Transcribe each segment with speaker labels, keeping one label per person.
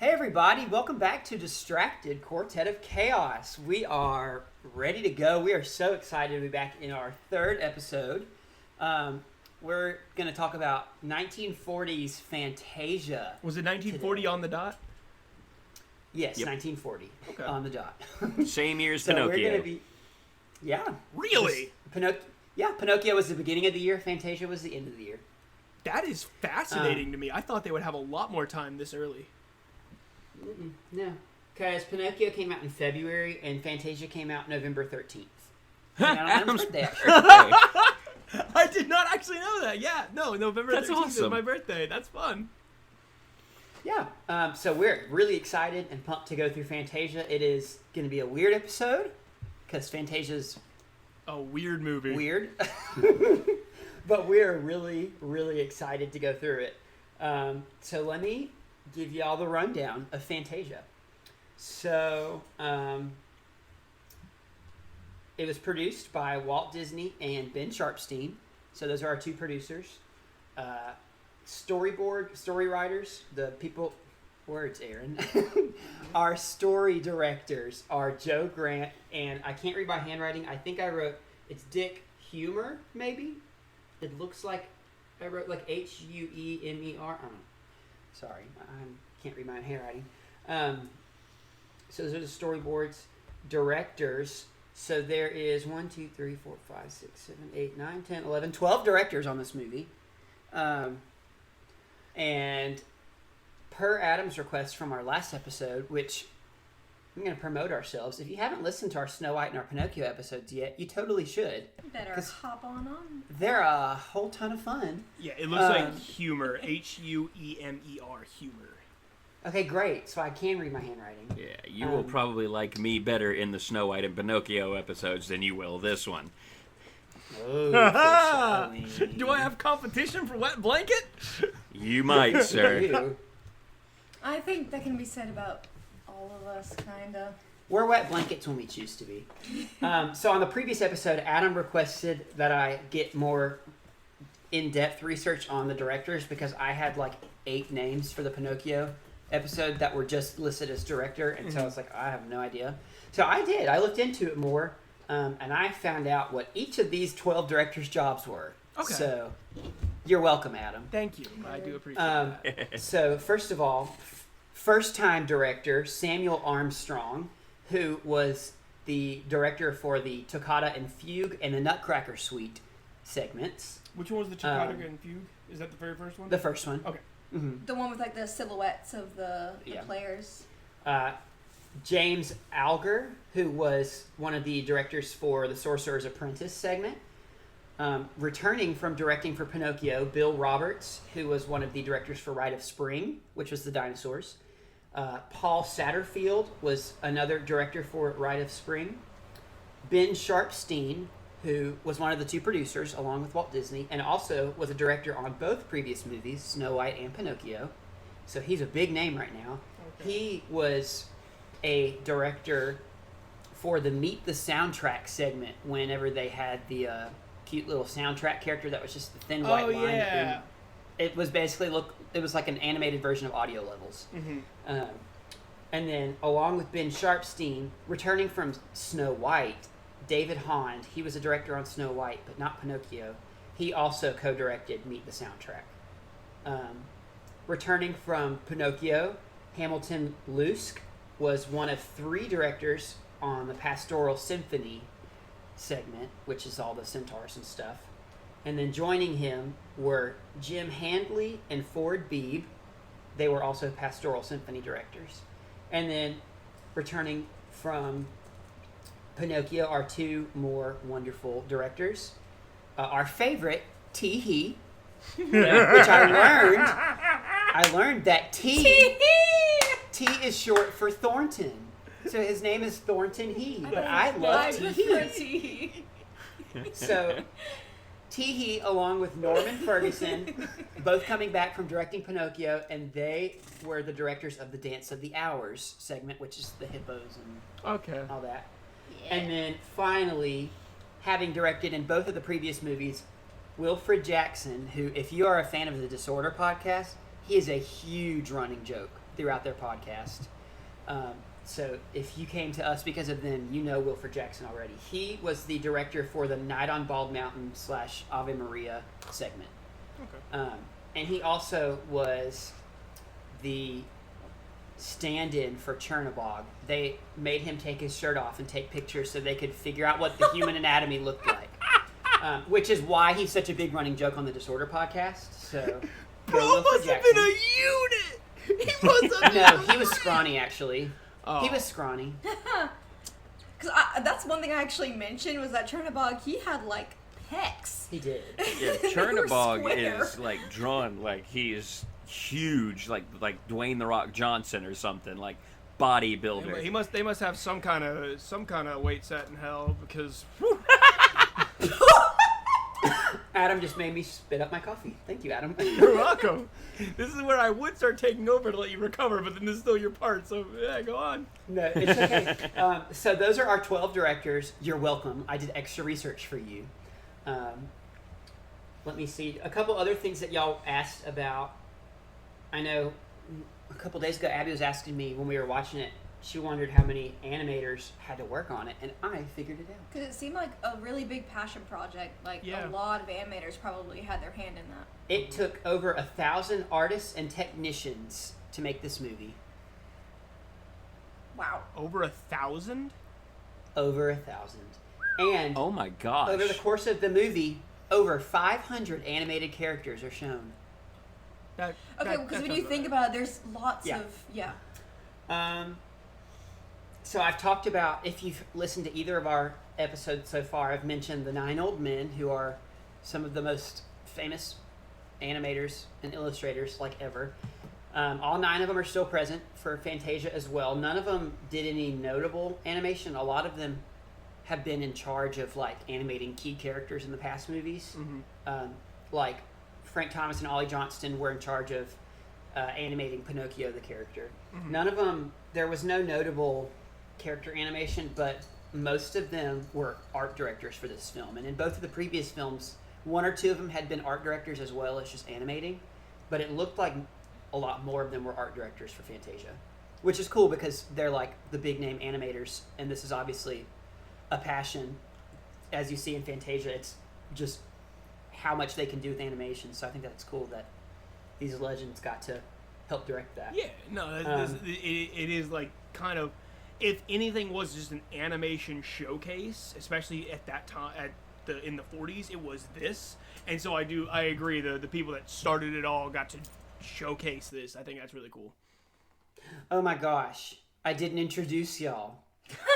Speaker 1: Hey everybody, welcome back to Distracted Quartet of Chaos. We are ready to go. We are so excited to be back in our third episode. We're going to talk about 1940s Fantasia.
Speaker 2: Was it 1940 today. On the dot?
Speaker 1: Yes, yep. 1940 on the dot.
Speaker 3: Same year as
Speaker 1: so
Speaker 3: Pinocchio.
Speaker 1: We're going to be,
Speaker 2: Really?
Speaker 1: Pinocchio was the beginning of the year. Fantasia was the end of the year.
Speaker 2: That is fascinating to me. I thought they would have a lot more time this early.
Speaker 1: No, because Pinocchio came out in February and Fantasia came out November 13th.
Speaker 3: Adam's
Speaker 1: birthday.
Speaker 2: I did not actually know that. Yeah, no, November 13th is my birthday. That's fun.
Speaker 1: Yeah, so we're really excited and pumped to go through Fantasia. It is going to be a weird episode because Fantasia's
Speaker 2: a weird movie.
Speaker 1: Weird. But we're really, really excited to go through it. So let me give you all the rundown of Fantasia. So it was produced by Walt Disney and Ben Sharpstein. So those are our two producers. Story writers, the people, words, Aaron. Our story directors are Joe Grant, and I can't read my handwriting. I think I wrote, it's Dick Humer, maybe? It looks like I wrote like Huemer. I don't know. Sorry, I can't read my handwriting. So those are the storyboards. Directors. So there is 1, 2, 3, 4, 5, 6, 7, 8, 9, 10, 11, 12 directors on this movie. And per Adam's request from our last episode, which I'm going to promote ourselves. If you haven't listened to our Snow White and our Pinocchio episodes yet, you totally should.
Speaker 4: You better hop on.
Speaker 1: They're a whole ton of fun.
Speaker 2: Yeah, it looks like humor. Huemer. Humor.
Speaker 1: Okay, great. So I can read my handwriting.
Speaker 3: Yeah, you will probably like me better in the Snow White and Pinocchio episodes than you will this one.
Speaker 1: Oh,
Speaker 2: do I have competition for Wet Blanket?
Speaker 3: You might, sir.
Speaker 4: I think that can be said about all of us, kind of.
Speaker 1: We're wet blankets when we choose to be. So on the previous episode, Adam requested that I get more in-depth research on the directors because I had like 8 names for the Pinocchio episode that were just listed as director, and so I was like, I have no idea. So I did. I looked into it more, and I found out what each of these 12 directors' jobs were.
Speaker 2: Okay.
Speaker 1: So you're welcome, Adam.
Speaker 2: Thank you. I do appreciate that.
Speaker 1: So first of all, first-time director Samuel Armstrong, who was the director for the Toccata and Fugue and the Nutcracker Suite segments.
Speaker 2: Which one was the Toccata and Fugue? Is that the very first one?
Speaker 1: The first one.
Speaker 2: Okay.
Speaker 1: Mm-hmm.
Speaker 4: The one with like the silhouettes of the players.
Speaker 1: James Alger, who was one of the directors for the Sorcerer's Apprentice segment. Returning from directing for Pinocchio, Bill Roberts, who was one of the directors for Rite of Spring, which was the dinosaurs. Paul Satterfield was another director for Rite of Spring. Ben Sharpstein, who was one of the two producers, along with Walt Disney, and also was a director on both previous movies, Snow White and Pinocchio. So he's a big name right now. Okay. He was a director for the Meet the Soundtrack segment whenever they had the cute little soundtrack character that was just the thin white line.
Speaker 2: Yeah.
Speaker 1: It was basically, it was like an animated version of Audio Levels.
Speaker 2: Mm-hmm.
Speaker 1: And then, along with Ben Sharpstein, returning from Snow White, David Hond, he was a director on Snow White, but not Pinocchio. He also co-directed Meet the Soundtrack. Returning from Pinocchio, Hamilton Luske was one of 3 directors on the Pastoral Symphony segment, which is all the centaurs and stuff. And then joining him were Jim Handley and Ford Beebe. They were also Pastoral Symphony directors. And then returning from Pinocchio are 2 more wonderful directors. Our favorite, Tee-Hee, which I learned that T is short for Thornton. So his name is Thornton He, but I love Tee-Hee. So Tee-Hee, along with Norman Ferguson, both coming back from directing Pinocchio, and they were the directors of the Dance of the Hours segment, which is the hippos and all that. Yeah. And then finally, having directed in both of the previous movies, Wilfred Jackson, who, if you are a fan of the Disorder podcast, he is a huge running joke throughout their podcast. So if you came to us because of them, you know Wilford Jackson already. He was the director for the Night on Bald Mountain / Ave Maria segment.
Speaker 2: Okay.
Speaker 1: And he also was the stand-in for Chernobog. They made him take his shirt off and take pictures so they could figure out what the human anatomy looked like. Which is why he's such a big running joke on the Disorder podcast. So,
Speaker 2: Bro must have been a unit! He must have
Speaker 1: No, he was scrawny, actually.
Speaker 2: Oh.
Speaker 1: He was scrawny.
Speaker 4: Because that's one thing I actually mentioned was that Chernobog, he had like pecs.
Speaker 1: He did.
Speaker 3: Yeah,
Speaker 4: They were
Speaker 3: Chernobog
Speaker 4: square.
Speaker 3: is like drawn like he is huge, like Dwayne the Rock Johnson or something, like bodybuilder.
Speaker 2: They must have some kind of weight set in hell because.
Speaker 1: Adam just made me spit up my coffee. Thank you, Adam.
Speaker 2: You're welcome. This is where I would start taking over to let you recover, but then this is still your part, so yeah, go on.
Speaker 1: No, it's okay. So those are our 12 directors. You're welcome. I did extra research for you. Let me see. A couple other things that y'all asked about. I know a couple days ago, Abby was asking me when we were watching it, she wondered how many animators had to work on it, and I figured it out.
Speaker 4: Because it seemed like a really big passion project. Like,
Speaker 2: Yeah.
Speaker 4: a lot of animators probably had their hand in that.
Speaker 1: It took over 1,000 artists and technicians to make this movie.
Speaker 4: Wow.
Speaker 2: Over 1,000?
Speaker 1: Over 1,000. And
Speaker 3: Oh my gosh!
Speaker 1: over the course of the movie, over 500 animated characters are shown.
Speaker 4: Okay, because when you think about it, there's lots
Speaker 1: Yeah.
Speaker 4: of... Yeah.
Speaker 1: So I've talked about, if you've listened to either of our episodes so far, I've mentioned the 9 old men who are some of the most famous animators and illustrators like ever. All 9 of them are still present for Fantasia as well. None of them did any notable animation. A lot of them have been in charge of like animating key characters in the past movies. Like Frank Thomas and Ollie Johnston were in charge of animating Pinocchio the character. None of them, there was no notable character animation, but most of them were art directors for this film. And in both of the previous films, 1 or 2 of them had been art directors as well as just animating, but it looked like a lot more of them were art directors for Fantasia, which is cool because they're like the big name animators, and this is obviously a passion. As you see in Fantasia, it's just how much they can do with animation, so I think that's cool that these legends got to help direct that.
Speaker 2: Yeah, no, it is like kind of, if anything was just an animation showcase, especially at that time, in the 40s, it was this. And so I agree, the people that started it all got to showcase this. I think that's really cool.
Speaker 1: Oh my gosh, I didn't introduce y'all.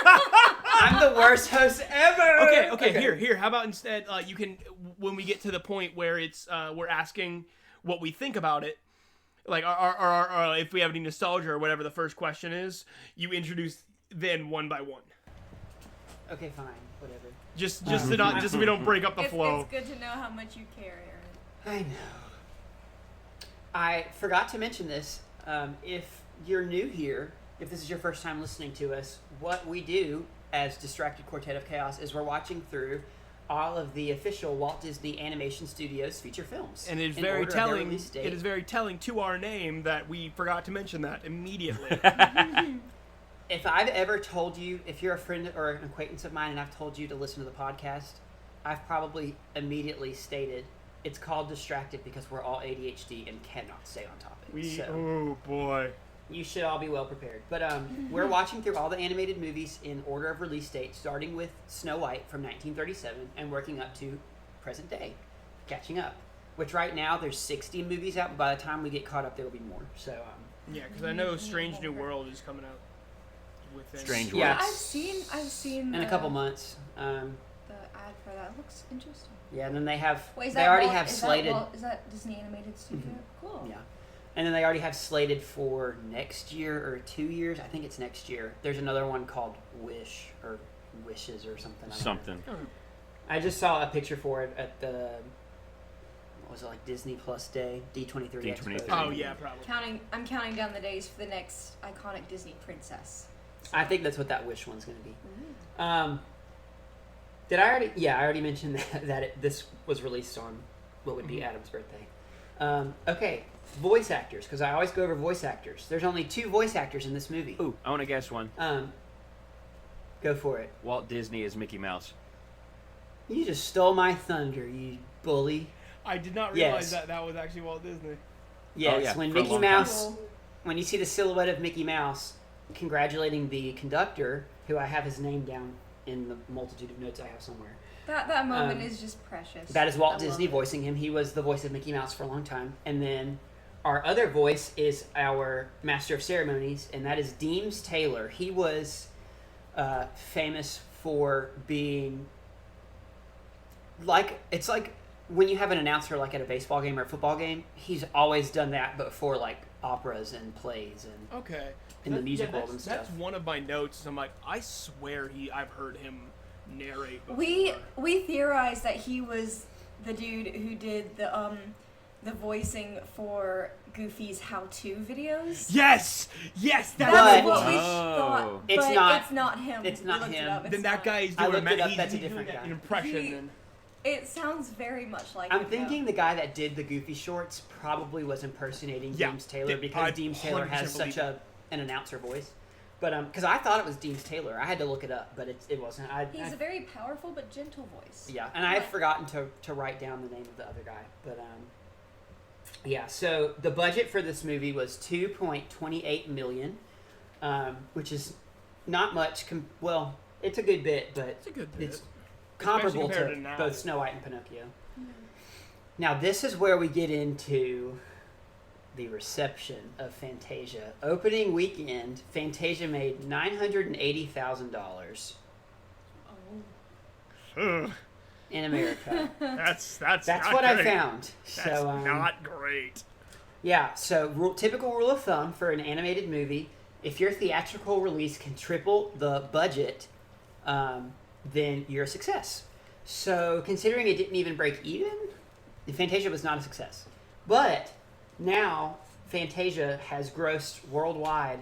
Speaker 1: I'm the worst host ever.
Speaker 2: Okay. Here. How about instead, you can, when we get to the point where it's we're asking what we think about it, like our if we have any nostalgia or whatever the first question is, you introduce then one by one.
Speaker 1: Okay, fine, whatever.
Speaker 2: Just so we don't break up the flow.
Speaker 4: It's good to know how much you care, Aaron.
Speaker 1: I know. I forgot to mention this. If you're new here, if this is your first time listening to us, what we do as Distracted Quartet of Chaos is we're watching through all of the official Walt Disney Animation Studios feature films.
Speaker 2: And it's
Speaker 1: in
Speaker 2: very
Speaker 1: order of their
Speaker 2: telling.
Speaker 1: release date.
Speaker 2: It is very telling to our name that we forgot to mention that immediately.
Speaker 1: If I've ever told you, if you're a friend or an acquaintance of mine and I've told you to listen to the podcast, I've probably immediately stated it's called Distracted because we're all ADHD and cannot stay on topic.
Speaker 2: Oh boy.
Speaker 1: You should all be well prepared. But we're watching through all the animated movies in order of release date, starting with Snow White from 1937 and working up to present day, catching up. Which right now there's 60 movies out, but by the time we get caught up, there will be more. So
Speaker 2: yeah, because I know Strange New World is coming out within.
Speaker 3: Strange
Speaker 1: Yeah.
Speaker 3: World.
Speaker 4: I've seen
Speaker 1: in a couple months.
Speaker 4: the ad for that. It looks interesting.
Speaker 1: Yeah, and then they have
Speaker 4: Wait, is
Speaker 1: they
Speaker 4: that
Speaker 1: already
Speaker 4: Walt-
Speaker 1: have
Speaker 4: is
Speaker 1: slated.
Speaker 4: Is that Disney Animated Studio? Cool.
Speaker 1: Yeah. And then they already have slated for next year or 2 years. I think it's next year. There's another one called Wish or Wishes or something. I don't know.
Speaker 3: Something.
Speaker 1: I just saw a picture for it at the, what was it, like Disney Plus Day, D23
Speaker 3: D23.
Speaker 1: Expo.
Speaker 2: Oh yeah, probably.
Speaker 4: I'm counting down the days for the next iconic Disney princess.
Speaker 1: I think that's what that Wish one's going to be. Did I already? Yeah, I already mentioned that this was released on what would be Adam's birthday. Okay, voice actors, because I always go over voice actors. There's only 2 voice actors in this movie.
Speaker 3: Ooh, I want to guess one.
Speaker 1: Go for it.
Speaker 3: Walt Disney is Mickey Mouse.
Speaker 1: You just stole my thunder, you bully.
Speaker 2: I did not realize
Speaker 1: Yes.
Speaker 2: that was actually Walt Disney.
Speaker 1: Yes,
Speaker 3: yeah,
Speaker 1: when
Speaker 3: for a
Speaker 1: Mickey
Speaker 3: long time.
Speaker 1: Mouse, when you see the silhouette of Mickey Mouse congratulating the conductor, who I have his name down in the multitude of notes I have somewhere.
Speaker 4: That moment is just precious.
Speaker 1: That is Walt
Speaker 4: I
Speaker 1: Disney
Speaker 4: love it.
Speaker 1: voicing him. He was the voice of Mickey Mouse for a long time. And then our other voice is our Master of Ceremonies, and that is Deems Taylor. He was famous for being it's like when you have an announcer like at a baseball game or a football game, he's always done that, but for like operas and plays and
Speaker 2: Okay.
Speaker 1: in the
Speaker 2: That-
Speaker 1: music
Speaker 2: yeah,
Speaker 1: world
Speaker 2: that's-
Speaker 1: and stuff.
Speaker 2: That's one of my notes. I'm like, I swear I've heard him narrate before.
Speaker 4: We theorized that he was the dude who did the voicing for Goofy's how-to videos.
Speaker 2: Yes,
Speaker 4: That's
Speaker 1: But-
Speaker 4: what we
Speaker 3: Oh.
Speaker 4: thought.
Speaker 1: It's
Speaker 4: but
Speaker 1: not-
Speaker 4: it's not him.
Speaker 1: it's
Speaker 4: We
Speaker 1: not
Speaker 4: looked it
Speaker 1: him.
Speaker 4: up, it's
Speaker 2: then that
Speaker 4: not.
Speaker 2: guy is
Speaker 1: I
Speaker 2: doing
Speaker 1: looked it up,
Speaker 2: he's
Speaker 1: that's a
Speaker 2: doing
Speaker 1: different
Speaker 2: that
Speaker 1: guy.
Speaker 2: An impression.
Speaker 4: He-
Speaker 2: and
Speaker 4: It sounds very much like
Speaker 1: I'm
Speaker 4: him,
Speaker 1: thinking
Speaker 4: though.
Speaker 1: the guy that did the Goofy shorts probably was impersonating
Speaker 2: Yeah,
Speaker 1: Deems Taylor
Speaker 2: I
Speaker 1: because Deems Taylor
Speaker 2: 100%
Speaker 1: has such
Speaker 2: believe
Speaker 1: an announcer voice. But because I thought it was Deems Taylor, I had to look it up, but it wasn't.
Speaker 4: He's a very powerful but gentle voice.
Speaker 1: Yeah, and I had
Speaker 4: But-
Speaker 1: forgotten to write down the name of the other guy. But yeah, so the budget for this movie was $2.28 million, which is not much. Well, it's a good bit, but
Speaker 2: it's a good bit.
Speaker 1: it's comparable
Speaker 2: compared
Speaker 1: to
Speaker 2: to now.
Speaker 1: both Snow White and Pinocchio. Now, this is where we get into the reception of Fantasia. Opening weekend, Fantasia made $980,000
Speaker 2: Ugh,
Speaker 1: in America.
Speaker 2: that's
Speaker 1: That's
Speaker 2: not
Speaker 1: what I
Speaker 2: great.
Speaker 1: found.
Speaker 2: That's
Speaker 1: So
Speaker 2: not great.
Speaker 1: yeah, so typical rule of thumb for an animated movie: if your theatrical release can triple the budget, then you're a success. So considering it didn't even break even, Fantasia was not a success. But now Fantasia has grossed worldwide.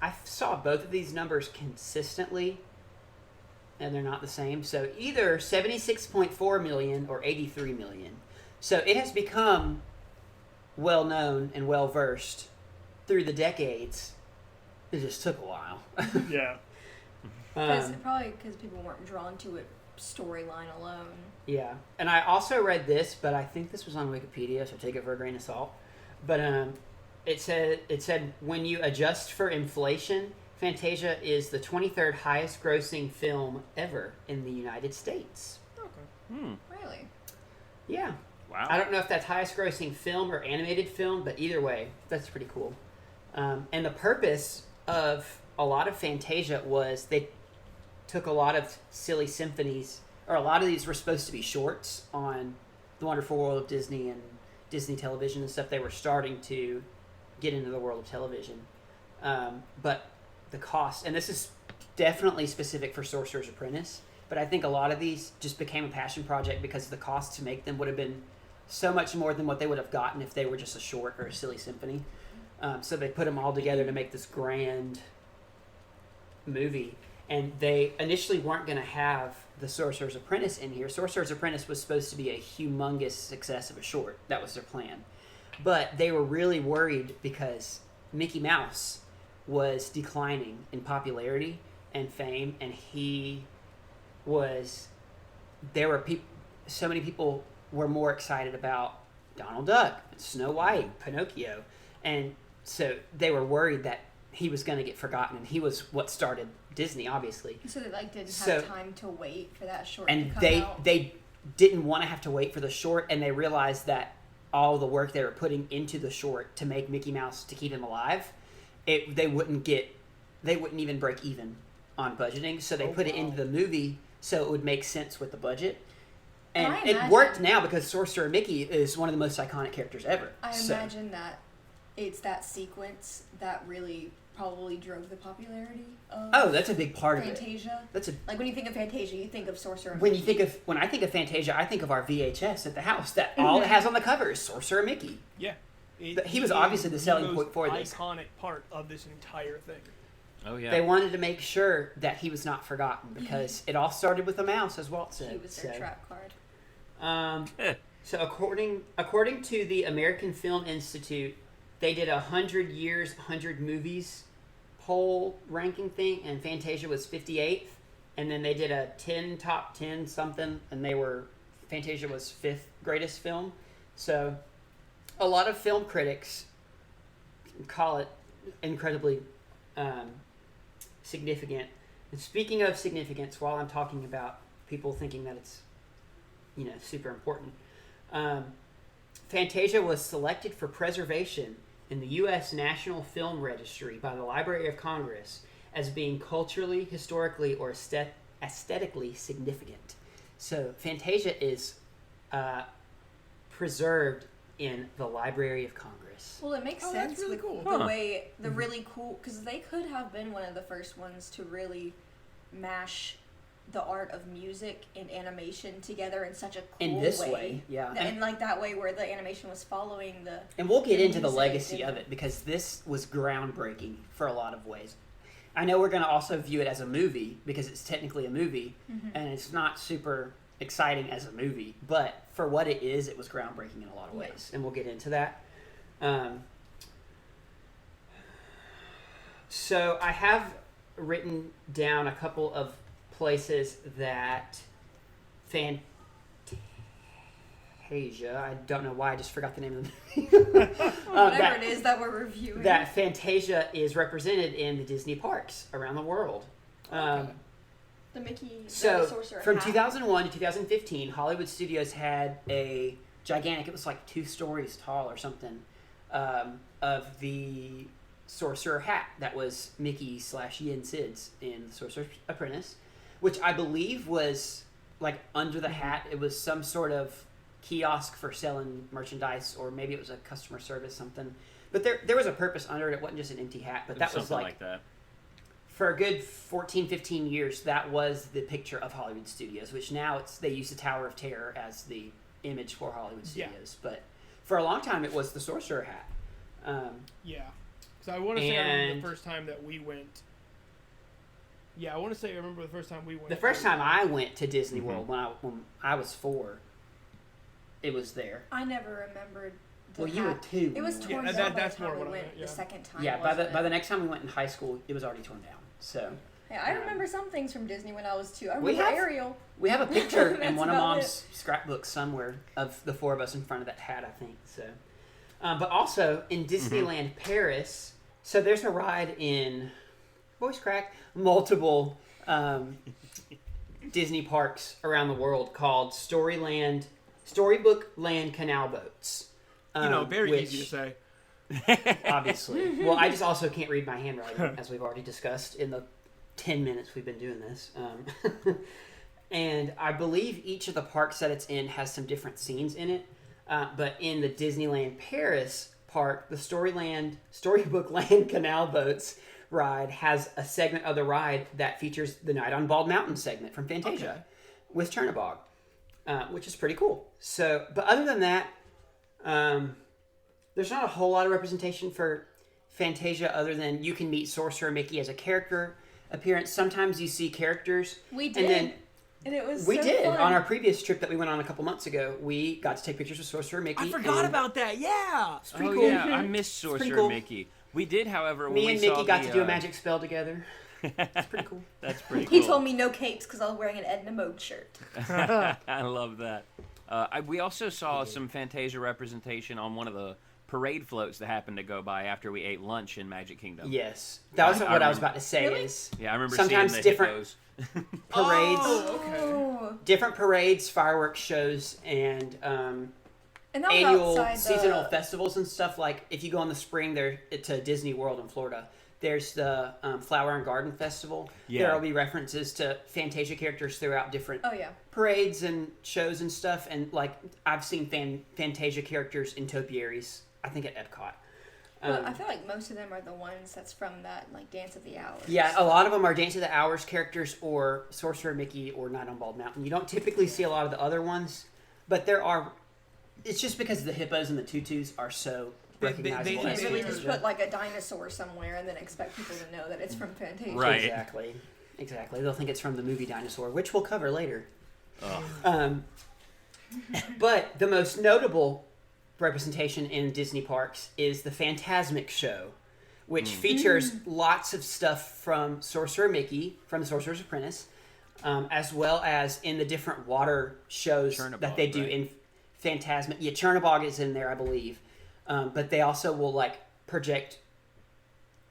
Speaker 1: I saw both of these numbers consistently, and they're not the same. So either 76.4 million or 83 million. So it has become well known and well versed through the decades. It just took a while.
Speaker 2: Yeah.
Speaker 4: Probably because people weren't drawn to it storyline alone.
Speaker 1: Yeah, and I also read this, but I think this was on Wikipedia, so take it for a grain of salt. But it said when you adjust for inflation, Fantasia is the 23rd highest grossing film ever in the United States.
Speaker 2: Okay.
Speaker 4: Really?
Speaker 1: Yeah.
Speaker 3: Wow.
Speaker 1: I don't know if that's highest grossing film or animated film, but either way, that's pretty cool. And the purpose of a lot of Fantasia was they took a lot of silly symphonies, or a lot of these were supposed to be shorts on The Wonderful World of Disney and Disney television and stuff. They were starting to get into the world of television. But the cost, and this is definitely specific for Sorcerer's Apprentice, but I think a lot of these just became a passion project because the cost to make them would have been so much more than what they would have gotten if they were just a short or a silly symphony. So they put them all together to make this grand movie. And they initially weren't going to have the Sorcerer's Apprentice in here. Sorcerer's Apprentice was supposed to be a humongous success of a short. That was their plan. But they were really worried because Mickey Mouse was declining in popularity and fame, and so many people were more excited about Donald Duck, Snow White, Pinocchio, and so they were worried that he was going to get forgotten, and he was what started Disney, obviously.
Speaker 4: So they didn't
Speaker 1: So-
Speaker 4: have time to wait for that short
Speaker 1: And
Speaker 4: to come
Speaker 1: they
Speaker 4: out.
Speaker 1: they didn't want to have to wait for the short, and they realized that all the work they were putting into the short to make Mickey Mouse to keep him alive, they wouldn't even break even on budgeting, so they put it into the movie so it would make sense with the budget. And
Speaker 4: I
Speaker 1: it worked
Speaker 4: imagine-
Speaker 1: now because Sorcerer Mickey is one of the most iconic characters ever.
Speaker 4: I
Speaker 1: So-
Speaker 4: imagine that it's that sequence that really probably drove the popularity of
Speaker 1: Oh, that's a big part of it.
Speaker 4: Fantasia.
Speaker 1: That's a
Speaker 4: Like when you think of Fantasia, you think of Sorcerer.
Speaker 1: when I think of Fantasia, I think of our VHS at the house. That all it has on the cover is Sorcerer Mickey.
Speaker 2: Yeah.
Speaker 1: But he was obviously the selling
Speaker 2: most
Speaker 1: point for this.
Speaker 2: iconic part of this entire thing.
Speaker 3: Oh yeah.
Speaker 1: They wanted to make sure that he was not forgotten because it all started with a mouse, as Walt said.
Speaker 4: He was their
Speaker 1: So,
Speaker 4: trap card.
Speaker 1: So according to the American Film Institute, they did 100 years, 100 movies poll ranking thing, and Fantasia was 58th. And then they did a 10 top 10 something, and Fantasia was 5th greatest film. So a lot of film critics call it incredibly significant. And speaking of significance, while I'm talking about people thinking that it's super important, Fantasia was selected for preservation in the U.S. National Film Registry by the Library of Congress as being culturally, historically, or aesthetically significant. So Fantasia is preserved in the Library of Congress.
Speaker 4: Well, it makes
Speaker 2: Oh,
Speaker 4: sense
Speaker 2: that's really
Speaker 4: with
Speaker 2: cool.
Speaker 4: the way the really cool, because they could have been one of the first ones to really mash the art of music and animation together in such a cool
Speaker 1: In this way, yeah.
Speaker 4: And like that way where the animation was following the...
Speaker 1: And we'll get into the
Speaker 4: music
Speaker 1: legacy
Speaker 4: and-
Speaker 1: of it, because this was groundbreaking for a lot of ways. I know we're going to also view it as a movie, because it's technically a movie, and it's not super exciting as a movie, but for what it is, it was groundbreaking in a lot of ways, and we'll get into that. So I have written down a couple of places that Fantasia, I don't know why, I just forgot the name of the movie.
Speaker 4: Whatever it is that we're reviewing.
Speaker 1: That Fantasia is represented in the Disney parks around the world.
Speaker 4: The Mickey,
Speaker 1: So,
Speaker 4: the Sorcerer
Speaker 1: from
Speaker 4: hat.
Speaker 1: 2001 to 2015, Hollywood Studios had a gigantic, it was like 2 stories tall or something, of the Sorcerer hat that was Mickey / Yensid's in The Sorcerer's Apprentice, which I believe was like under the hat. It was some sort of kiosk for selling merchandise, or maybe it was a customer service something. But there was a purpose under it. It wasn't just an empty hat, but that was
Speaker 3: something
Speaker 1: like
Speaker 3: that.
Speaker 1: for a good 14, 15 years, that was the picture of Hollywood Studios, which now they use the Tower of Terror as the image for Hollywood Studios. But for a long time, it was the Sorcerer hat.
Speaker 2: Yeah. Because I want to say I remember
Speaker 1: And-
Speaker 2: the first time that we went. Yeah, I want to say I remember the first time we went.
Speaker 1: The first time I went to Disney World when I was 4, it was there.
Speaker 4: I never remembered the
Speaker 1: Well, you
Speaker 4: hat.
Speaker 1: were 2.
Speaker 4: It was
Speaker 1: when we
Speaker 4: torn
Speaker 1: went.
Speaker 4: down by
Speaker 2: that's
Speaker 4: the time
Speaker 2: more
Speaker 4: we
Speaker 2: what I
Speaker 4: went
Speaker 2: meant, yeah.
Speaker 4: the second time.
Speaker 1: Yeah, by
Speaker 4: wasn't
Speaker 1: the
Speaker 4: it?
Speaker 1: next time we went in high school, it was already torn down. So
Speaker 4: Yeah, I remember some things from Disney when I was 2. I
Speaker 1: We
Speaker 4: remember
Speaker 1: have-
Speaker 4: Ariel.
Speaker 1: we have a picture in
Speaker 4: That's
Speaker 1: one of
Speaker 4: about
Speaker 1: Mom's scrapbooks somewhere of the 4 of us in front of that hat, I think. So, but also in Disneyland Paris. So there's a ride in voice crack multiple Disney parks around the world called Storybook Land Canal Boats.
Speaker 2: Very
Speaker 1: which-
Speaker 2: easy to say.
Speaker 1: Obviously. Well, I just also can't read my handwriting, as we've already discussed in the 10 minutes we've been doing this. And I believe each of the parks that it's in has some different scenes in it. But in the Disneyland Paris park, the Storybook Land Canal Boats ride has a segment of the ride that features the Night on Bald Mountain segment from Fantasia with Chernabog, which is pretty cool. So, but other than that, there's not a whole lot of representation for Fantasia other than you can meet Sorcerer Mickey as a character appearance. Sometimes you see characters.
Speaker 4: We did.
Speaker 1: And then
Speaker 4: And it was
Speaker 1: we
Speaker 4: so
Speaker 1: did.
Speaker 4: fun.
Speaker 1: On our previous trip that we went on a couple months ago, we got to take pictures with Sorcerer Mickey.
Speaker 2: I forgot
Speaker 1: and
Speaker 2: about that. Yeah.
Speaker 1: It's pretty
Speaker 3: Oh
Speaker 1: cool.
Speaker 3: yeah, I missed
Speaker 1: pretty
Speaker 3: Sorcerer
Speaker 1: cool.
Speaker 3: Mickey. We did, however, when
Speaker 1: Me
Speaker 3: we
Speaker 1: and
Speaker 3: saw
Speaker 1: Mickey got
Speaker 3: the,
Speaker 1: to do a magic spell together. It's pretty cool.
Speaker 3: That's pretty cool.
Speaker 4: He told me no capes because I was wearing an Edna Mode shirt.
Speaker 3: I love that. We also saw some Fantasia representation on one of the parade floats that happened to go by after we ate lunch in Magic Kingdom.
Speaker 1: Yes. That was
Speaker 3: I
Speaker 1: what I was
Speaker 3: remember-
Speaker 1: about to say
Speaker 4: Really?
Speaker 1: is
Speaker 3: Yeah, I remember
Speaker 1: Sometimes
Speaker 3: seeing the
Speaker 1: different-
Speaker 3: hippos.
Speaker 1: parades,
Speaker 2: Oh, okay.
Speaker 4: Oh.
Speaker 1: different parades, fireworks shows, and
Speaker 4: And that was
Speaker 1: annual
Speaker 4: outside
Speaker 1: seasonal
Speaker 4: the...
Speaker 1: festivals and stuff. Like if you go in the spring there to Disney World in Florida, there's the Flower and Garden Festival.
Speaker 3: Yeah.
Speaker 1: There will be references to Fantasia characters throughout different
Speaker 4: Oh, yeah.
Speaker 1: parades and shows and stuff. And like I've seen Fantasia characters in topiaries, I think at Epcot.
Speaker 4: But I feel like most of them are the ones that's from that, like, Dance of the Hours.
Speaker 1: Yeah, a lot of them are Dance of the Hours characters or Sorcerer Mickey or Night on Bald Mountain. You don't typically see a lot of the other ones, but there are. It's just because the hippos and the tutus are so
Speaker 2: They-
Speaker 1: recognizable.
Speaker 4: You can't
Speaker 1: as
Speaker 4: really
Speaker 1: Fantasia.
Speaker 4: just put, like, a dinosaur somewhere and then expect people to know that it's from Fantasia.
Speaker 3: Right.
Speaker 1: Exactly. They'll think it's from the movie Dinosaur, which we'll cover later.
Speaker 3: Ugh.
Speaker 1: But the most notable representation in Disney parks is the Phantasmic Show, which features lots of stuff from Sorcerer Mickey, from The Sorcerer's Apprentice, as well as in the different water shows that they do in Phantasmic. Yeah, Chernabog is in there, I believe. But they also will, like, project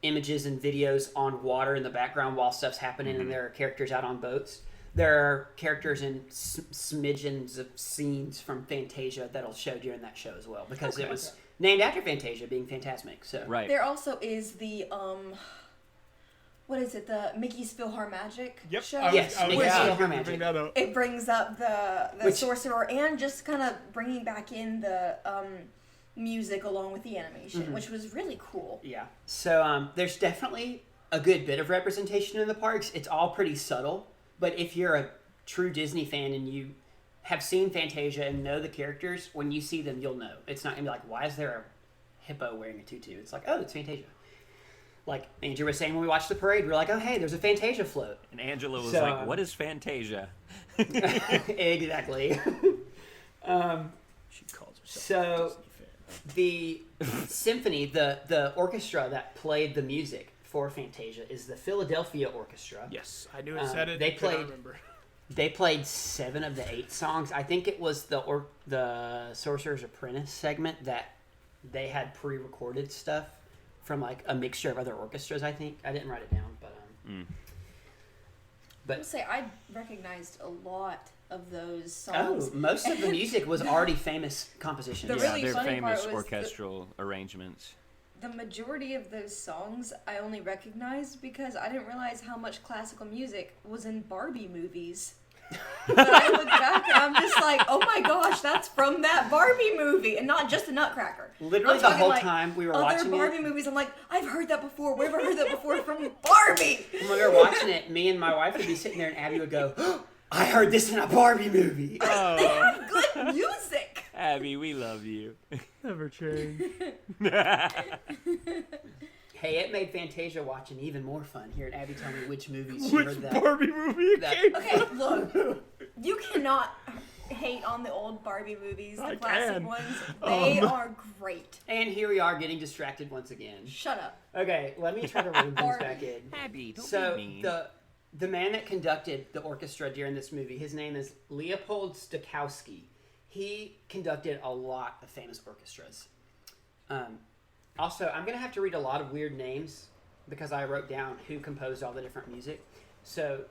Speaker 1: images and videos on water in the background while stuff's happening, and there are characters out on boats. There are characters in smidgens of scenes from Fantasia that'll show during that show as well, because it was named after Fantasia being Phantasmic. So
Speaker 4: There also is the what is it? The Mickey's PhilharMagic show.
Speaker 1: Yes, Mickey's PhilharMagic.
Speaker 2: Bring that up.
Speaker 4: It brings up the sorcerer and just kind of bringing back in the music along with the animation, which was really cool.
Speaker 1: Yeah. So there's definitely a good bit of representation in the parks. It's all pretty subtle, but if you're a true Disney fan and you have seen Fantasia and know the characters, when you see them, you'll know. It's not going to be like, why is there a hippo wearing a tutu? It's like, oh, it's Fantasia. Like Andrew was saying when we watched the parade, we were like, oh, hey, there's a Fantasia float.
Speaker 3: And Angela was like, what is Fantasia?
Speaker 1: Exactly.
Speaker 2: She calls herself
Speaker 1: So
Speaker 2: a Disney fan.
Speaker 1: the symphony, the orchestra that played the music for Fantasia is the Philadelphia Orchestra.
Speaker 2: Yes, I knew it said it.
Speaker 1: They
Speaker 2: but I
Speaker 1: played-
Speaker 2: remember.
Speaker 1: They played 7 of the 8 songs. I think it was the Sorcerer's Apprentice segment that they had pre-recorded stuff from, like, a mixture of other orchestras, I think. I didn't write it down, but
Speaker 4: I would say I recognized a lot of those songs.
Speaker 1: most of the music was already famous compositions.
Speaker 4: The
Speaker 3: Yeah,
Speaker 4: really
Speaker 3: they're
Speaker 4: funny
Speaker 3: famous
Speaker 4: part was
Speaker 3: orchestral arrangements.
Speaker 4: The majority of those songs I only recognized because I didn't realize how much classical music was in Barbie movies. But I look back and I'm just like, oh my gosh, that's from that Barbie movie, and not just the Nutcracker.
Speaker 1: Literally
Speaker 4: I'm
Speaker 1: the
Speaker 4: talking,
Speaker 1: whole
Speaker 4: like,
Speaker 1: time we were
Speaker 4: other
Speaker 1: watching
Speaker 4: Barbie
Speaker 1: it.
Speaker 4: movies, I'm like, I've heard that before. Where have I heard that before? From Barbie.
Speaker 1: When we were watching it, me and my wife would be sitting there and Abby would go, oh, I heard this in a Barbie movie.
Speaker 4: They have good music.
Speaker 3: Abby, we love you.
Speaker 2: Never change.
Speaker 1: Hey, it made Fantasia watching even more fun. Hearing Abby tell me which movies she
Speaker 2: Which
Speaker 1: heard that.
Speaker 2: Barbie movie it
Speaker 1: that-
Speaker 2: came
Speaker 4: Okay, look, you cannot hate on the old Barbie movies, the
Speaker 2: I
Speaker 4: classic
Speaker 2: can.
Speaker 4: ones. They are great.
Speaker 1: And here we are getting distracted once again.
Speaker 4: Shut up.
Speaker 1: Okay, let me try to rein things
Speaker 4: Barbie.
Speaker 1: back in.
Speaker 3: Abby, don't
Speaker 1: So
Speaker 3: be mean.
Speaker 1: the man that conducted the orchestra during this movie, his name is Leopold Stokowski. He conducted a lot of famous orchestras. Also, I'm gonna have to read a lot of weird names because I wrote down who composed all the different music. So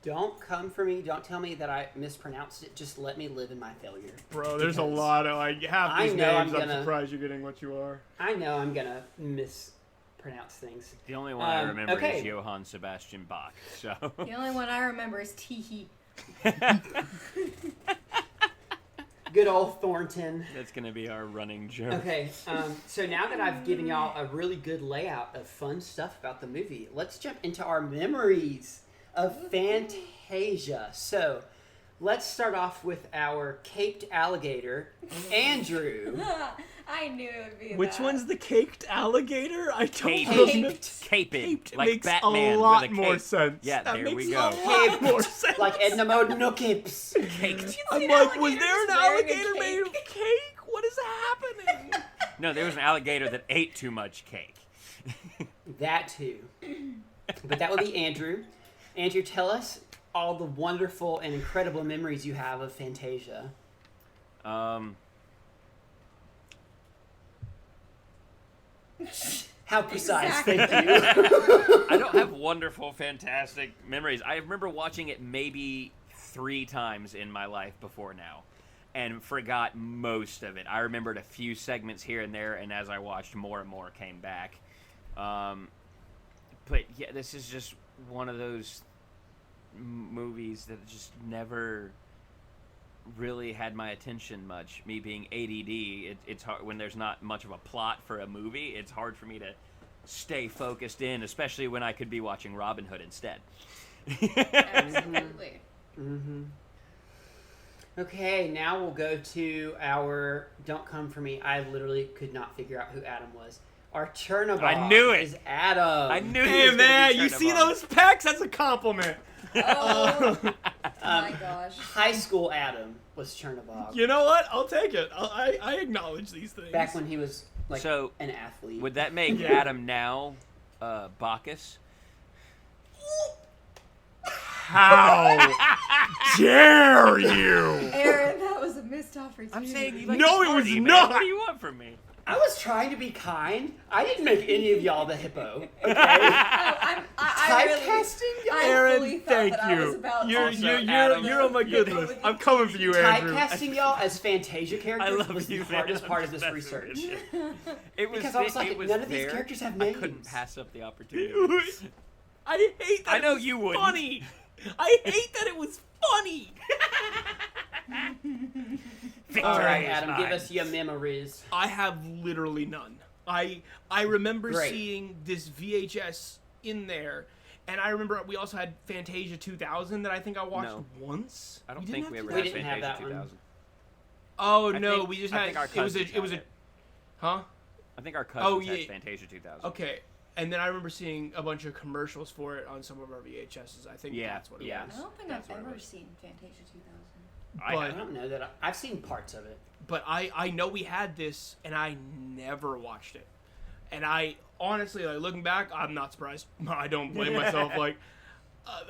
Speaker 1: don't come for me. Don't tell me that I mispronounced it. Just let me live in my failure.
Speaker 2: Bro, there's a
Speaker 1: Because
Speaker 2: lot of, like, half
Speaker 1: I
Speaker 2: these
Speaker 1: know I'm
Speaker 2: names, I'm
Speaker 1: gonna-
Speaker 2: surprised you're getting what you are.
Speaker 1: I know I'm gonna mispronounce things.
Speaker 3: The only one I remember
Speaker 1: okay.
Speaker 3: is Johann Sebastian Bach. So
Speaker 4: The only one I remember is Teehee.
Speaker 1: Good old Thornton.
Speaker 3: that's gonna be our running joke.
Speaker 1: Okay, so now that I've given y'all a really good layout of fun stuff about the movie, let's jump into our memories of Fantasia. So, let's start off with our caped alligator, Andrew.
Speaker 4: I knew it would be
Speaker 2: Which
Speaker 4: that.
Speaker 2: one's the caked alligator? I don't
Speaker 3: Caped.
Speaker 2: remember.
Speaker 3: Caped,
Speaker 2: Caped
Speaker 3: like
Speaker 2: makes
Speaker 3: Batman
Speaker 2: a lot
Speaker 3: with a
Speaker 2: more
Speaker 3: cape.
Speaker 2: sense.
Speaker 3: Yeah,
Speaker 2: that
Speaker 3: there
Speaker 2: makes
Speaker 3: we
Speaker 2: a
Speaker 3: go.
Speaker 2: lot more sense.
Speaker 1: Like Edna Mode no capes.
Speaker 3: Caked.
Speaker 2: I'm
Speaker 4: an
Speaker 2: like, was
Speaker 4: alligator
Speaker 2: there an
Speaker 4: just wearing a
Speaker 2: alligator made of
Speaker 4: cake?
Speaker 2: cake? What is happening?
Speaker 3: No, there was an alligator that ate too much cake.
Speaker 1: That too. But that would be Andrew. Andrew, tell us all the wonderful and incredible memories you have of Fantasia. How precise,
Speaker 4: Exactly.
Speaker 1: thank you.
Speaker 3: I don't have wonderful, fantastic memories. I remember watching it maybe 3 times in my life before now and forgot most of it. I remembered a few segments here and there, and as I watched, more and more came back. But yeah, this is just one of those movies that just never really had my attention much. Me being ADD, it's hard when there's not much of a plot for a movie. It's hard for me to stay focused in, especially when I could be watching Robin Hood instead.
Speaker 4: Absolutely.
Speaker 1: Okay, now we'll go to our Don't Come For Me. I literally could not figure out who Adam was. Our Chernabog
Speaker 3: I knew it.
Speaker 1: is Adam.
Speaker 3: I knew he
Speaker 2: Hey
Speaker 3: was gonna
Speaker 2: man,
Speaker 3: be
Speaker 2: you see
Speaker 3: Chernabog.
Speaker 2: those pecs? That's a compliment.
Speaker 4: Oh, my gosh.
Speaker 1: High school Adam was Chernobog.
Speaker 2: You know what? I'll take it. I acknowledge these things.
Speaker 1: Back when he was like
Speaker 3: So,
Speaker 1: an athlete.
Speaker 3: Would that make
Speaker 2: Yeah.
Speaker 3: Adam now Bacchus?
Speaker 2: How dare you?
Speaker 4: Aaron, that was a missed opportunity.
Speaker 3: I'm saying you like
Speaker 2: No, it was
Speaker 3: Smarty, man.
Speaker 2: not.
Speaker 3: What do you want from me?
Speaker 1: I was trying to be kind. I didn't make any of y'all the hippo. Okay.
Speaker 4: I really,
Speaker 1: Typecasting y'all.
Speaker 4: I
Speaker 2: Aaron,
Speaker 4: fully thought
Speaker 2: thank
Speaker 4: that I was
Speaker 2: you.
Speaker 4: about
Speaker 2: You're
Speaker 4: to-
Speaker 2: you're on my good
Speaker 4: Go
Speaker 2: list.
Speaker 4: with
Speaker 2: I'm coming for you, Andrew.
Speaker 1: Typecasting y'all as Fantasia characters
Speaker 3: I love
Speaker 1: was
Speaker 3: you,
Speaker 1: the
Speaker 3: man.
Speaker 1: hardest
Speaker 3: I'm
Speaker 1: part of
Speaker 3: just
Speaker 1: this
Speaker 3: messing with
Speaker 1: research.
Speaker 3: you. It was
Speaker 1: Because I was like,
Speaker 3: it was
Speaker 1: none of these
Speaker 3: there.
Speaker 1: characters have
Speaker 3: I
Speaker 1: names.
Speaker 3: couldn't pass up the opportunity.
Speaker 2: I hate that.
Speaker 3: I know
Speaker 2: it was
Speaker 3: you wouldn't.
Speaker 2: funny. I hate that it was funny.
Speaker 1: All right,
Speaker 3: Victory is
Speaker 1: Adam, give
Speaker 3: mine.
Speaker 1: us your memories.
Speaker 2: I have literally none. I remember
Speaker 1: Great.
Speaker 2: seeing this VHS in there, and I remember we also had Fantasia 2000 that I think I watched
Speaker 3: No.
Speaker 2: once.
Speaker 3: I don't
Speaker 2: You didn't
Speaker 3: think
Speaker 2: have
Speaker 3: we ever
Speaker 1: We
Speaker 3: had
Speaker 1: didn't have
Speaker 3: Fantasia
Speaker 1: that one.
Speaker 3: 2000.
Speaker 2: Oh
Speaker 3: I
Speaker 2: no,
Speaker 3: think-
Speaker 2: we just
Speaker 3: I
Speaker 2: had
Speaker 3: think our
Speaker 2: it was a
Speaker 3: cousins had it.
Speaker 2: huh?
Speaker 3: I think our cousins
Speaker 2: yeah.
Speaker 3: had Fantasia 2000.
Speaker 2: Okay. And then I remember seeing a bunch of commercials for it on some of our VHSs. I think
Speaker 3: Yeah,
Speaker 2: that's what it
Speaker 3: yeah.
Speaker 2: was.
Speaker 4: I don't think
Speaker 3: That's
Speaker 4: I've
Speaker 3: what it
Speaker 4: ever
Speaker 3: was.
Speaker 4: seen Fantasia 2000.
Speaker 3: I
Speaker 2: But-
Speaker 1: I
Speaker 3: had-
Speaker 1: don't know that I've seen parts of it.
Speaker 2: But I know we had this, and I never watched it. And I honestly, like looking back, I'm not surprised. I don't blame myself. Like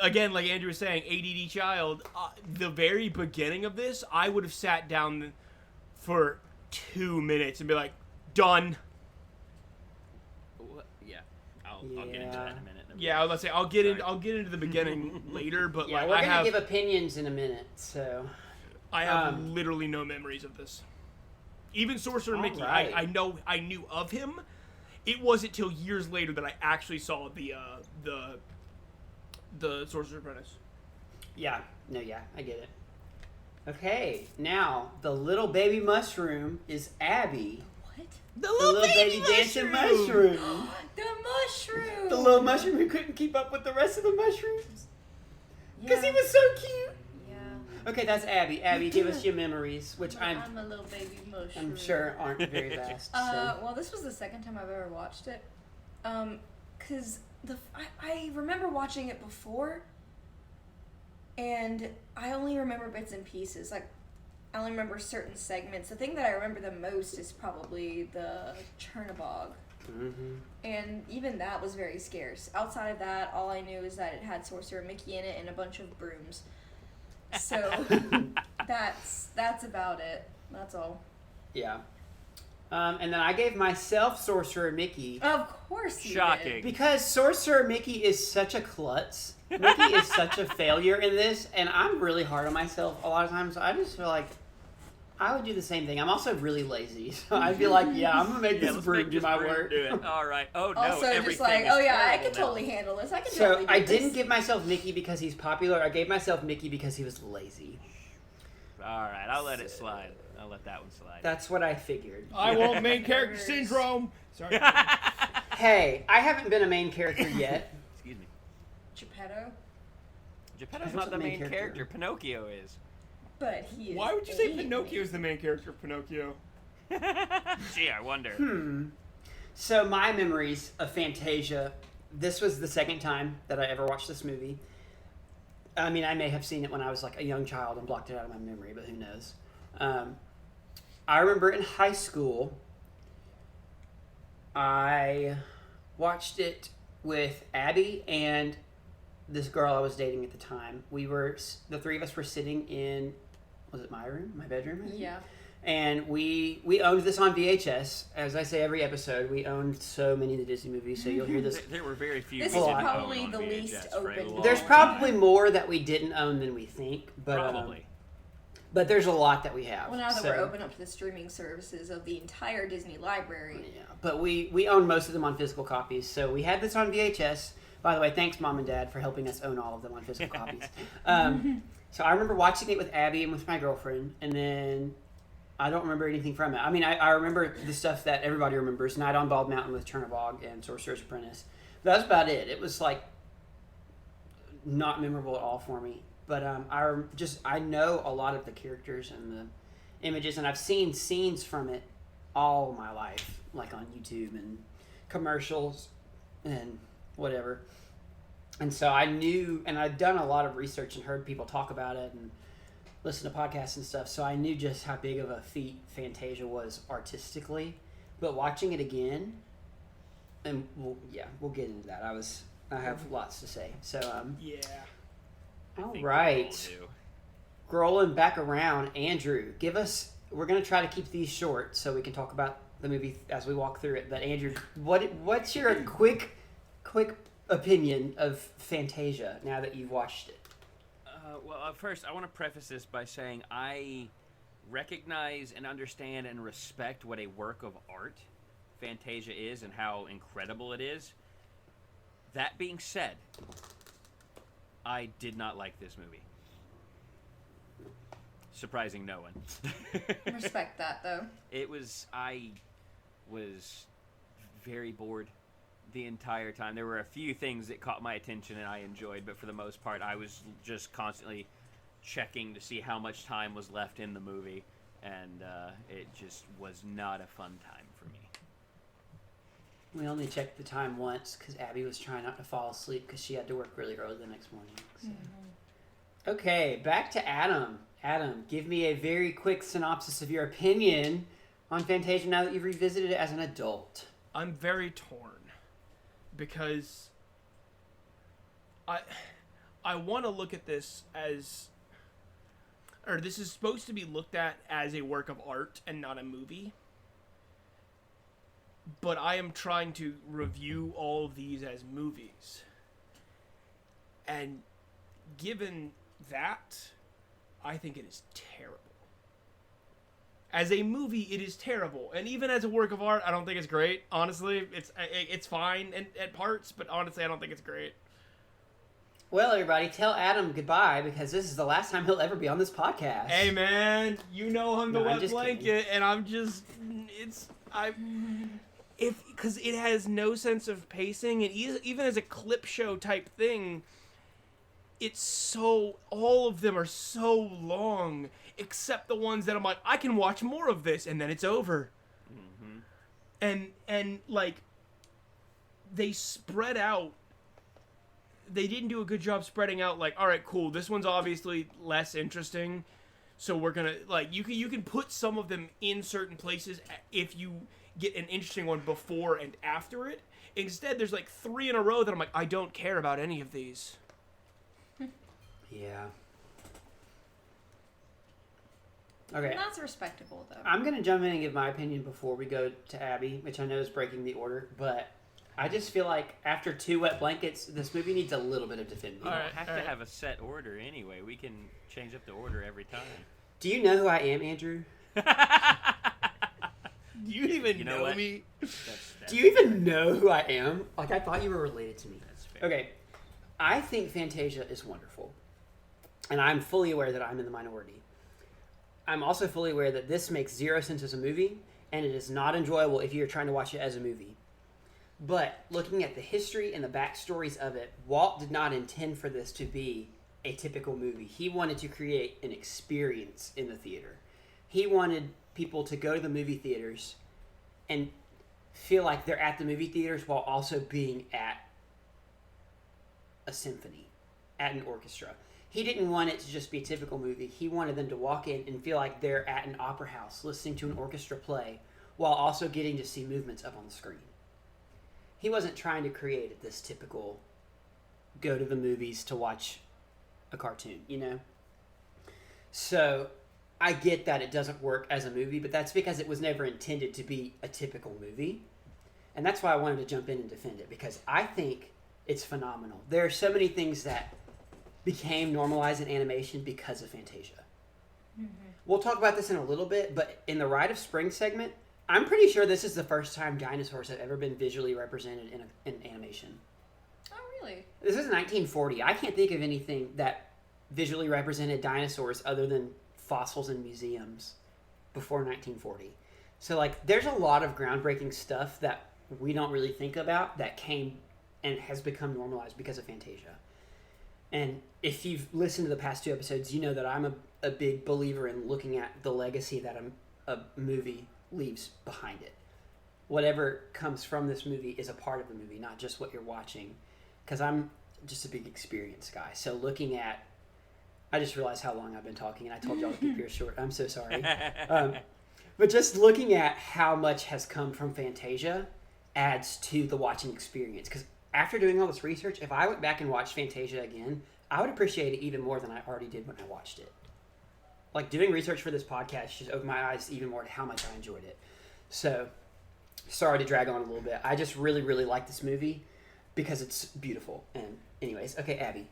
Speaker 2: again, like Andrew was saying, ADD child. The very beginning of this, I would have sat down for 2 minutes and be like, done.
Speaker 3: Yeah. I'll get into that in a minute.
Speaker 2: Yeah, I was about to say I'll get
Speaker 3: Sorry.
Speaker 2: I'll get into the beginning later, but
Speaker 1: Yeah,
Speaker 2: like
Speaker 1: we're
Speaker 2: I
Speaker 1: gonna
Speaker 2: have
Speaker 1: give opinions in a minute. So
Speaker 2: I have
Speaker 1: um,
Speaker 2: literally no memories of this. Even Sorcerer
Speaker 1: All
Speaker 2: Mickey,
Speaker 1: right.
Speaker 2: I knew of him. It wasn't till years later that I actually saw the Sorcerer's Apprentice.
Speaker 1: yeah, I get it. Okay, now the little baby mushroom is Abby.
Speaker 4: What?
Speaker 2: The
Speaker 1: The little baby dancing mushroom.
Speaker 4: The mushroom!
Speaker 1: The little mushroom who couldn't keep up with the rest of the mushrooms because he was so cute.
Speaker 4: Yeah.
Speaker 1: Okay, that's Abby. Abby, give us your memories, which
Speaker 4: I'm a little baby mushroom.
Speaker 1: I'm sure aren't very vast.
Speaker 4: Well, this was the second time I've ever watched it. Cause I remember watching it before, and I only remember bits and pieces. Like, I only remember certain segments. The thing that I remember the most is probably the Chernobog.
Speaker 1: Mm-hmm.
Speaker 4: And even that was very scarce. Outside of that, all I knew is that it had Sorcerer Mickey in it and a bunch of brooms. So that's about it. That's all.
Speaker 1: Yeah. And then I gave myself Sorcerer Mickey
Speaker 4: Of course you
Speaker 3: Shocking.
Speaker 4: did.
Speaker 1: because Sorcerer Mickey is such a klutz. Mickey is such a failure in this, and I'm really hard on myself a lot of times. I just feel like I would do the same thing. I'm also really lazy, so I'd be like, yeah, I'm gonna make
Speaker 3: Yeah,
Speaker 1: this
Speaker 3: let's
Speaker 1: broom
Speaker 3: make
Speaker 1: do
Speaker 3: this
Speaker 1: my
Speaker 3: broom
Speaker 1: work.
Speaker 3: do it. All right. Oh no,
Speaker 4: Also,
Speaker 3: everything
Speaker 4: just like,
Speaker 3: is
Speaker 4: oh yeah, I
Speaker 3: terrible
Speaker 4: can
Speaker 3: now.
Speaker 4: totally handle this. I can
Speaker 1: So
Speaker 4: totally do
Speaker 1: I
Speaker 4: this.
Speaker 1: didn't give myself Mickey because he's popular. I gave myself Mickey because he was lazy.
Speaker 3: All right, I'll let it slide. I'll let that one slide.
Speaker 1: That's what I figured.
Speaker 2: I want main character syndrome. Sorry.
Speaker 1: Hey, I haven't been a main character yet.
Speaker 3: Excuse me.
Speaker 4: Geppetto,
Speaker 3: Geppetto's
Speaker 1: Who's
Speaker 3: not the
Speaker 1: the main
Speaker 3: main
Speaker 1: character?
Speaker 3: character. Pinocchio is.
Speaker 4: but he is.
Speaker 2: Why would you say
Speaker 4: a
Speaker 2: Pinocchio is the
Speaker 4: main
Speaker 2: main character of Pinocchio?
Speaker 3: Gee, I wonder.
Speaker 1: So my memories of Fantasia, this was the second time that I ever watched this movie. I mean, I may have seen it when I was like a young child and blocked it out of my memory, but who knows? I remember in high school, I watched it with Abby and this girl I was dating at the time. The three of us were sitting in, was it my room? My bedroom? I think?
Speaker 4: Yeah.
Speaker 1: And we owned this on VHS. As I say every episode, we owned so many of the Disney movies, so you'll hear this.
Speaker 3: There were very few.
Speaker 4: This
Speaker 3: we
Speaker 1: is
Speaker 3: didn't
Speaker 4: probably
Speaker 3: own on
Speaker 4: the
Speaker 3: VHS
Speaker 4: least
Speaker 3: for a
Speaker 4: open.
Speaker 3: long
Speaker 1: There's
Speaker 3: time.
Speaker 1: probably more that we didn't own than we think, but
Speaker 3: Probably.
Speaker 1: but there's a lot that we have.
Speaker 4: Well, now that
Speaker 1: so-
Speaker 4: we're open up to the streaming services of the entire Disney library.
Speaker 1: Yeah, but we own most of them on physical copies. So we had this on VHS. By the way, thanks Mom and Dad for helping us own all of them on physical copies. So I remember watching it with Abby and with my girlfriend, and then I don't remember anything from it. I mean, I remember the stuff that everybody remembers: Night on Bald Mountain with Chernobog and Sorcerer's Apprentice. But that was about it. It was like not memorable at all for me. But I know a lot of the characters and the images, and I've seen scenes from it all my life, like on YouTube and commercials and whatever. And so I knew, and I'd done a lot of research and heard people talk about it and listen to podcasts and stuff, so I knew just how big of a feat Fantasia was artistically. But watching it again, and we'll get into that. I have lots to say. So
Speaker 2: Yeah.
Speaker 1: all
Speaker 3: think we
Speaker 1: right,
Speaker 3: all do.
Speaker 1: scrolling back around, Andrew, we're gonna try to keep these short so we can talk about the movie as we walk through it. But Andrew, what's your quick opinion of Fantasia now that you've watched it?
Speaker 3: Well, first, I want to preface this by saying I recognize and understand and respect what a work of art Fantasia is and how incredible it is. That being said, I did not like this movie. Surprising no one.
Speaker 4: Respect that, though.
Speaker 3: I was very bored the entire time. There were a few things that caught my attention and I enjoyed, but for the most part, I was just constantly checking to see how much time was left in the movie, and it just was not a fun time for me.
Speaker 1: We only checked the time once because Abby was trying not to fall asleep because she had to work really early the next morning. So. Okay, back to Adam. Adam, give me a very quick synopsis of your opinion on Fantasia now that you've revisited it as an adult.
Speaker 2: I'm very torn because I want to look at this as, or this is supposed to be looked at as a work of art and not a movie. But I am trying to review all of these as movies. And given that, I think it is terrible. As a movie, it is terrible. And even as a work of art, I don't think it's great. Honestly, it's fine at parts, but honestly, I don't think it's great.
Speaker 1: Well, everybody, tell Adam goodbye because this is the last time he'll ever be on this podcast.
Speaker 2: Hey, man, you know I'm the
Speaker 1: No, I'm
Speaker 2: wet
Speaker 1: just
Speaker 2: blanket,
Speaker 1: kidding.
Speaker 2: and I'm just, because it has no sense of pacing, and even as a clip show type thing, all of them are so long, except the ones that I'm like, I can watch more of this, and then it's over. Mm-hmm. And like, they spread out. They didn't do a good job spreading out, like, all right, cool, this one's obviously less interesting, so we're gonna, like, you can put some of them in certain places if you get an interesting one before and after it. Instead, there's like 3 in a row that I'm like, I don't care about any of these.
Speaker 1: Yeah. Okay.
Speaker 4: And that's respectable, though.
Speaker 1: I'm going to jump in and give my opinion before we go to Abby, which I know is breaking the order, but I just feel like after 2 wet blankets, this movie needs a little bit of defending.
Speaker 3: We don't have to have a set order anyway. We can change up the order every time.
Speaker 1: Do you know who I am, Andrew?
Speaker 2: Do you even know
Speaker 3: what?
Speaker 2: me?
Speaker 1: Do you even know who I am? Like, I thought you were related to me.
Speaker 3: That's fair.
Speaker 1: Okay. I think Fantasia is wonderful. And I'm fully aware that I'm in the minority. I'm also fully aware that this makes 0 sense as a movie, and it is not enjoyable if you're trying to watch it as a movie. But looking at the history and the backstories of it, Walt did not intend for this to be a typical movie. He wanted to create an experience in the theater. He wanted people to go to the movie theaters and feel like they're at the movie theaters while also being at a symphony, at an orchestra. He didn't want it to just be a typical movie. He wanted them to walk in and feel like they're at an opera house listening to an orchestra play while also getting to see movements up on the screen. He wasn't trying to create this typical go to the movies to watch a cartoon, you know? So I get that it doesn't work as a movie, but that's because it was never intended to be a typical movie. And that's why I wanted to jump in and defend it, because I think it's phenomenal. There are so many things that became normalized in animation because of Fantasia. Mm-hmm. We'll talk about this in a little bit, but in the Rite of Spring segment, I'm pretty sure this is the first time dinosaurs have ever been visually represented in animation.
Speaker 4: Oh, really?
Speaker 1: This is 1940. I can't think of anything that visually represented dinosaurs other than fossils in museums before 1940. So, like, there's a lot of groundbreaking stuff that we don't really think about that came and has become normalized because of Fantasia. And if you've listened to the past 2 episodes, you know that I'm a big believer in looking at the legacy that a movie leaves behind it. Whatever comes from this movie is a part of the movie, not just what you're watching. Because I'm just a big experience guy. So looking at, I just realized how long I've been talking, and I told y'all to keep yours short. I'm so sorry. But just looking at how much has come from Fantasia adds to the watching experience. Because after doing all this research, if I went back and watched Fantasia again, I would appreciate it even more than I already did when I watched it. Like, doing research for this podcast just opened my eyes even more to how much I enjoyed it. So, sorry to drag on a little bit. I just really, really like this movie because it's beautiful. And anyways, okay, Abby.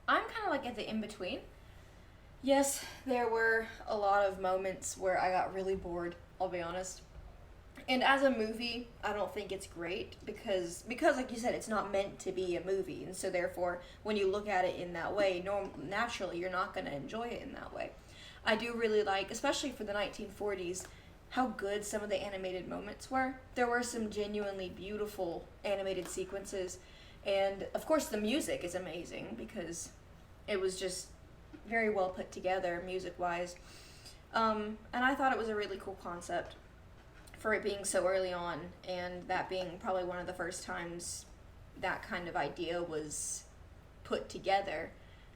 Speaker 4: I'm kind of like at the in-between. Yes, there were a lot of moments where I got really bored, I'll be honest. And as a movie, I don't think it's great because like you said, it's not meant to be a movie. And so therefore, when you look at it in that way, naturally, you're not going to enjoy it in that way. I do really like, especially for the 1940s, how good some of the animated moments were. There were some genuinely beautiful animated sequences. And of course, the music is amazing because it was just very well put together music-wise. And I thought it was a really cool concept for it being so early on, and that being probably one of the first times that kind of idea was put together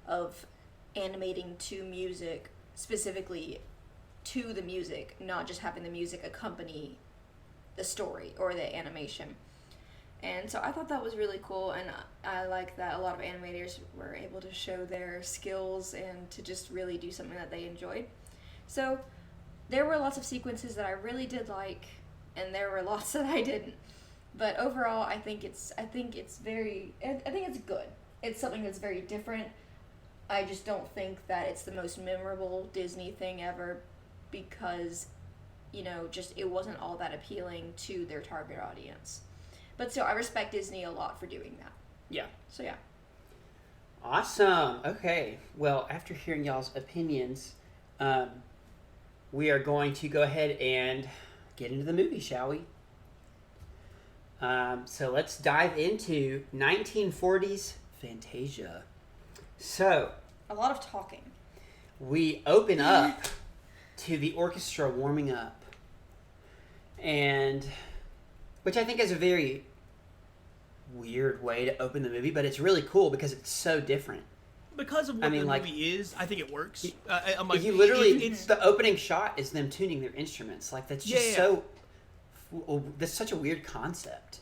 Speaker 4: of animating to music, specifically to the music, not just having the music accompany the story or the animation. And so I thought that was really cool, and I like that a lot of animators were able to show their skills and to just really do something that they enjoyed. So there were lots of sequences that I really did like, and there were lots that I didn't. But overall, I think it's good. It's something that's very different. I just don't think that it's the most memorable Disney thing ever because, just it wasn't all that appealing to their target audience. But still, I respect Disney a lot for doing that.
Speaker 1: Yeah.
Speaker 4: So, yeah.
Speaker 1: Awesome. Okay. Well, after hearing y'all's opinions, we are going to go ahead and get into the movie, shall we? So let's dive into 1940s Fantasia. So,
Speaker 4: a lot of talking.
Speaker 1: We open up to the orchestra warming up. And, which I think is a very weird way to open the movie, but it's really cool because it's so different.
Speaker 2: Because of what the movie is, I think it works. I'm like,
Speaker 1: you literally, the opening shot is them tuning their instruments. Like, that's just that's such a weird concept.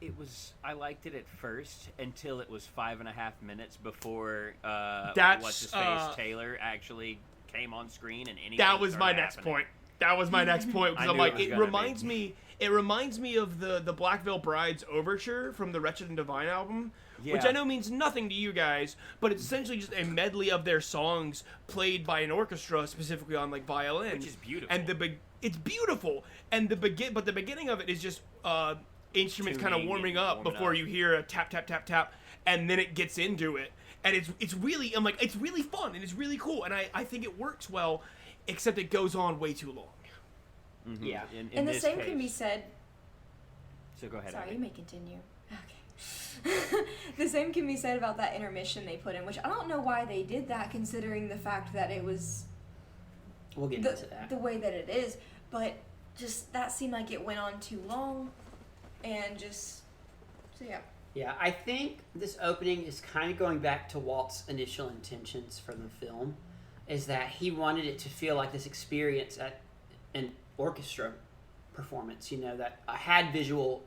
Speaker 3: It was, I liked it at first until it was 5.5 minutes before what's his face Taylor actually came on screen and anything.
Speaker 2: That was my next point. That was my next point because I'm like, it reminds me of the Black Veil Bride's overture from the Wretched and Divine album, which I know means nothing to you guys, but it's essentially just a medley of their songs played by an orchestra, specifically on like violin,
Speaker 3: which is beautiful.
Speaker 2: And it's beautiful, and the beginning of it is just instruments kind of warming up before you hear a tap tap tap tap, and then it gets into it, and it's really, I'm like, it's really fun and it's really cool, and I think it works well, except it goes on way too long.
Speaker 3: Mm-hmm.
Speaker 1: Yeah,
Speaker 4: and the same can be said.
Speaker 3: So go ahead.
Speaker 4: Sorry, you may continue. Okay. The same can be said about that intermission they put in, which I don't know why they did that, considering the fact that it was.
Speaker 1: We'll get into that.
Speaker 4: The way that it is, but just that seemed like it went on too long, and just so yeah.
Speaker 1: Yeah, I think this opening is kind of going back to Walt's initial intentions for the film, is that he wanted it to feel like this experience at an orchestra performance, that had visual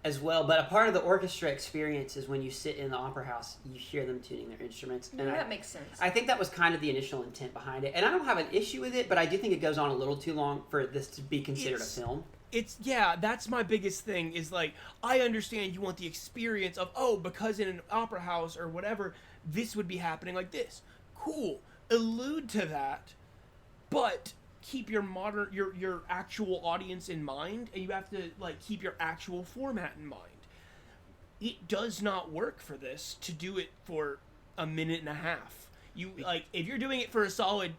Speaker 1: as well. But a part of the orchestra experience is when you sit in the opera house, you hear them tuning their instruments. And
Speaker 4: that makes sense.
Speaker 1: I think that was kind of the initial intent behind it. And I don't have an issue with it, but I do think it goes on a little too long for this to be considered a film.
Speaker 2: That's my biggest thing is like, I understand you want the experience of, because in an opera house or whatever, this would be happening like this. Cool. Allude to that, but keep your your actual audience in mind, and you have to keep your actual format in mind. It does not work for this to do it for a minute and a half. You if you're doing it for a solid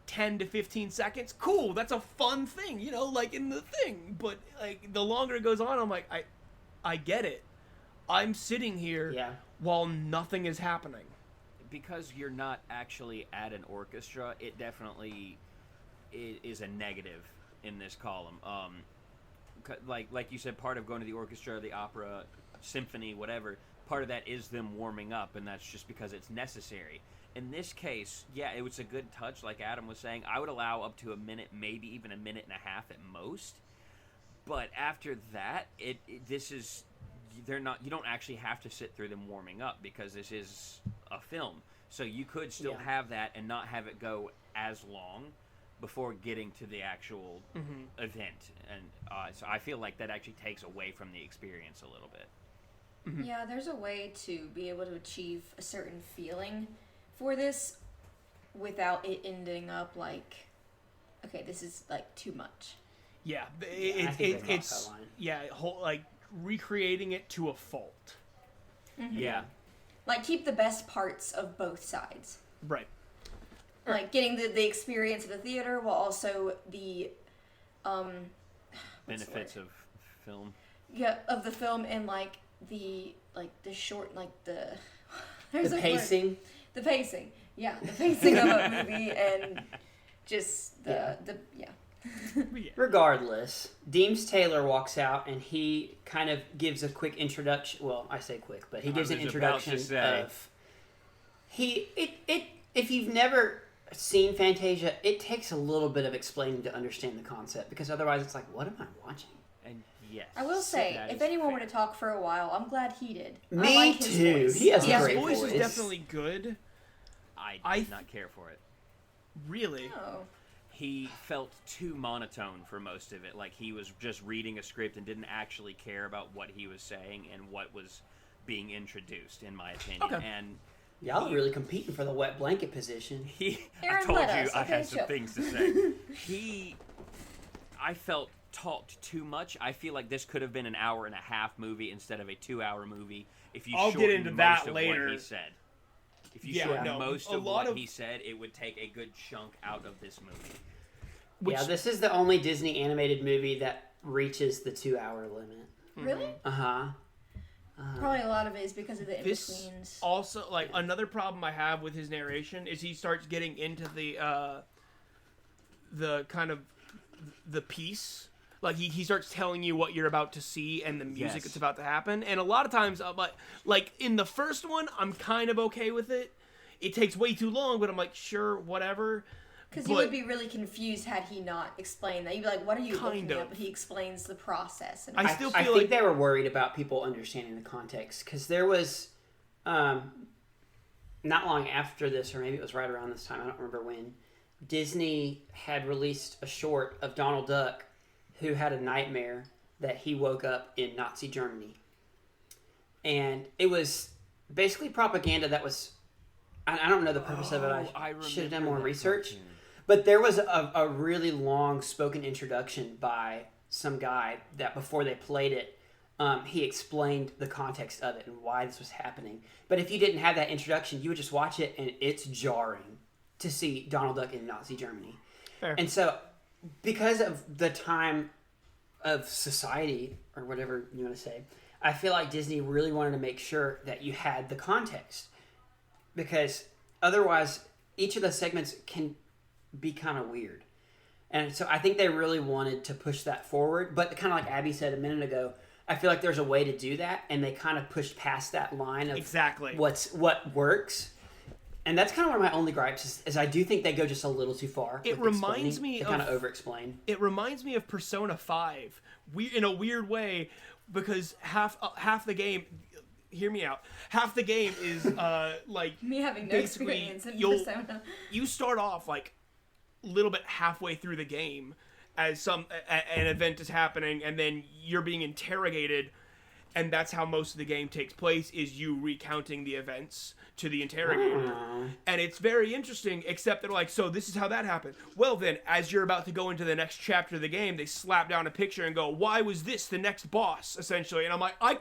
Speaker 2: 10 to 15 seconds, cool, that's a fun thing, in the thing. But the longer it goes on, I'm like, I get it. I'm sitting here while nothing is happening.
Speaker 3: Because you're not actually at an orchestra, it definitely is a negative in this column. Like you said, part of going to the orchestra, the opera, symphony, whatever, part of that is them warming up, and that's just because it's necessary. In this case, yeah, it was a good touch, like Adam was saying. I would allow up to a minute, maybe even a minute and a half at most. But after that, this is they're not. You don't actually have to sit through them warming up because this is a film. So you could still have that and not have it go as long before getting to the actual event. And so I feel like that actually takes away from the experience a little bit.
Speaker 4: Yeah, there's a way to be able to achieve a certain feeling for this without it ending up like, okay, this is like too much.
Speaker 2: Yeah,
Speaker 1: it's
Speaker 2: like recreating it to a fault.
Speaker 3: Yeah.
Speaker 4: Like keep the best parts of both sides.
Speaker 2: Right.
Speaker 4: Like getting the experience of the theater while also the
Speaker 3: Benefits of film.
Speaker 4: Yeah, of the film and like the short
Speaker 1: the
Speaker 4: there's a
Speaker 1: pacing.
Speaker 4: word. The pacing. Yeah, the pacing of a movie and just the
Speaker 1: Regardless, Deems Taylor walks out and he kind of gives a quick introduction. Well, I say quick, but he gives an introduction of if you've never seen Fantasia, it takes a little bit of explaining to understand the concept because otherwise it's like, what am I watching?
Speaker 3: And yes,
Speaker 4: I will say, if anyone were to talk for a while, I'm glad he did.
Speaker 1: Me
Speaker 4: I like his
Speaker 1: too.
Speaker 4: Voice.
Speaker 1: He has a
Speaker 2: His
Speaker 1: great
Speaker 2: voice
Speaker 1: voice.
Speaker 2: is definitely good.
Speaker 3: I did not care for it.
Speaker 2: Really?
Speaker 4: Oh.
Speaker 3: He felt too monotone for most of it. Like he was just reading a script and didn't actually care about what he was saying and what was being introduced, in my opinion.
Speaker 2: Okay.
Speaker 3: And
Speaker 1: Y'all are really competing for the wet blanket position.
Speaker 3: I
Speaker 4: Aaron,
Speaker 3: told you
Speaker 4: let us.
Speaker 3: I
Speaker 4: Okay,
Speaker 3: had some
Speaker 4: chill.
Speaker 3: things to say. I felt talked too much. I feel like this could have been an hour and a half movie instead of a 2-hour movie if you
Speaker 2: I'll
Speaker 3: shortened
Speaker 2: get into
Speaker 3: most
Speaker 2: that
Speaker 3: of
Speaker 2: later.
Speaker 3: what he said. If you
Speaker 2: Yeah,
Speaker 3: shortened
Speaker 2: no,
Speaker 3: most
Speaker 2: a
Speaker 3: of
Speaker 2: lot
Speaker 3: what
Speaker 2: of-
Speaker 3: he said, it would take a good chunk out of this movie.
Speaker 1: Yeah, this is the only Disney animated movie that reaches the 2-hour limit.
Speaker 4: Really?
Speaker 1: Uh-huh.
Speaker 4: Probably a lot of it is because of the
Speaker 2: This
Speaker 4: in-betweens.
Speaker 2: also, like, another problem I have with his narration is he starts getting into the kind of the piece. Like, he starts telling you what you're about to see and the music
Speaker 3: Yes.
Speaker 2: that's about to happen. And a lot of times, like, in the first one, I'm kind of okay with it. It takes way too long, but I'm like, sure, whatever.
Speaker 4: Because you would be really confused had he not explained that. You'd be like, what are you looking
Speaker 2: Kind of.
Speaker 4: at? But he explains the process. And
Speaker 2: I still
Speaker 1: I
Speaker 2: feel
Speaker 1: think
Speaker 2: like
Speaker 1: they were worried about people understanding the context because there was, not long after this, or maybe it was right around this time, I don't remember when, Disney had released a short of Donald Duck who had a nightmare that he woke up in Nazi Germany. And it was basically propaganda that was, I don't know the purpose of it. I should have done more research. But there was a really long spoken introduction by some guy that before they played it, he explained the context of it and why this was happening. But if you didn't have that introduction, you would just watch it and it's jarring to see Donald Duck in Nazi Germany.
Speaker 2: Fair.
Speaker 1: And so because of the time of society, or whatever you want to say, I feel like Disney really wanted to make sure that you had the context. Because otherwise, each of the segments can be kind of weird. And so I think they really wanted to push that forward. But kind of like Abby said a minute ago, I feel like there's a way to do that. And they kind of pushed past that line of
Speaker 2: Exactly.
Speaker 1: what works. And that's kind of one of my only gripes is I do think they go just a little too far.
Speaker 2: It
Speaker 1: with
Speaker 2: reminds
Speaker 1: explaining.
Speaker 2: me
Speaker 1: They kind
Speaker 2: of-
Speaker 1: of over-explain.
Speaker 2: It reminds me of Persona 5, in a weird way, because half the game, hear me out, half the game is, like,
Speaker 4: me having no
Speaker 2: basically,
Speaker 4: experience in
Speaker 2: you'll-
Speaker 4: Persona.
Speaker 2: you start off, like, a little bit halfway through the game as an event is happening, and then you're being interrogated, and that's how most of the game takes place, is you recounting the events to the interrogator. And it's very interesting, except they're like, so this is how that happened. Well then, as you're about to go into the next chapter of the game, they slap down a picture and go, why was this the next boss, essentially? And I'm like, I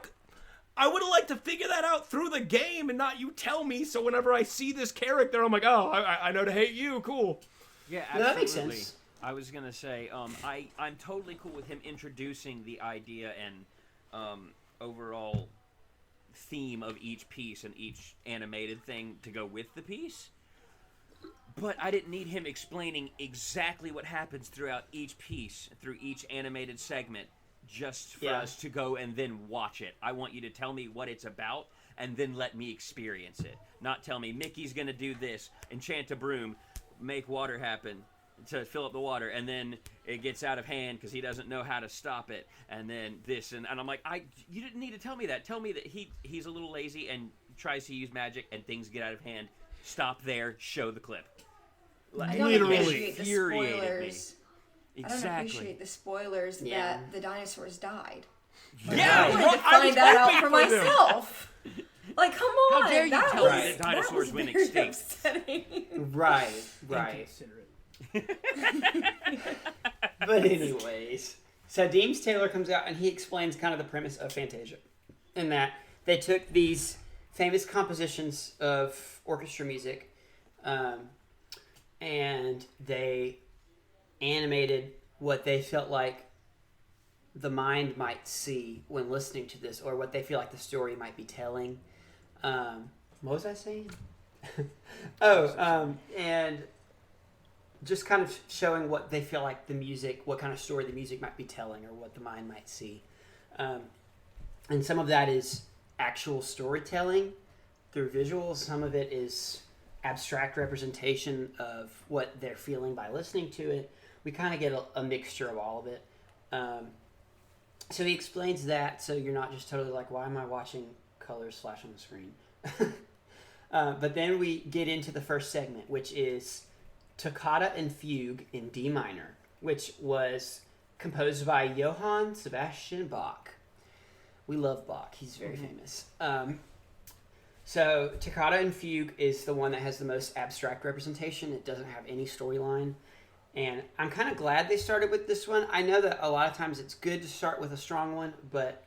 Speaker 2: would have liked to figure that out through the game and not you tell me, so whenever I see this character, I'm like, oh, I know to hate you, cool.
Speaker 3: Yeah,
Speaker 1: No,
Speaker 3: absolutely.
Speaker 1: that makes sense.
Speaker 3: I was gonna say, I'm totally cool with him introducing the idea and overall theme of each piece and each animated thing to go with the piece. But I didn't need him explaining exactly what happens throughout each piece, through each animated segment, just for us to go and then watch it. I want you to tell me what it's about, and then let me experience it. Not tell me Mickey's gonna do this, enchant a broom, make water happen to fill up the water, and then it gets out of hand because he doesn't know how to stop it, and then this, and I'm like, you didn't need to tell me that. Tell me that he's a little lazy and tries to use magic and things get out of hand. Stop there, show the clip.
Speaker 4: I don't
Speaker 2: Literally.
Speaker 4: appreciate the
Speaker 3: Infuriated me.
Speaker 4: spoilers. I don't
Speaker 3: Exactly.
Speaker 4: appreciate the spoilers that the dinosaurs died.
Speaker 2: Yeah,
Speaker 4: I wanted
Speaker 2: well,
Speaker 4: to
Speaker 2: I was
Speaker 4: find that out
Speaker 2: hoping
Speaker 4: for
Speaker 2: for them.
Speaker 4: myself. Like, come on!
Speaker 3: How dare you
Speaker 4: that
Speaker 3: tell
Speaker 4: was,
Speaker 3: me that dinosaurs
Speaker 4: was
Speaker 3: went
Speaker 4: very
Speaker 3: extinct?
Speaker 4: upsetting.
Speaker 1: Right.
Speaker 2: Inconsiderate.
Speaker 1: But anyways, so Deems Taylor comes out and he explains kind of the premise of Fantasia, in that they took these famous compositions of orchestra music, and they animated what they felt like the mind might see when listening to this, or what they feel like the story might be telling. What was I saying? And just kind of showing what they feel like the music, what kind of story the music might be telling, or what the mind might see. And some of that is actual storytelling through visuals. Some of it is abstract representation of what they're feeling by listening to it. We kind of get a mixture of all of it. So he explains that, so you're not just totally like, why am I watching colors flash on the screen? But then we get into the first segment, which is Toccata and Fugue in D minor, which was composed by Johann Sebastian Bach. We love Bach. He's very famous. So Toccata and Fugue is the one that has the most abstract representation. It doesn't have any storyline. And I'm kind of glad they started with this one. I know that a lot of times it's good to start with a strong one, but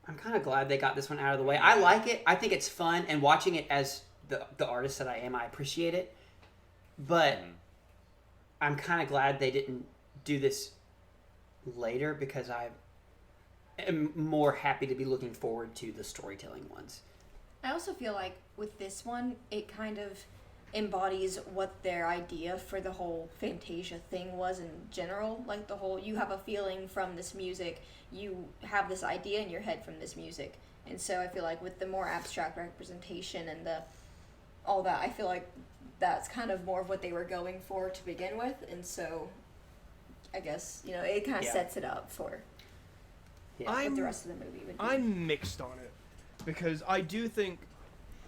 Speaker 1: I'm kind of glad they got this one out of the way. I like it. I think it's fun, and watching it as the artist that I am, I appreciate it. But I'm kind of glad they didn't do this later, because I am more happy to be looking forward to the storytelling ones.
Speaker 4: I also feel like with this one, it kind of embodies what their idea for the whole Fantasia thing was in general. Like the whole, you have a feeling from this music, you have this idea in your head from this music. And so I feel like with the more abstract representation and all that, I feel like that's kind of more of what they were going for to begin with. And so I guess, it kind of sets it up for what the rest of the movie would be.
Speaker 2: I'm mixed on it, because I do think,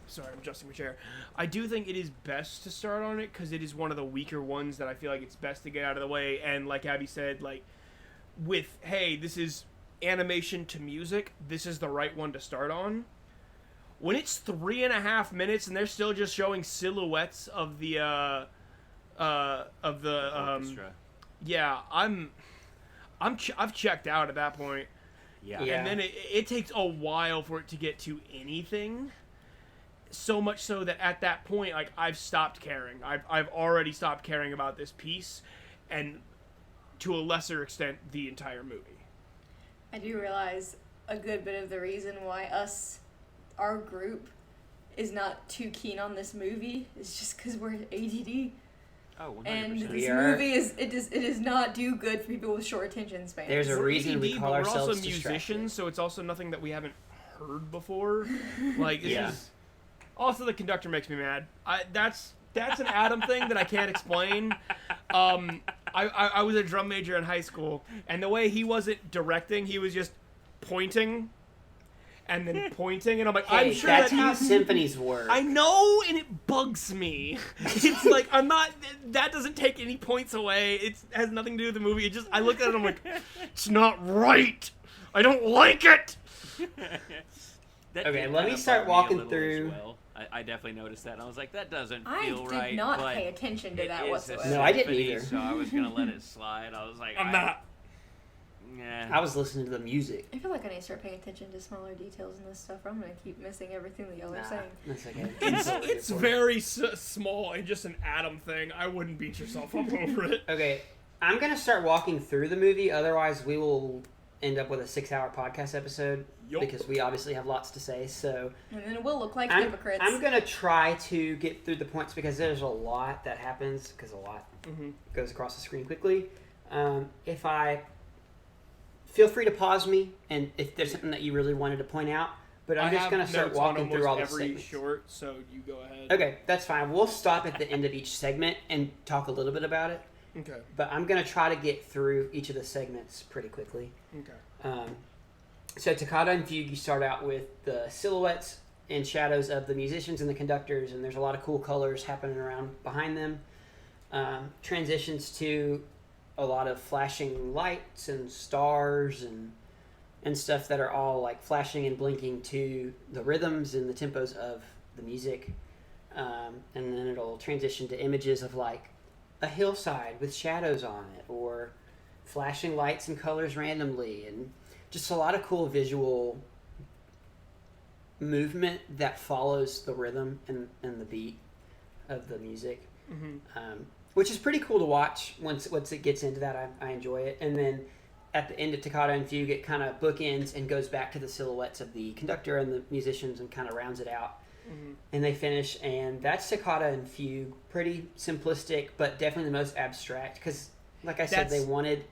Speaker 2: sorry, I'm adjusting my chair. I do think it is best to start on it, because it is one of the weaker ones that I feel like it's best to get out of the way. And like Abby said, like, with, hey, this is animation to music, this is the right one to start on. When it's 3.5 minutes and they're still just showing silhouettes of the
Speaker 3: orchestra.
Speaker 2: Yeah, I've checked out at that point.
Speaker 3: Yeah.
Speaker 2: And then it takes a while for it to get to anything. So much so that at that point, like, I've stopped caring. I've already stopped caring about this piece, and to a lesser extent, the entire movie.
Speaker 4: I do realize a good bit of the reason why our group, is not too keen on this movie is just because we're ADD.
Speaker 3: Oh, 100%.
Speaker 4: And this movie it does not do good for people with short attention spans.
Speaker 1: There's a reason we call ourselves
Speaker 2: we're also
Speaker 1: distracted.
Speaker 2: musicians, so it's also nothing that we haven't heard before. Like, this is... Also, the conductor makes me mad. That's an Adam thing that I can't explain. I was a drum major in high school, and the way he wasn't directing, he was just pointing and then pointing, and I'm like,
Speaker 1: Hey,
Speaker 2: I'm sure
Speaker 1: that's
Speaker 2: that
Speaker 1: how symphonies work.
Speaker 2: I know, and it bugs me. It's like, that doesn't take any points away. It has nothing to do with the movie. I look at it and I'm like, it's not right. I don't like it.
Speaker 1: Okay, let me start walking through.
Speaker 3: I definitely noticed that, and I was like, that doesn't
Speaker 4: I
Speaker 3: feel
Speaker 4: did
Speaker 3: right.
Speaker 4: not
Speaker 3: but
Speaker 4: pay attention to
Speaker 3: it
Speaker 4: that
Speaker 3: is a
Speaker 4: whatsoever.
Speaker 1: No, I didn't
Speaker 3: symphony,
Speaker 1: either.
Speaker 3: So I was going to let it slide. I was like,
Speaker 2: I'm not.
Speaker 3: Yeah.
Speaker 1: I was listening to the music.
Speaker 4: I feel like I need to start paying attention to smaller details in this stuff, or I'm going to keep missing everything that y'all are saying.
Speaker 1: That's okay.
Speaker 2: It's very small and just an Adam thing. I wouldn't beat yourself up over it.
Speaker 1: Okay, I'm going to start walking through the movie, otherwise we will end up with a 6-hour podcast episode, because we obviously have lots to say, so...
Speaker 4: And then we'll look like hypocrites.
Speaker 1: I'm going to try to get through the points, because there's a lot that happens, because a lot goes across the screen quickly. If I... Feel free to pause me, and if there's something that you really wanted to point out, but I'm just going to start walking through all the
Speaker 2: every
Speaker 1: segments.
Speaker 2: short, so you go ahead.
Speaker 1: Okay, that's fine. We'll stop at the end of each segment and talk a little bit about it.
Speaker 2: Okay.
Speaker 1: But I'm going to try to get through each of the segments pretty quickly.
Speaker 2: Okay.
Speaker 1: So Toccata and Fugue, you start out with the silhouettes and shadows of the musicians and the conductors, and there's a lot of cool colors happening around behind them. Transitions to a lot of flashing lights and stars and stuff that are all like flashing and blinking to the rhythms and the tempos of the music. And then it'll transition to images of like a hillside with shadows on it, or flashing lights and colors randomly, and just a lot of cool visual movement that follows the rhythm and the beat of the music. Which is pretty cool to watch once it gets into that. I enjoy it. And then at the end of Toccata and Fugue, it kind of bookends and goes back to the silhouettes of the conductor and the musicians and kind of rounds it out. And they finish, and that's Toccata and Fugue. Pretty simplistic, but definitely the most abstract. Because, like I said, they wanted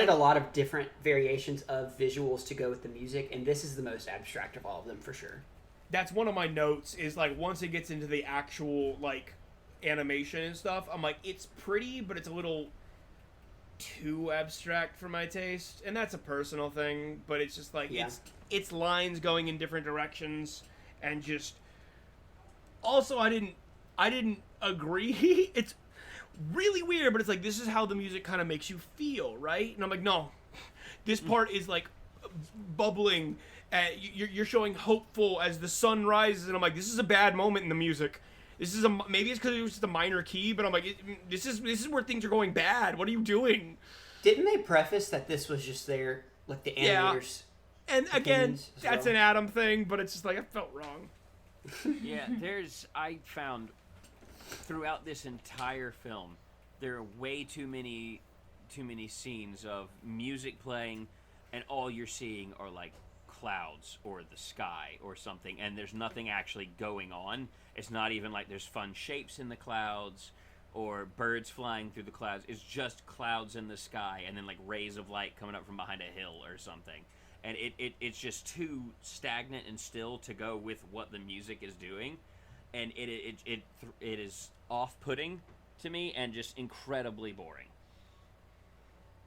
Speaker 1: a lot of different variations of visuals to go with the music, and this is the most abstract of all of them for sure.
Speaker 2: That's one of my notes. Is like once it gets into the actual like animation and stuff, I'm like, it's pretty, but it's a little too abstract for my taste, and that's a personal thing. But it's just like it's lines going in different directions, and just also I didn't agree. It's really weird, but it's like this is how the music kind of makes you feel, right? And I'm like, no, this part is like bubbling. You're showing hopeful as the sun rises, and I'm like, this is a bad moment in the music. This is maybe it's because it was just a minor key, but I'm like, this is where things are going bad. What are you doing?
Speaker 1: Didn't they preface that this was just their like the animators?
Speaker 2: Yeah. And again, that's an Adam thing, but it's just like I felt wrong.
Speaker 3: Yeah, I found throughout this entire film, there are way too many scenes of music playing, and all you're seeing are like clouds or the sky or something, and there's nothing actually going on. It's not even like there's fun shapes in the clouds or birds flying through the clouds. It's just clouds in the sky and then like rays of light coming up from behind a hill or something. And it's just too stagnant and still to go with what the music is doing. And it is off-putting to me and just incredibly boring.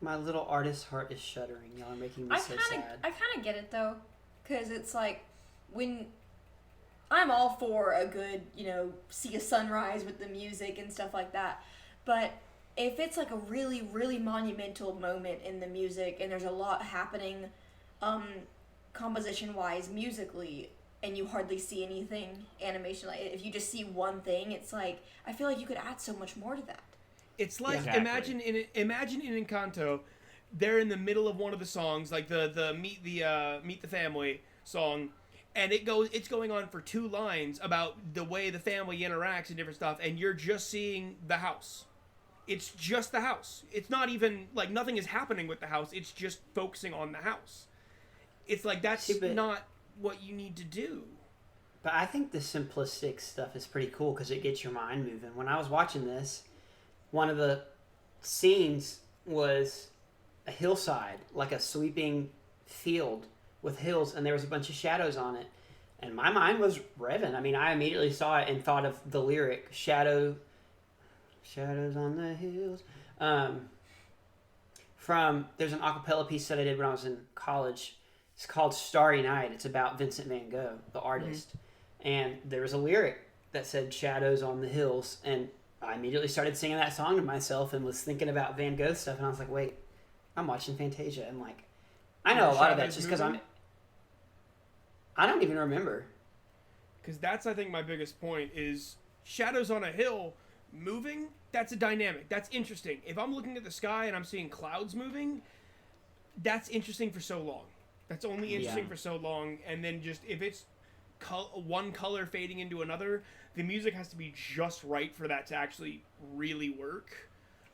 Speaker 1: My little artist heart is shuddering. Y'all are making me so sad.
Speaker 4: I kind of get it though, because it's like when I'm all for a good, see a sunrise with the music and stuff like that. But if it's like a really, really monumental moment in the music and there's a lot happening composition-wise, musically, and you hardly see anything animation, like if you just see one thing, it's like I feel like you could add so much more to that. It's like
Speaker 2: imagine in Encanto, they're in the middle of one of the songs, like the Meet the Family song, and it's going on for 2 lines about the way the family interacts and different stuff, and you're just seeing the house. It's just the house. It's not even like nothing is happening with the house. It's just focusing on the house. It's like that's not what you need to do.
Speaker 1: But I think the simplistic stuff is pretty cool because it gets your mind moving. When I was watching this, one of the scenes was a hillside, like a sweeping field with hills, and there was a bunch of shadows on it. And my mind was revving. I mean, I immediately saw it and thought of the lyric, shadows on the hills. There's an a cappella piece that I did when I was in college. It's called Starry Night. It's about Vincent van Gogh, the artist. Mm-hmm. And there was a lyric that said shadows on the hills. And I immediately started singing that song to myself and was thinking about Van Gogh stuff. And I was like, wait, I'm watching Fantasia. And like, I know a lot of that just because I don't even remember.
Speaker 2: Because that's, I think, my biggest point is shadows on a hill moving. That's a dynamic. That's interesting. If I'm looking at the sky and I'm seeing clouds moving, that's interesting for so long. That's only interesting for so long. And then just if it's one color fading into another, the music has to be just right for that to actually really work.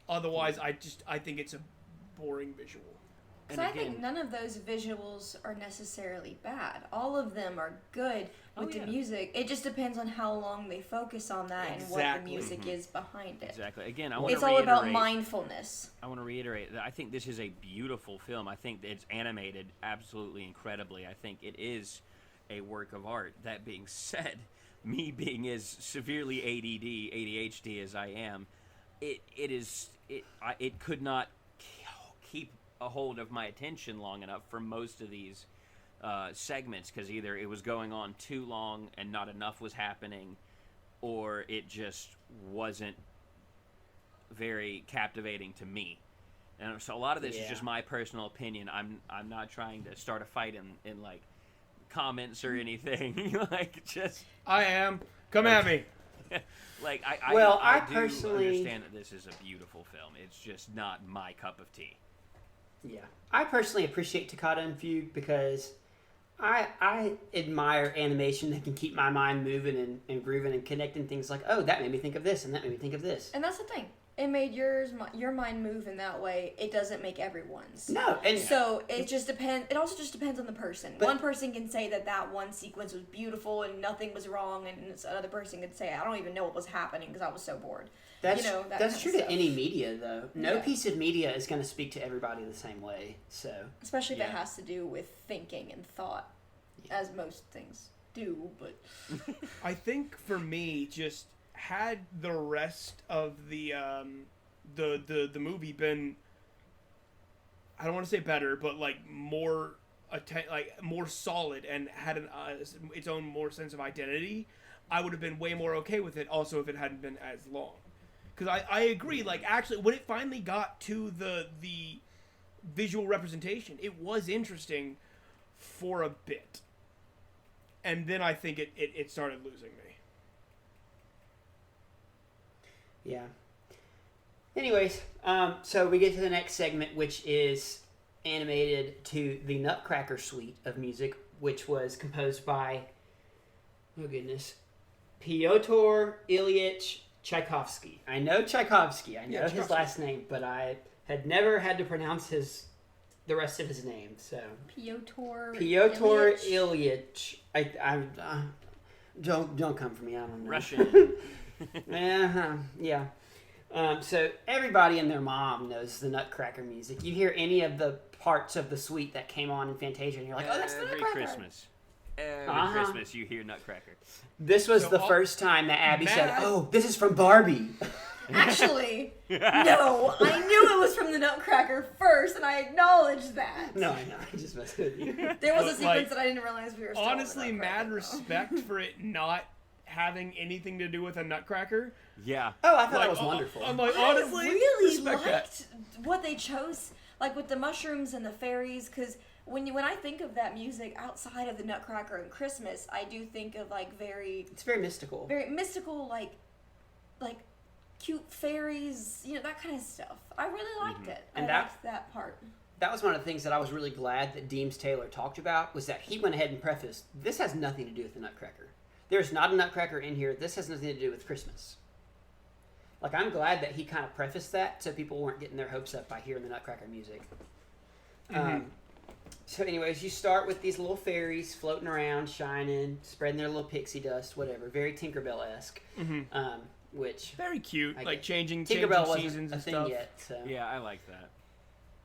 Speaker 2: Otherwise, I think it's a boring visual.
Speaker 4: Because I think none of those visuals are necessarily bad. All of them are good with the music. It just depends on how long they focus on that and what the music is behind it.
Speaker 3: Exactly. Again,
Speaker 4: it's all about mindfulness.
Speaker 3: I want to reiterate that I think this is a beautiful film. I think it's animated absolutely incredibly. I think it is a work of art. That being said, me being as severely ADD, ADHD as I am, it could not keep a hold of my attention long enough for most of these segments, because either it was going on too long and not enough was happening, or it just wasn't very captivating to me. And so a lot of this is just my personal opinion. I'm not trying to start a fight in like comments or anything. Like, just
Speaker 2: I am. Come at me.
Speaker 3: like
Speaker 1: I
Speaker 3: do
Speaker 1: personally
Speaker 3: understand that this is a beautiful film. It's just not my cup of tea.
Speaker 1: Yeah, I personally appreciate Toccata and Fugue because I admire animation that can keep my mind moving and grooving and connecting things like, oh, that made me think of this and that made me think of this.
Speaker 4: And that's the thing. It made your mind move in that way. It doesn't make everyone's.
Speaker 1: No, and
Speaker 4: so it just depends. It also just depends on the person.
Speaker 1: But,
Speaker 4: one person can say that one sequence was beautiful and nothing was wrong, and another person could say, I don't even know what was happening because I was so bored.
Speaker 1: That's
Speaker 4: that's
Speaker 1: true to any media, though. No piece of media is going to speak to everybody the same way. So
Speaker 4: especially if it has to do with thinking and thought, as most things do. But
Speaker 2: I think for me, just had the rest of the movie been, I don't want to say better, but like more more solid and had its own more sense of identity, I would have been way more okay with it. Also, if it hadn't been as long, because I agree. Like, actually, when it finally got to the visual representation, it was interesting for a bit, and then I think it started losing me.
Speaker 1: yeah. Anyways, so we get to the next segment, which is animated to the Nutcracker suite of music, which was composed by, oh goodness, Pyotr Ilyich Tchaikovsky. I know Tchaikovsky. I know his last name, but I had never had to pronounce the rest of his name. So
Speaker 4: Pyotr
Speaker 1: Ilyich. I don't come for me. I don't know.
Speaker 3: Russian.
Speaker 1: Yeah. So everybody and their mom knows the Nutcracker music. You hear any of the parts of the suite that came on in Fantasia, and you're like, oh, that's the Nutcracker.
Speaker 3: Every Christmas you hear Nutcracker.
Speaker 1: This was the first time that Abby said, oh, this is from Barbie.
Speaker 4: Actually, no, I knew it was from the Nutcracker first, and I acknowledged that.
Speaker 1: No, I know. I just messed with you.
Speaker 4: There was a sequence that I didn't realize we were still
Speaker 2: honestly,
Speaker 4: on the Nutcracker,
Speaker 2: mad respect for it not having anything to do with a Nutcracker.
Speaker 3: Yeah.
Speaker 1: Oh, I thought that was wonderful.
Speaker 2: I'm like,
Speaker 4: I
Speaker 2: honestly,
Speaker 4: really
Speaker 2: respect
Speaker 4: liked what they chose, like with the mushrooms and the fairies, because when I think of that music outside of the Nutcracker and Christmas, I do think of like
Speaker 1: it's very mystical.
Speaker 4: very mystical, like cute fairies, that kind of stuff. I really liked it.
Speaker 1: And
Speaker 4: I liked that part.
Speaker 1: That was one of the things that I was really glad that Deems Taylor talked about, was that he went ahead and prefaced, this has nothing to do with the Nutcracker. There's not a Nutcracker in here. This has nothing to do with Christmas. Like, I'm glad that he kind of prefaced that so people weren't getting their hopes up by hearing the Nutcracker music. So anyways, you start with these little fairies floating around, shining, spreading their little pixie dust, whatever. Very Tinkerbell-esque. Which
Speaker 2: very cute, like changing
Speaker 1: Tinkerbell
Speaker 2: seasons
Speaker 1: wasn't a
Speaker 2: and
Speaker 1: thing
Speaker 2: stuff.
Speaker 1: yet. So.
Speaker 3: Yeah, I like that.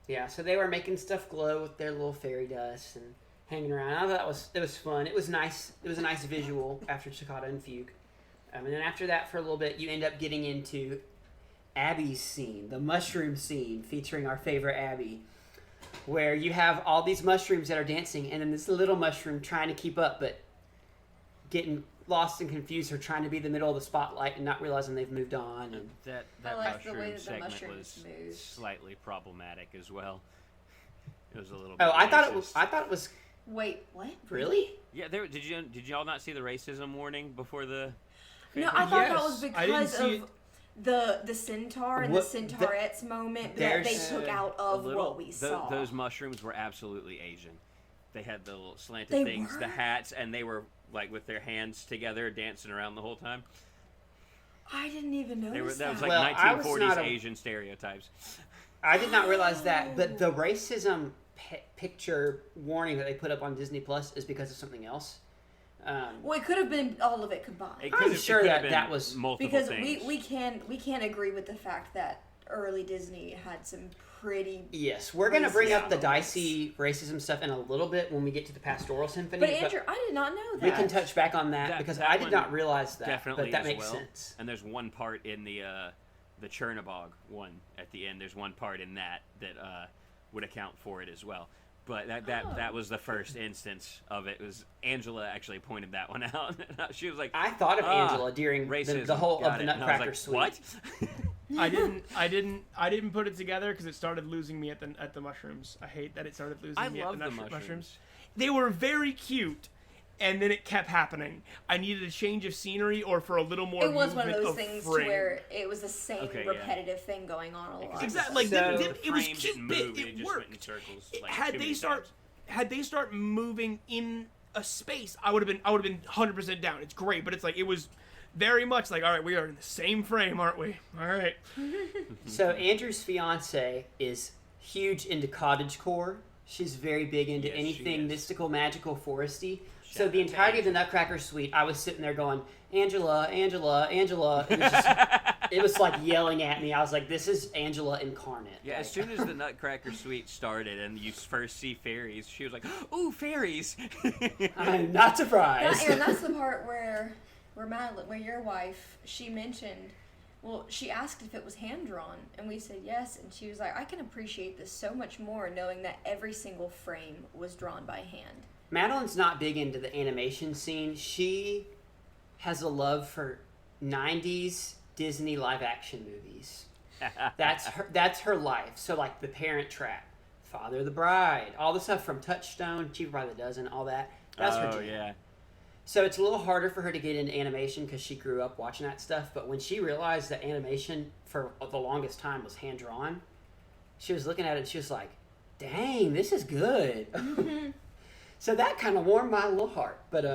Speaker 1: Yeah, so they were making stuff glow with their little fairy dust and hanging around. I thought it was fun. It was nice. It was a nice visual after Toccata and Fugue. And then after that, for a little bit, you end up getting into Abby's scene, the mushroom scene, featuring our favorite Abby, where you have all these mushrooms that are dancing, and then this little mushroom trying to keep up, but getting lost and confused, or trying to be the middle of the spotlight and not realizing they've moved on. And
Speaker 3: That
Speaker 4: I like the way
Speaker 3: mushroom
Speaker 4: that the
Speaker 3: segment
Speaker 4: mushroom
Speaker 3: was
Speaker 4: moves.
Speaker 3: slightly problematic as well. It was a little.
Speaker 1: oh,
Speaker 3: bit
Speaker 1: I thought it
Speaker 3: racist.
Speaker 1: was
Speaker 4: Wait, what?
Speaker 1: really.
Speaker 3: Yeah, did y'all not see the racism warning before the?
Speaker 4: No, I thought that
Speaker 2: Yes,
Speaker 4: was
Speaker 2: I didn't
Speaker 4: because
Speaker 2: see
Speaker 4: of the centaur and the centaurettes moment that they
Speaker 1: there's,
Speaker 4: took out of what we saw.
Speaker 3: Those mushrooms were absolutely Asian. They had the little slanted
Speaker 4: They
Speaker 3: things,
Speaker 4: were?
Speaker 3: the hats, and they were like with their hands together dancing around the whole time.
Speaker 4: I didn't even notice
Speaker 3: That was
Speaker 4: that.
Speaker 3: like
Speaker 1: Well, I was
Speaker 3: 1940s
Speaker 1: not
Speaker 3: Asian stereotypes.
Speaker 1: I did not realize that, but the racism picture warning that they put up on Disney Plus is because of something else.
Speaker 4: Well, it could have been all of it combined.
Speaker 3: It
Speaker 1: I'm
Speaker 3: could've-
Speaker 1: sure
Speaker 3: it could've
Speaker 1: that
Speaker 3: been
Speaker 1: that was
Speaker 3: multiple
Speaker 4: Because
Speaker 3: things.
Speaker 4: we can't agree with the fact that early Disney had some pretty.
Speaker 1: Yes, we're going to bring up the
Speaker 4: racist
Speaker 1: dicey racism stuff in a little bit when we get to the Pastoral Symphony.
Speaker 4: But Andrew, I did not know that.
Speaker 1: we can touch back on that, because I did
Speaker 3: one
Speaker 1: not realize that.
Speaker 3: definitely
Speaker 1: but that
Speaker 3: as
Speaker 1: makes
Speaker 3: well.
Speaker 1: sense.
Speaker 3: And there's one part in the Chernobog one at the end. There's one part in that would account for it as well. But that was the first instance of it. Was Angela actually pointed that one out? She was like,
Speaker 1: I thought of Angela during the whole
Speaker 3: got
Speaker 1: of the
Speaker 3: it. And I was
Speaker 1: Nutcracker
Speaker 3: like,
Speaker 1: Suite.
Speaker 3: What?
Speaker 2: I didn't put it together because it started losing me at the mushrooms. I hate that it started losing
Speaker 3: I
Speaker 2: me
Speaker 3: love
Speaker 2: at
Speaker 3: the
Speaker 2: the
Speaker 3: mushrooms.
Speaker 2: They were very cute, and then it kept happening. I needed a change of scenery or for a little more.
Speaker 4: It was one of
Speaker 2: movement
Speaker 4: those things to
Speaker 2: frame.
Speaker 4: where it was the same
Speaker 3: Okay, yeah.
Speaker 4: repetitive thing going on a lot.
Speaker 2: Exactly. Like
Speaker 1: So-
Speaker 2: it was
Speaker 3: Frame
Speaker 2: cute
Speaker 3: didn't
Speaker 2: bit.
Speaker 3: move,
Speaker 2: It
Speaker 3: just
Speaker 2: worked.
Speaker 3: went in circles, like,
Speaker 2: had
Speaker 3: too
Speaker 2: they
Speaker 3: many
Speaker 2: start
Speaker 3: times.
Speaker 2: had they start moving in a space, I would have been 100% down. It's great, but it's like it was very much like, all right, we are in the same frame, aren't we? All right.
Speaker 1: So Andrew's fiance is huge into cottagecore. She's very big into
Speaker 3: Yes, she
Speaker 1: anything
Speaker 3: is.
Speaker 1: mystical, magical, foresty.
Speaker 3: Shout
Speaker 1: So
Speaker 3: out
Speaker 1: the
Speaker 3: to
Speaker 1: entirety of the Nutcracker Suite, I was sitting there going, Angela, Angela, Angela. It was, just, it was like yelling at me. I was like, this is Angela incarnate.
Speaker 3: Yeah, as soon as the Nutcracker Suite started and you first see fairies, she was like, "Ooh, fairies!"
Speaker 1: I'm not surprised.
Speaker 4: Aaron, that's the part where Madeline, where your wife, she mentioned, well, she asked if it was hand drawn, and we said yes, and she was like, I can appreciate this so much more knowing that every single frame was drawn by hand.
Speaker 1: Madeline's not big into the animation scene. She has a love for 90s Disney live action movies. That's her life. So like The Parent Trap, Father of the Bride, all the stuff from Touchstone, Cheaper by the Dozen, all that. That's her
Speaker 3: Oh
Speaker 1: jam.
Speaker 3: yeah.
Speaker 1: So it's a little harder for her to get into animation because she grew up watching that stuff. But when she realized that animation for the longest time was hand drawn, she was looking at it and she was like, dang, this is good. So that kind of warmed my little heart. But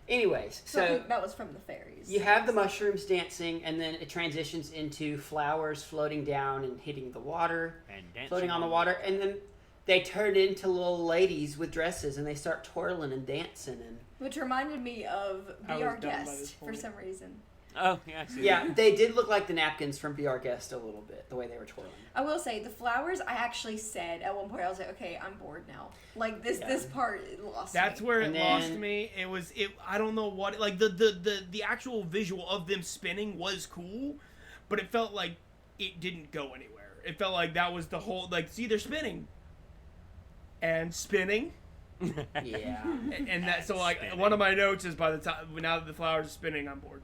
Speaker 1: anyways, so
Speaker 4: that was from the fairies.
Speaker 1: you have the mushrooms dancing, and then it transitions into flowers floating down and hitting the water,
Speaker 3: And dancing
Speaker 1: floating on the water, and then they turn into little ladies with dresses, and they start twirling and dancing. And
Speaker 4: Which reminded me of
Speaker 2: I
Speaker 4: Be
Speaker 2: was
Speaker 4: Our
Speaker 2: done by this
Speaker 4: Guest for
Speaker 2: point.
Speaker 4: some reason.
Speaker 3: Oh yeah, I see
Speaker 1: yeah,
Speaker 3: that.
Speaker 1: they did look like the napkins from Be Our Guest a little bit, the way they were twirling.
Speaker 4: I will say, the flowers, I actually said at one point, I was like, okay, I'm bored now. Like, this part it lost
Speaker 2: That's
Speaker 4: me.
Speaker 2: where it
Speaker 1: And
Speaker 2: lost
Speaker 1: then-
Speaker 2: me. It was I don't know what like the actual visual of them spinning was cool, but it felt like it didn't go anywhere. It felt like that was the whole like see they're spinning and spinning
Speaker 1: Yeah.
Speaker 2: and that so like
Speaker 3: Spinning.
Speaker 2: one of my notes is by the time now that the flowers are spinning I'm bored.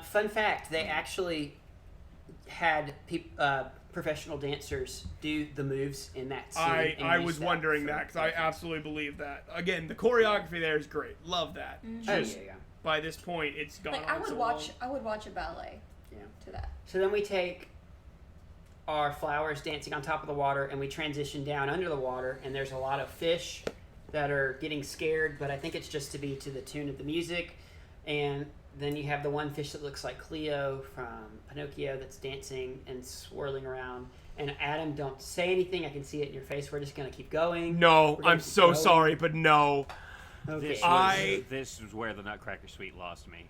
Speaker 1: Fun fact, they actually had professional dancers do the moves in that scene. and
Speaker 2: I
Speaker 1: use
Speaker 2: was wondering
Speaker 1: for-
Speaker 2: that because I absolutely believe that. Again, the choreography there is great. Love that.
Speaker 1: Oh,
Speaker 2: Just
Speaker 1: yeah.
Speaker 2: by this point, it's gone.
Speaker 4: Like, I
Speaker 2: on
Speaker 4: would
Speaker 2: so
Speaker 4: watch
Speaker 2: long.
Speaker 4: a ballet
Speaker 1: Yeah.
Speaker 4: to that.
Speaker 1: So then we take our flowers dancing on top of the water, and we transition down under the water, and there's a lot of fish that are getting scared, but I think it's just to be to the tune of the music. And then you have the one fish that looks like Cleo from Pinocchio that's dancing and swirling around. And Adam, don't say anything. I can see it in your face. We're just going to keep going.
Speaker 2: No,
Speaker 1: We're gonna
Speaker 2: I'm
Speaker 1: keep
Speaker 2: so
Speaker 1: going.
Speaker 2: sorry, but no.
Speaker 1: Okay.
Speaker 3: This was where the Nutcracker Suite lost me.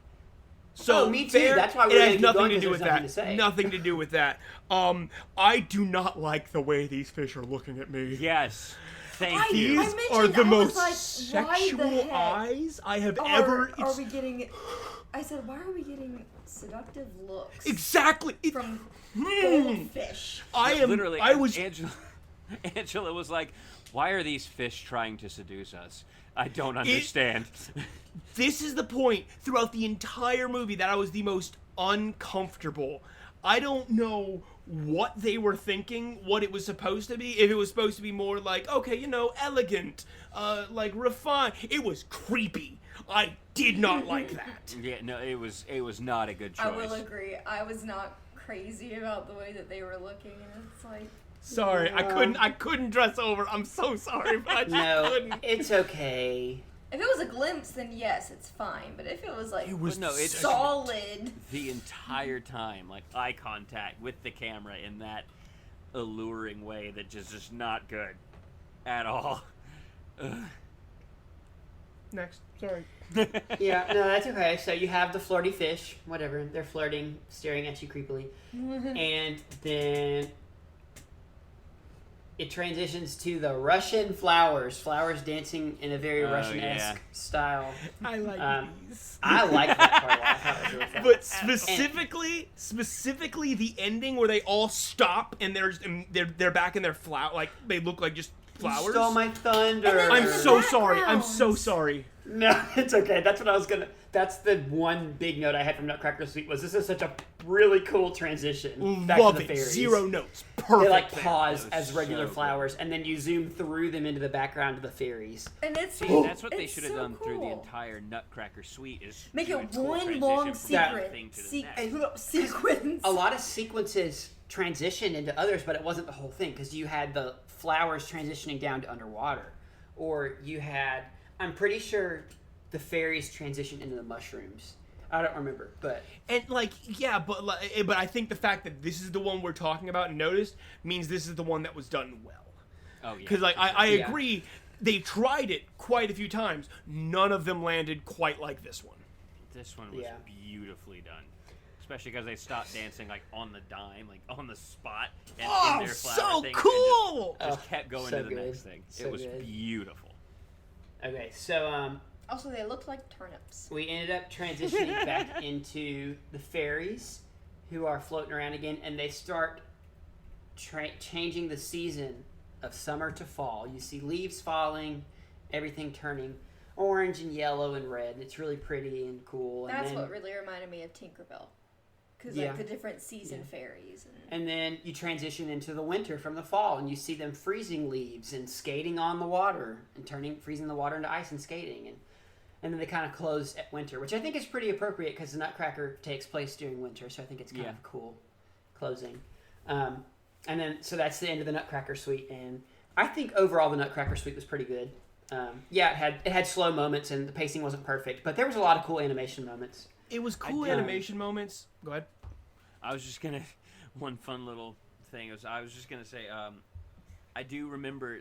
Speaker 2: So
Speaker 1: Oh, me too. That's why we're
Speaker 2: it
Speaker 1: gonna
Speaker 2: has
Speaker 1: keep
Speaker 2: nothing
Speaker 1: going,
Speaker 2: to
Speaker 1: 'cause
Speaker 2: do with
Speaker 1: there's nothing
Speaker 2: that.
Speaker 1: to say.
Speaker 2: Nothing to do with that. I do not like the way these fish are looking at me.
Speaker 3: Yes. Thank
Speaker 4: I-
Speaker 3: you.
Speaker 2: These
Speaker 4: mentioned-
Speaker 2: are the
Speaker 4: I was
Speaker 2: most
Speaker 4: like, why the
Speaker 2: sexual
Speaker 4: heck
Speaker 2: eyes I have
Speaker 4: Are
Speaker 2: ever.
Speaker 4: we getting? I said, why are we getting seductive looks
Speaker 2: Exactly.
Speaker 4: from goldfish?
Speaker 2: I am
Speaker 3: Literally,
Speaker 2: I was.
Speaker 3: Angela was like, "Why are these fish trying to seduce us? I don't understand."
Speaker 2: This is the point throughout the entire movie that I was the most uncomfortable. I don't know what they were thinking, what it was supposed to be. If it was supposed to be more like, okay, elegant, like refined. It was creepy. I did not like that.
Speaker 3: Yeah, no, it was not a good choice.
Speaker 4: I will agree. I was not crazy about the way that they were looking, and it's like,
Speaker 2: Sorry, I couldn't dress over. I'm so sorry, but I just
Speaker 1: No,
Speaker 2: couldn't.
Speaker 1: it's okay.
Speaker 4: if it was a glimpse, then yes, it's fine. But if it was like
Speaker 2: It was
Speaker 3: no, it's
Speaker 4: solid,
Speaker 3: the entire time, like eye contact with the camera in that alluring way that just not good at all. Ugh.
Speaker 2: Next. Sorry.
Speaker 1: Yeah, no, that's okay. So you have the flirty fish, whatever. They're flirting, staring at you creepily. And then it transitions to the Russian flowers. Flowers dancing in a very Russian-esque style.
Speaker 2: I like these.
Speaker 1: I like that part a lot. I thought it was really fun.
Speaker 2: But specifically the ending where they all stop and they're back in their flower, like they look like just flowers.
Speaker 1: You stole my thunder.
Speaker 2: I'm so sorry. I'm so sorry.
Speaker 1: No, it's okay. That's what I was gonna. That's the one big note I had from Nutcracker Suite was this is such a really cool transition back
Speaker 2: Love
Speaker 1: to the
Speaker 2: it.
Speaker 1: fairies.
Speaker 2: 0 notes. Perfect.
Speaker 1: They like
Speaker 2: thing.
Speaker 1: pause
Speaker 3: That was
Speaker 1: as regular
Speaker 3: so
Speaker 1: flowers, and then you zoom through them into the background of the fairies.
Speaker 4: And it's
Speaker 3: See, that's what they
Speaker 4: it's
Speaker 3: should have
Speaker 4: so
Speaker 3: done through the
Speaker 4: cool.
Speaker 3: entire Nutcracker Suite is
Speaker 4: Make
Speaker 3: do
Speaker 4: it
Speaker 3: a cool
Speaker 4: one
Speaker 3: transition
Speaker 4: long
Speaker 3: from one
Speaker 4: secret
Speaker 3: thing to the next.
Speaker 4: sequence.
Speaker 1: A lot of sequences transitioned into others, but it wasn't the whole thing because you had the flowers transitioning down to underwater, or you had. I'm pretty sure the fairies transitioned into the mushrooms. I don't remember, but
Speaker 2: And but I think the fact that this is the one we're talking about and noticed means this is the one that was done well.
Speaker 3: Oh yeah.
Speaker 2: Because I
Speaker 1: Yeah.
Speaker 2: agree, they tried it quite a few times. None of them landed quite like this one.
Speaker 3: This one was
Speaker 1: Yeah.
Speaker 3: beautifully done. Especially because they stopped dancing like on the dime, like on the spot, and
Speaker 2: Oh,
Speaker 3: in their flower
Speaker 2: so
Speaker 3: thing,
Speaker 2: cool!
Speaker 3: And just kept going
Speaker 1: so
Speaker 3: to the
Speaker 1: good.
Speaker 3: next thing.
Speaker 1: So
Speaker 3: It was
Speaker 1: good.
Speaker 3: beautiful.
Speaker 1: okay. So
Speaker 4: Also, they looked like turnips.
Speaker 1: we ended up transitioning back into the fairies, who are floating around again, and they start changing the season of summer to fall. You see leaves falling, everything turning orange and yellow and red. And it's really pretty and cool. And
Speaker 4: That's
Speaker 1: then,
Speaker 4: what really reminded me of Tinkerbell. Because,
Speaker 1: Yeah.
Speaker 4: like, the different season
Speaker 1: Yeah.
Speaker 4: fairies.
Speaker 1: And then you transition into the winter from the fall, and you see them freezing leaves and skating on the water and freezing the water into ice and skating. And then they kind of close at winter, which I think is pretty appropriate because the Nutcracker takes place during winter, so I think it's kind of cool closing. And then, so that's the end of the Nutcracker Suite, and I think overall the Nutcracker Suite was pretty good. It had slow moments and the pacing wasn't perfect, but there was a lot of cool animation moments.
Speaker 2: It was cool
Speaker 3: I-
Speaker 2: animation moments. Go ahead.
Speaker 3: I was just gonna one fun little thing was I was just gonna say I do remember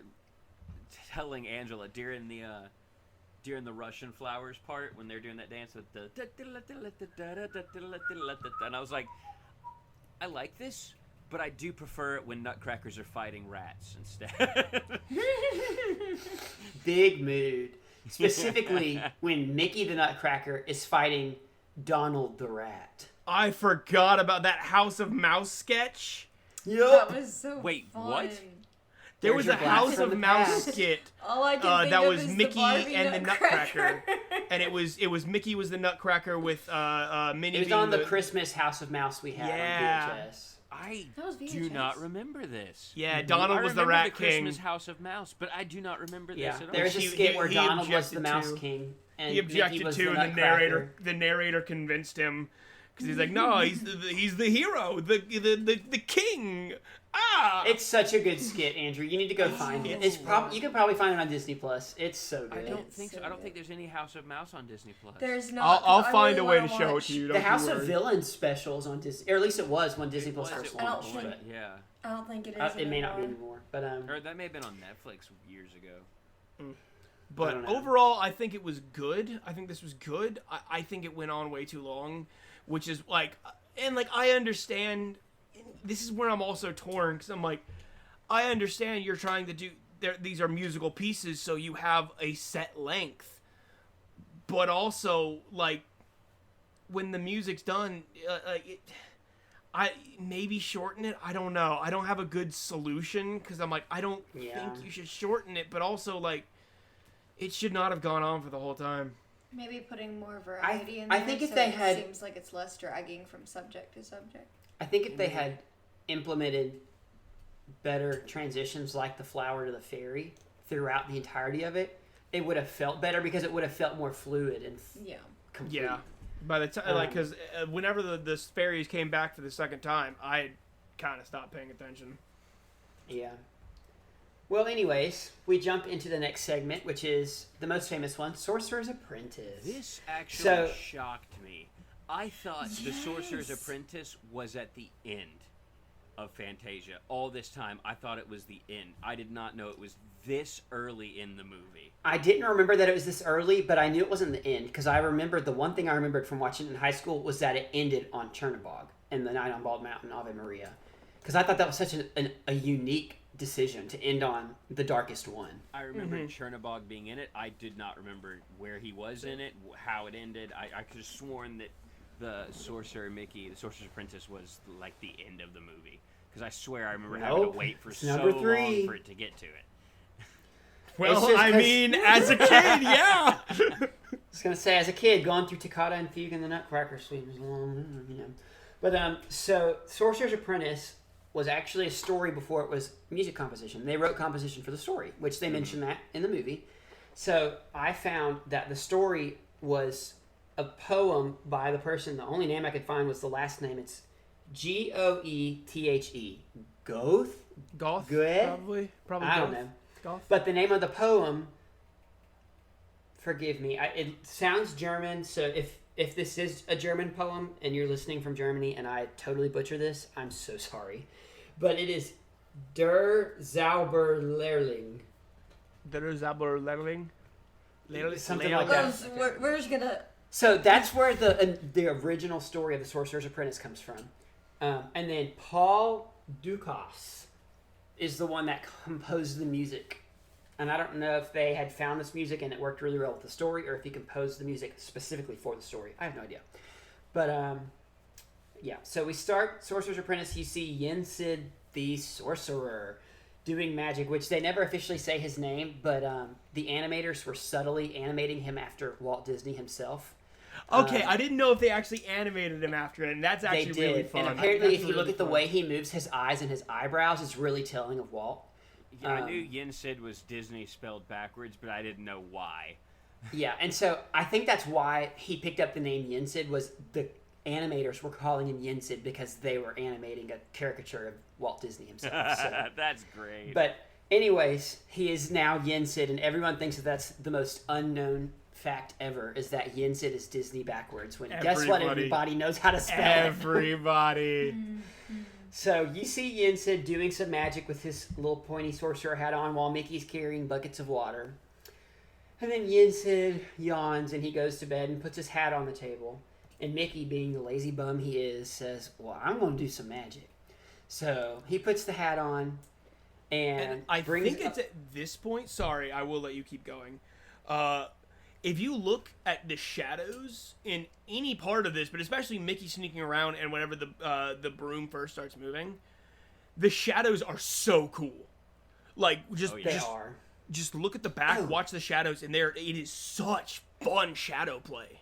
Speaker 3: telling Angela during the Russian flowers part when they're doing that dance with the and I was like, I like this, but I do prefer it when nutcrackers are fighting rats instead.
Speaker 1: Big mood. Specifically when Mickey the Nutcracker is fighting Donald the Rat.
Speaker 2: I forgot about that House of Mouse sketch.
Speaker 4: That was so
Speaker 3: Wait,
Speaker 4: fun.
Speaker 3: what?
Speaker 2: There
Speaker 1: There's
Speaker 2: was
Speaker 1: your
Speaker 2: a
Speaker 1: blast
Speaker 2: House
Speaker 1: from
Speaker 2: of
Speaker 1: the
Speaker 2: Mouse
Speaker 1: past.
Speaker 2: skit
Speaker 4: All I can think
Speaker 2: that
Speaker 4: of
Speaker 2: was
Speaker 4: is
Speaker 2: Mickey
Speaker 4: the Barbie
Speaker 2: and the Nutcracker,
Speaker 4: Nutcracker.
Speaker 2: and it was Mickey was the Nutcracker with Minnie.
Speaker 1: It was
Speaker 2: being
Speaker 1: on the Christmas House of Mouse we had
Speaker 2: Yeah.
Speaker 1: on VHS.
Speaker 3: I
Speaker 4: That was
Speaker 3: do
Speaker 4: VHS.
Speaker 3: not remember this.
Speaker 2: Yeah,
Speaker 3: I
Speaker 2: Donald was the
Speaker 3: remember
Speaker 2: Rat
Speaker 3: the
Speaker 2: King.
Speaker 3: Christmas House of Mouse, but I do not remember this
Speaker 1: Yeah,
Speaker 3: at all.
Speaker 1: there's a
Speaker 2: He-
Speaker 1: skit
Speaker 2: he-
Speaker 1: where
Speaker 2: he
Speaker 1: Donald was the
Speaker 2: objected
Speaker 1: Mouse
Speaker 2: to-
Speaker 1: King, and
Speaker 2: He
Speaker 1: Mickey
Speaker 2: objected
Speaker 1: was
Speaker 2: to,
Speaker 1: the
Speaker 2: and
Speaker 1: Nutcracker.
Speaker 2: the narrator convinced him because he's like, no, he's the hero, the king. Ah,
Speaker 1: It's such a good skit, Andrew. You need to go find it. You can probably find it on Disney Plus. It's so
Speaker 3: I
Speaker 1: good.
Speaker 3: don't think so.
Speaker 4: so
Speaker 3: I don't
Speaker 4: good.
Speaker 3: think there's any House of Mouse on Disney Plus.
Speaker 4: There's not.
Speaker 2: I'll
Speaker 4: I
Speaker 2: find
Speaker 4: really
Speaker 2: a way to
Speaker 4: wanna
Speaker 2: show it
Speaker 4: watch-
Speaker 2: to you.
Speaker 1: The
Speaker 2: Don't you
Speaker 1: House of
Speaker 2: worry.
Speaker 1: Villains specials on Disney, or at least it was when Disney
Speaker 3: It
Speaker 1: Plus
Speaker 3: was
Speaker 1: first
Speaker 3: at one
Speaker 4: I don't
Speaker 1: launched.
Speaker 3: point,
Speaker 4: think-
Speaker 3: yeah.
Speaker 4: I don't think it is.
Speaker 1: But it may not be
Speaker 4: anymore.
Speaker 1: anymore. But
Speaker 3: Or that may have been on Netflix years ago.
Speaker 1: I
Speaker 2: But
Speaker 1: don't know.
Speaker 2: overall, I think it was good. I think this was good. I think it went on way too long, which is like, and like I understand. This is where I'm also torn because I'm like, I understand you're trying to do. These are musical pieces, so you have a set length, but also like when the music's done, I maybe shorten it. I don't know. I don't have a good solution because I'm like, I don't
Speaker 1: Yeah.
Speaker 2: think you should shorten it, but also like, it should not have gone on for the whole time.
Speaker 4: Maybe putting more variety in there.
Speaker 1: I think if
Speaker 4: so
Speaker 1: they
Speaker 4: it
Speaker 1: had-
Speaker 4: seems like it's less dragging from subject to subject.
Speaker 1: I think if they had implemented better transitions like the flower to the fairy throughout the entirety of it, it would have felt better because it would have felt more fluid and
Speaker 4: Yeah.
Speaker 1: complete.
Speaker 2: Yeah. By the time, like, because whenever the fairies came back for the second time, I kind of stopped paying attention.
Speaker 1: Yeah. Well, anyways, we jump into the next segment, which is the most famous one, Sorcerer's Apprentice.
Speaker 3: This actually
Speaker 1: So-
Speaker 3: shocked me. I thought The Sorcerer's Apprentice was at the end. of Fantasia. All this time, I thought it was the end. I did not know it was this early in the movie.
Speaker 1: I didn't remember that it was this early, but I knew it wasn't the end because I remembered the one thing I remembered from watching it in high school was that it ended on Chernobog and the Night on Bald Mountain, Ave Maria. Because I thought that was such a unique decision to end on the darkest one.
Speaker 3: I remember Chernobog being in it. I did not remember where he was in it, how it ended. I could have sworn that the Sorcerer Mickey, the Sorcerer's Apprentice, was like the end of the movie. Because I swear I remember having to wait for so long for it to get to it.
Speaker 2: Well, I mean, as a kid, yeah.
Speaker 1: I was gonna say, as a kid, going through Toccata and Fugue and the Nutcracker Suite was long, you know. But so Sorcerer's Apprentice was actually a story before it was music composition. They wrote composition for the story, which they mention that in the movie. So I found that the story was a poem by the person. The only name I could find was the last name. It's Goethe. Goethe?
Speaker 2: Goth,
Speaker 1: Goethe?
Speaker 2: probably.
Speaker 1: I don't know.
Speaker 2: Goth.
Speaker 1: But the name of the poem, forgive me, it sounds German, so if this is a German poem and you're listening from Germany and I totally butcher this, I'm so sorry. But it is Der Zauberlehrling.
Speaker 2: Der Zauberlehrling?
Speaker 1: Something like that.
Speaker 4: We're just gonna...
Speaker 1: So that's where the original story of the Sorcerer's Apprentice comes from. And then Paul Dukas is the one that composed the music. And I don't know if they had found this music and it worked really well with the story, or if he composed the music specifically for the story. I have no idea. But, yeah. So we start Sorcerer's Apprentice. You see Yensid the Sorcerer doing magic, which they never officially say his name, but the animators were subtly animating him after Walt Disney himself.
Speaker 2: Okay, I didn't know if they actually animated him after it, and that's actually
Speaker 1: they did.
Speaker 2: really fun.
Speaker 1: And apparently,
Speaker 2: That's
Speaker 1: if you
Speaker 2: really
Speaker 1: look at the
Speaker 2: fun.
Speaker 1: way he moves his eyes and his eyebrows, it's really telling of Walt.
Speaker 3: Yeah, I knew Yensid was Disney spelled backwards, but I didn't know why.
Speaker 1: Yeah, and so I think that's why he picked up the name Yensid, was the animators were calling him Yensid because they were animating a caricature of Walt Disney himself. So.
Speaker 3: That's great.
Speaker 1: But anyways, he is now Yensid, and everyone thinks that that's the most unknown fact ever, is that Yensid is Disney backwards, when guess what, everybody knows how to spell
Speaker 2: Everybody.
Speaker 1: So you see Yensid doing some magic with his little pointy sorcerer hat on while Mickey's carrying buckets of water. And then Yensid yawns and he goes to bed and puts his hat on the table. And Mickey, being the lazy bum he is, says, well, I'm going to do some magic. So he puts the hat on and
Speaker 2: I
Speaker 1: brings
Speaker 2: think it's at this point, sorry, I will let you keep going. If you look at the shadows in any part of this, but especially Mickey sneaking around and whenever the broom first starts moving, the shadows are so cool. Like, just look at the back, watch the shadows, and it is such fun shadow play.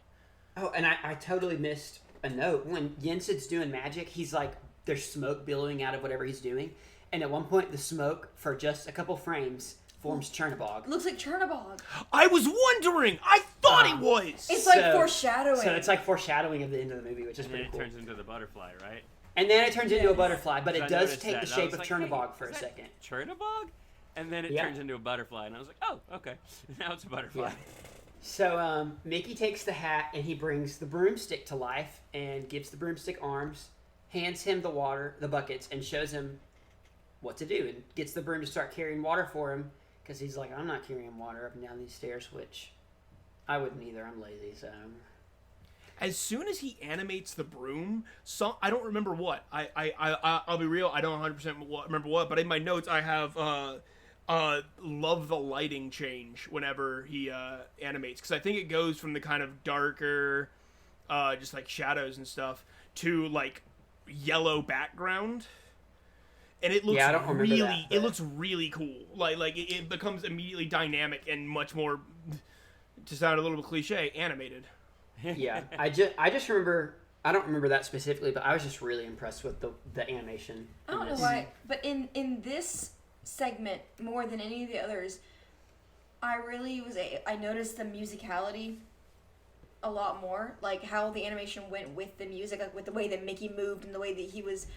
Speaker 1: Oh, and I totally missed a note. When Yensid's doing magic, he's like, there's smoke billowing out of whatever he's doing. And at one point, the smoke, for just a couple frames, forms Chernobog.
Speaker 4: Looks like Chernobog.
Speaker 2: I was wondering! I thought it was!
Speaker 4: It's like foreshadowing.
Speaker 1: So it's like foreshadowing of the end of the movie, which is pretty cool.
Speaker 3: And then it turns into the butterfly, right?
Speaker 1: And then it turns into a butterfly, but it does take the
Speaker 3: that.
Speaker 1: shape of
Speaker 3: Like,
Speaker 1: Chernobog for a
Speaker 3: is that
Speaker 1: second.
Speaker 3: Chernobog? And then it turns into a butterfly, and I was like, oh, okay. Now it's a butterfly.
Speaker 1: Yeah. So Mickey takes the hat, and he brings the broomstick to life, and gives the broomstick arms, hands him the buckets, and shows him what to do, and gets the broom to start carrying water for him, because he's like, I'm not carrying water up and down these stairs, which I wouldn't either. I'm lazy, so...
Speaker 2: As soon as he animates the broom, I don't remember what. I'll be real, I don't 100% remember what, but in my notes I have love the lighting change whenever he animates, because I think it goes from the kind of darker, just like shadows and stuff, to like yellow background. And it looks it looks really cool. Like it becomes immediately dynamic and much more, to sound a little bit cliche, animated.
Speaker 1: Yeah, I just remember, I don't remember that specifically, but I was just really impressed with the animation.
Speaker 4: I don't know why, but in this segment, more than any of the others, I noticed the musicality a lot more. Like how the animation went with the music, like with the way that Mickey moved and the way that he was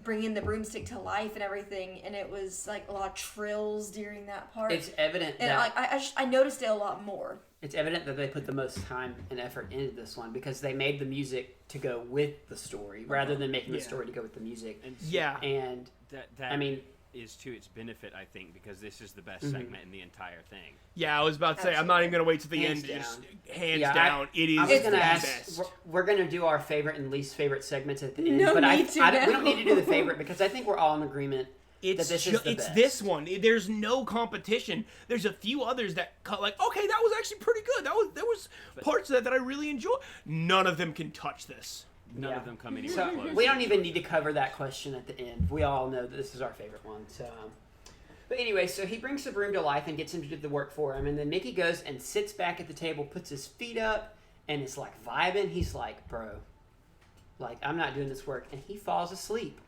Speaker 4: bringing the broomstick to life and everything, and it was like a lot of trills during that part.
Speaker 1: It's evident
Speaker 4: and
Speaker 1: that
Speaker 4: I noticed it a lot more.
Speaker 1: it's evident that they put the most time and effort into this one because they made the music to go with the story rather than making the story to go with the music.
Speaker 3: And
Speaker 1: And
Speaker 3: that
Speaker 1: I mean,
Speaker 3: is to its benefit, I think, because this is the best segment in the entire thing.
Speaker 2: Yeah, I was about to say, I'm not even going to wait till the
Speaker 1: Hands
Speaker 2: end. Just
Speaker 1: down.
Speaker 2: hands
Speaker 1: Yeah,
Speaker 2: down, it is
Speaker 1: I was
Speaker 2: the
Speaker 1: going to ask.
Speaker 2: best.
Speaker 1: We're going to do our favorite and least favorite segments at the end,
Speaker 4: No
Speaker 1: but
Speaker 4: need to
Speaker 1: we don't
Speaker 4: now.
Speaker 1: need to do the favorite because I think we're all in agreement
Speaker 2: It's
Speaker 1: that this is the
Speaker 2: it's
Speaker 1: best.
Speaker 2: this one. There's no competition. There's a few others that like, okay, that was actually pretty good. There was parts of that I really enjoyed. None of them can touch this.
Speaker 3: None
Speaker 1: Yeah.
Speaker 3: of them come anywhere
Speaker 1: So
Speaker 3: close.
Speaker 1: we don't even need to cover that question at the end. We all know that this is our favorite one. So, but anyway, so he brings the broom to life and gets him to do the work for him, and then Mickey goes and sits back at the table, puts his feet up, and is like vibing. He's like, "Bro, like I'm not doing this work," and he falls asleep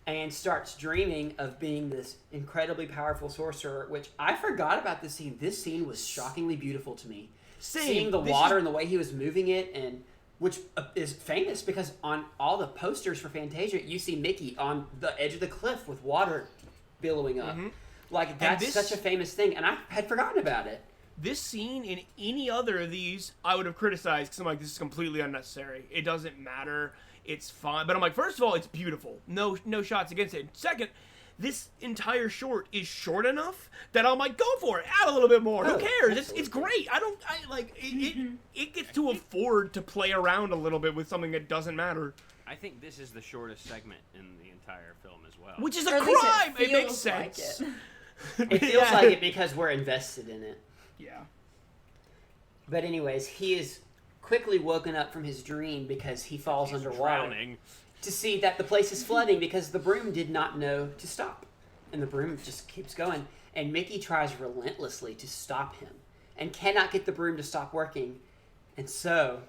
Speaker 1: and starts dreaming of being this incredibly powerful sorcerer. Which I forgot about this scene. This scene was shockingly beautiful to me.
Speaker 2: Same.
Speaker 1: Seeing the
Speaker 2: This
Speaker 1: water
Speaker 2: is-
Speaker 1: and the way he was moving it, and which is famous because on all the posters for Fantasia, you see Mickey on the edge of the cliff with water billowing up. Like, that's
Speaker 2: this-
Speaker 1: such a famous thing, and I had forgotten about it.
Speaker 2: This scene in any other of these, I would have criticized because I'm like, this is completely unnecessary. It doesn't matter. It's fine. But I'm like, first of all, it's beautiful. No shots against it. Second, this entire short is short enough that I'm like, go for it. Add a little bit more. Who
Speaker 1: Oh,
Speaker 2: cares? It's
Speaker 1: absolutely.
Speaker 2: great. It gets to afford to play around a little bit with something that doesn't matter,
Speaker 3: I think this is the shortest segment in the entire film as well.
Speaker 2: which is
Speaker 4: Or
Speaker 2: a
Speaker 4: at least
Speaker 2: crime. It makes
Speaker 4: feels like
Speaker 2: sense.
Speaker 4: it.
Speaker 1: It feels
Speaker 2: Yeah.
Speaker 1: like it because we're invested in it.
Speaker 2: Yeah.
Speaker 1: But anyways, he is quickly woken up from his dream because he falls
Speaker 3: He's
Speaker 1: underwater
Speaker 3: drowning.
Speaker 1: to see that the place is flooding because the broom did not know to stop. And the broom just keeps going. And Mickey tries relentlessly to stop him and cannot get the broom to stop working. And so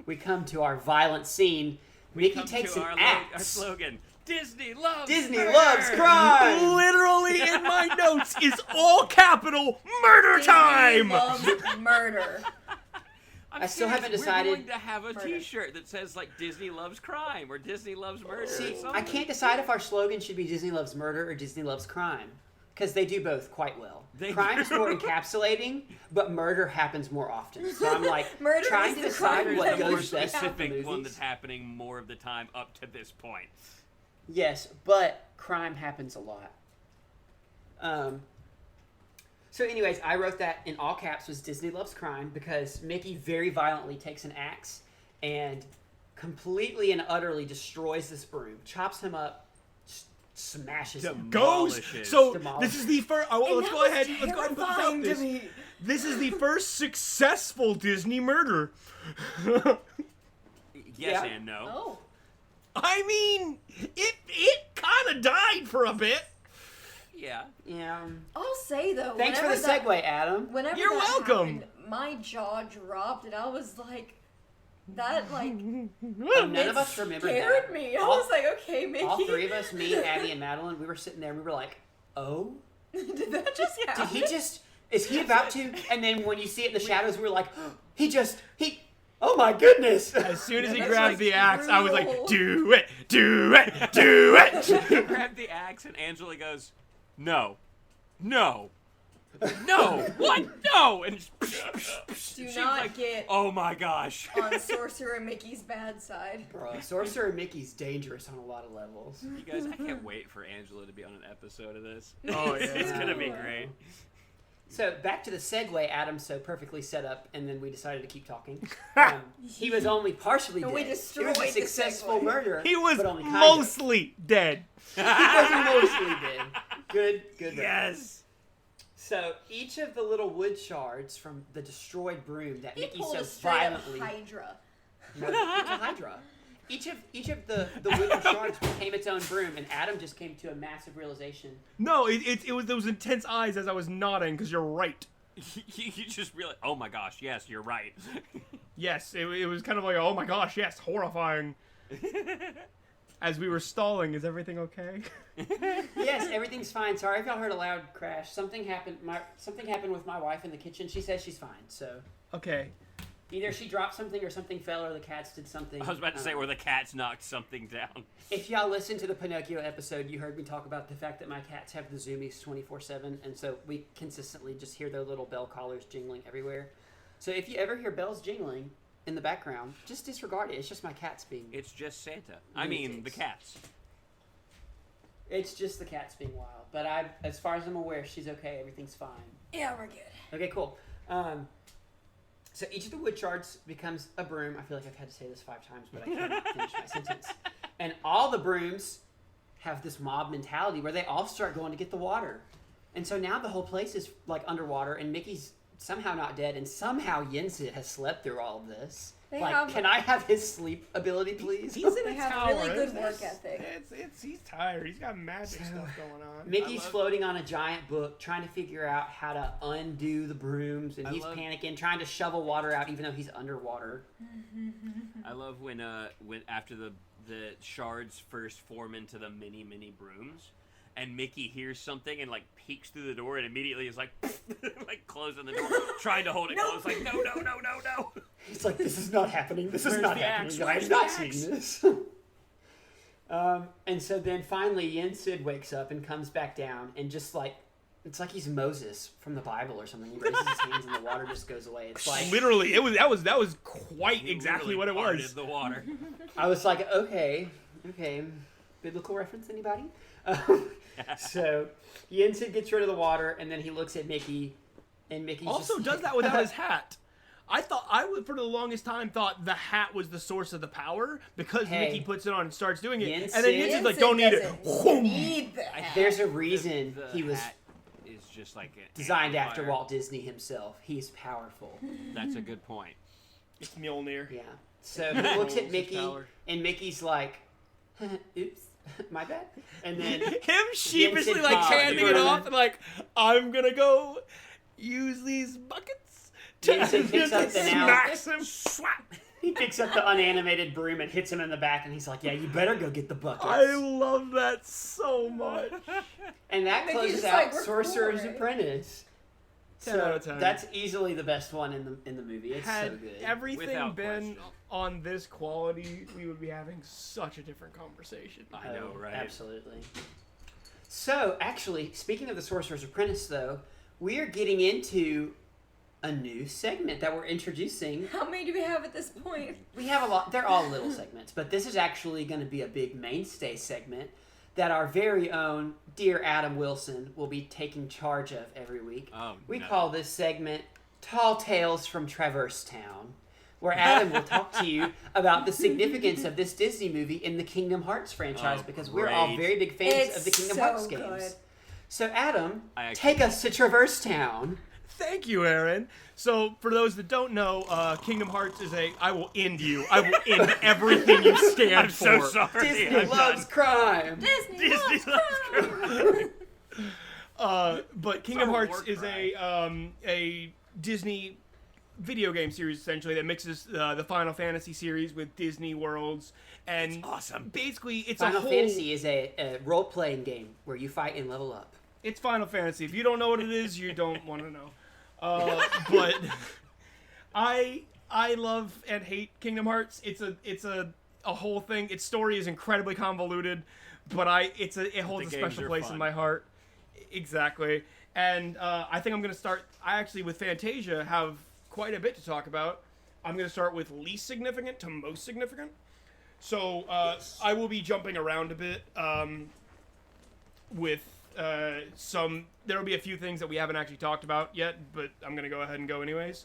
Speaker 1: we come to our violent scene. Mickey
Speaker 3: Come
Speaker 1: takes
Speaker 3: to
Speaker 1: an
Speaker 3: our
Speaker 1: axe.
Speaker 3: slogan. Disney loves
Speaker 1: Disney
Speaker 3: murder!
Speaker 1: loves crime!
Speaker 2: Literally in my notes is all capital murder
Speaker 4: Disney
Speaker 2: time.
Speaker 4: loves murder.
Speaker 3: I'm
Speaker 1: I still
Speaker 3: serious,
Speaker 1: haven't decided-
Speaker 3: We're going to have a
Speaker 4: Murder.
Speaker 3: T-shirt that says like Disney loves crime or Disney loves murder.
Speaker 1: See,
Speaker 3: or something.
Speaker 1: I can't decide if our slogan should be Disney loves murder or Disney loves crime. Because they do both quite well.
Speaker 3: They
Speaker 1: Crime is
Speaker 3: do.
Speaker 1: more encapsulating, but murder happens more often. So I'm like
Speaker 4: Murder
Speaker 1: trying
Speaker 4: is
Speaker 1: to
Speaker 4: the
Speaker 1: decide
Speaker 4: crime
Speaker 1: what
Speaker 4: that
Speaker 3: the more
Speaker 1: goes best with the
Speaker 3: specific one
Speaker 1: movies.
Speaker 3: that's happening more of the time up to this point.
Speaker 1: Yes, but crime happens a lot. So anyways, I wrote that in all caps was Disney loves crime because Mickey very violently takes an axe and completely and utterly destroys this broom, chops him up, smashes him.
Speaker 2: Goes.
Speaker 3: Demolishes.
Speaker 2: So
Speaker 1: Demolishes.
Speaker 2: this is the first. Oh,
Speaker 4: And
Speaker 2: let's
Speaker 4: that
Speaker 2: go
Speaker 4: was
Speaker 2: ahead. Let's go ahead and put this out
Speaker 4: terrifying to
Speaker 2: this.
Speaker 4: me.
Speaker 2: This is the first successful Disney murder.
Speaker 3: Yes
Speaker 1: Yeah.
Speaker 3: and no.
Speaker 4: Oh.
Speaker 2: I mean, it kind of died for a bit.
Speaker 3: Yeah.
Speaker 1: Yeah.
Speaker 4: I'll say though.
Speaker 1: Thanks for the
Speaker 4: whenever that-
Speaker 1: segue, Adam.
Speaker 4: Whenever
Speaker 2: You're
Speaker 4: that
Speaker 2: welcome.
Speaker 4: happened, my jaw dropped, and I was like, that like
Speaker 1: Oh, none of us remember
Speaker 4: scared
Speaker 1: that.
Speaker 4: me. I
Speaker 1: All-
Speaker 4: was like, okay, Mickey.
Speaker 1: All three of us, me, Abby, and Madeline, we were sitting there and we were like, oh?
Speaker 4: Did that just
Speaker 1: Did
Speaker 4: happen?
Speaker 1: he just, is he about to? And then when you see it in the shadows, we were like, oh my goodness.
Speaker 2: As soon as he
Speaker 4: That's
Speaker 2: grabbed
Speaker 4: like
Speaker 2: the axe, I was like,
Speaker 4: brutal.
Speaker 2: do it, do it, do it.
Speaker 3: He grabbed the axe and Angela goes, no. No. No. What? No. And
Speaker 4: Do
Speaker 3: she was
Speaker 4: not
Speaker 3: like,
Speaker 4: get
Speaker 3: oh my gosh.
Speaker 4: on Sorcerer Mickey's bad side.
Speaker 1: Bro, Sorcerer Mickey's dangerous on a lot of levels.
Speaker 3: You guys, I can't wait for Angela to be on an episode of this.
Speaker 2: Oh, yeah.
Speaker 3: It's gonna be great.
Speaker 1: So back to the segue Adam so perfectly set up, and then we decided to keep talking. He was only partially
Speaker 4: And
Speaker 1: dead.
Speaker 4: we
Speaker 1: It was
Speaker 4: destroyed
Speaker 1: a
Speaker 4: the
Speaker 1: successful
Speaker 4: segue.
Speaker 1: murder.
Speaker 2: He was
Speaker 1: but only kind
Speaker 2: mostly dead.
Speaker 1: Of. He was mostly dead. Good.
Speaker 3: Yes.
Speaker 1: So each of the little wood shards from the destroyed broom that
Speaker 4: He
Speaker 1: Mickey
Speaker 4: pulled
Speaker 1: so
Speaker 4: a straight up
Speaker 1: violently.
Speaker 4: Hydra.
Speaker 1: No, it's a hydra. Each of the wooden shards became its own broom, and Adam just came to a massive realization.
Speaker 2: No, it was those intense eyes as I was nodding because you're right.
Speaker 3: You just realize, oh my gosh, yes, you're right.
Speaker 2: Yes, it was kind of like, oh my gosh, yes, horrifying. As we were stalling, is everything okay?
Speaker 1: Yes, everything's fine. Sorry if y'all heard a loud crash. Something happened. Something happened with my wife in the kitchen. She says she's fine. So
Speaker 2: Okay.
Speaker 1: Either she dropped something or something fell or the cats did something.
Speaker 3: I was about to say where the cats knocked something down.
Speaker 1: If y'all listened to the Pinocchio episode, you heard me talk about the fact that my cats have the zoomies 24/7, and so we consistently just hear their little bell collars jingling everywhere. So if you ever hear bells jingling in the background, just disregard it. It's just my cats being...
Speaker 3: It's just Santa. I mean, the cats.
Speaker 1: It's just the cats being wild. But as far as I'm aware, she's okay. Everything's fine.
Speaker 4: Yeah, we're good.
Speaker 1: Okay, cool. So each of the wood shards becomes a broom. I feel like I've had to say this 5 times, but I can't finish my sentence. And all the brooms have this mob mentality where they all start going to get the water. And so now the whole place is like underwater, and Mickey's somehow not dead, and somehow Yensid has slept through all of this. Can I have his sleep ability, please?
Speaker 2: He's in
Speaker 4: They
Speaker 2: a
Speaker 4: have
Speaker 2: tower.
Speaker 4: really good work ethic.
Speaker 2: He's tired. He's got magic stuff going on.
Speaker 1: Mickey's floating on a giant book, trying to figure out how to undo the brooms, and he's panicking, trying to shovel water out, even though he's underwater.
Speaker 3: I love when after the shards first form into the mini brooms, and Mickey hears something and like peeks through the door and immediately is like like closing the door, trying to hold it closed, like no.
Speaker 1: He's like, this is not happening. This is
Speaker 3: Where's
Speaker 1: not
Speaker 3: the
Speaker 1: happening.
Speaker 3: axe?
Speaker 1: I'm
Speaker 3: Where's
Speaker 1: not
Speaker 3: the
Speaker 1: seeing
Speaker 3: axe?
Speaker 1: this. And so then finally Yensid wakes up and comes back down, and just like, it's like he's Moses from the Bible or something. He raises his hands and the water just goes away. It's like,
Speaker 2: Literally, that was quite exactly what it
Speaker 3: parted
Speaker 2: was.
Speaker 3: the water.
Speaker 1: I was like, okay. Biblical reference, anybody? So Yensid gets rid of the water, and then he looks at Mickey, and Mickey
Speaker 2: Also
Speaker 1: just
Speaker 2: does that without his hat. I would for the longest time thought the hat was the source of the power because
Speaker 1: Hey.
Speaker 2: Mickey puts it on and starts doing it,
Speaker 1: Yensid-
Speaker 2: and then Yensid's like, "Don't need it."
Speaker 4: doesn't need the hat.
Speaker 1: There's a reason
Speaker 3: The
Speaker 1: he was
Speaker 3: hat is just like an
Speaker 1: designed after
Speaker 3: amplifier.
Speaker 1: Walt Disney himself. He's powerful.
Speaker 3: That's a good point.
Speaker 2: It's Mjolnir.
Speaker 1: Yeah. So he looks at
Speaker 3: His
Speaker 1: Mickey,
Speaker 3: power.
Speaker 1: and Mickey's like, oops, my bad. And then
Speaker 2: Him sheepishly
Speaker 1: Yensid
Speaker 2: like
Speaker 1: pops
Speaker 2: handing it
Speaker 1: over.
Speaker 2: off and like, "I'm gonna go use these buckets."
Speaker 1: Yensid picks up the now.
Speaker 2: smacks him. Swat.
Speaker 1: He picks up the unanimated broom and hits him in the back, and he's like, yeah, you better go get the buckets.
Speaker 2: I love that so much.
Speaker 1: And that
Speaker 4: Mickey's
Speaker 1: closes
Speaker 4: just
Speaker 1: out
Speaker 4: like, we're
Speaker 1: Sorcerer's
Speaker 4: cool, right?
Speaker 1: Apprentice.
Speaker 2: 10
Speaker 1: So
Speaker 2: out of 10.
Speaker 1: that's easily the best one in the movie. It's so
Speaker 2: Had
Speaker 1: good.
Speaker 2: everything
Speaker 3: Without
Speaker 2: been
Speaker 3: question.
Speaker 2: on this quality, we would be having such a different conversation.
Speaker 3: I know, right?
Speaker 1: Absolutely. So, actually, speaking of the Sorcerer's Apprentice, though, we are getting into a new segment that we're introducing.
Speaker 4: How many do we have at this point?
Speaker 1: We have a lot. They're all little segments, but this is actually going to be a big mainstay segment that our very own dear Adam Wilson will be taking charge of every week.
Speaker 3: Oh,
Speaker 1: We
Speaker 3: no.
Speaker 1: call this segment Tall Tales from Traverse Town, where Adam will talk to you about the significance of this Disney movie in the Kingdom Hearts franchise,
Speaker 3: Oh,
Speaker 1: because we're all
Speaker 3: great.
Speaker 1: very big fans
Speaker 4: It's
Speaker 1: of the Kingdom
Speaker 4: so
Speaker 1: Hearts
Speaker 4: good.
Speaker 1: games. So Adam,
Speaker 3: I actually-
Speaker 1: take us to Traverse Town.
Speaker 2: Thank you, Aaron. So, for those that don't know, Kingdom Hearts is I will end you. I will end everything you stand
Speaker 3: I'm
Speaker 2: for.
Speaker 3: so sorry.
Speaker 1: Disney
Speaker 3: I'm
Speaker 1: loves
Speaker 3: done.
Speaker 1: crime.
Speaker 4: Disney
Speaker 2: But Kingdom
Speaker 3: a
Speaker 2: Hearts
Speaker 3: war
Speaker 2: is
Speaker 3: cry.
Speaker 2: a Disney video game series essentially that mixes the Final Fantasy series with Disney worlds, and
Speaker 3: It's awesome.
Speaker 2: Basically, it's
Speaker 1: Final
Speaker 2: a whole.
Speaker 1: Fantasy is a role-playing game where you fight and level up.
Speaker 2: It's Final Fantasy. If you don't know what it is, you don't want to know. But I love and hate Kingdom Hearts. It's a whole thing. Its story is incredibly convoluted, but it holds a
Speaker 3: games
Speaker 2: special
Speaker 3: are
Speaker 2: place
Speaker 3: fun.
Speaker 2: in my heart. Exactly. And I think I'm gonna start. I actually with Fantasia have quite a bit to talk about. I'm gonna start with least significant to most significant. So I will be jumping around a bit with there'll be a few things that we haven't actually talked about yet, but I'm gonna go ahead and go anyways.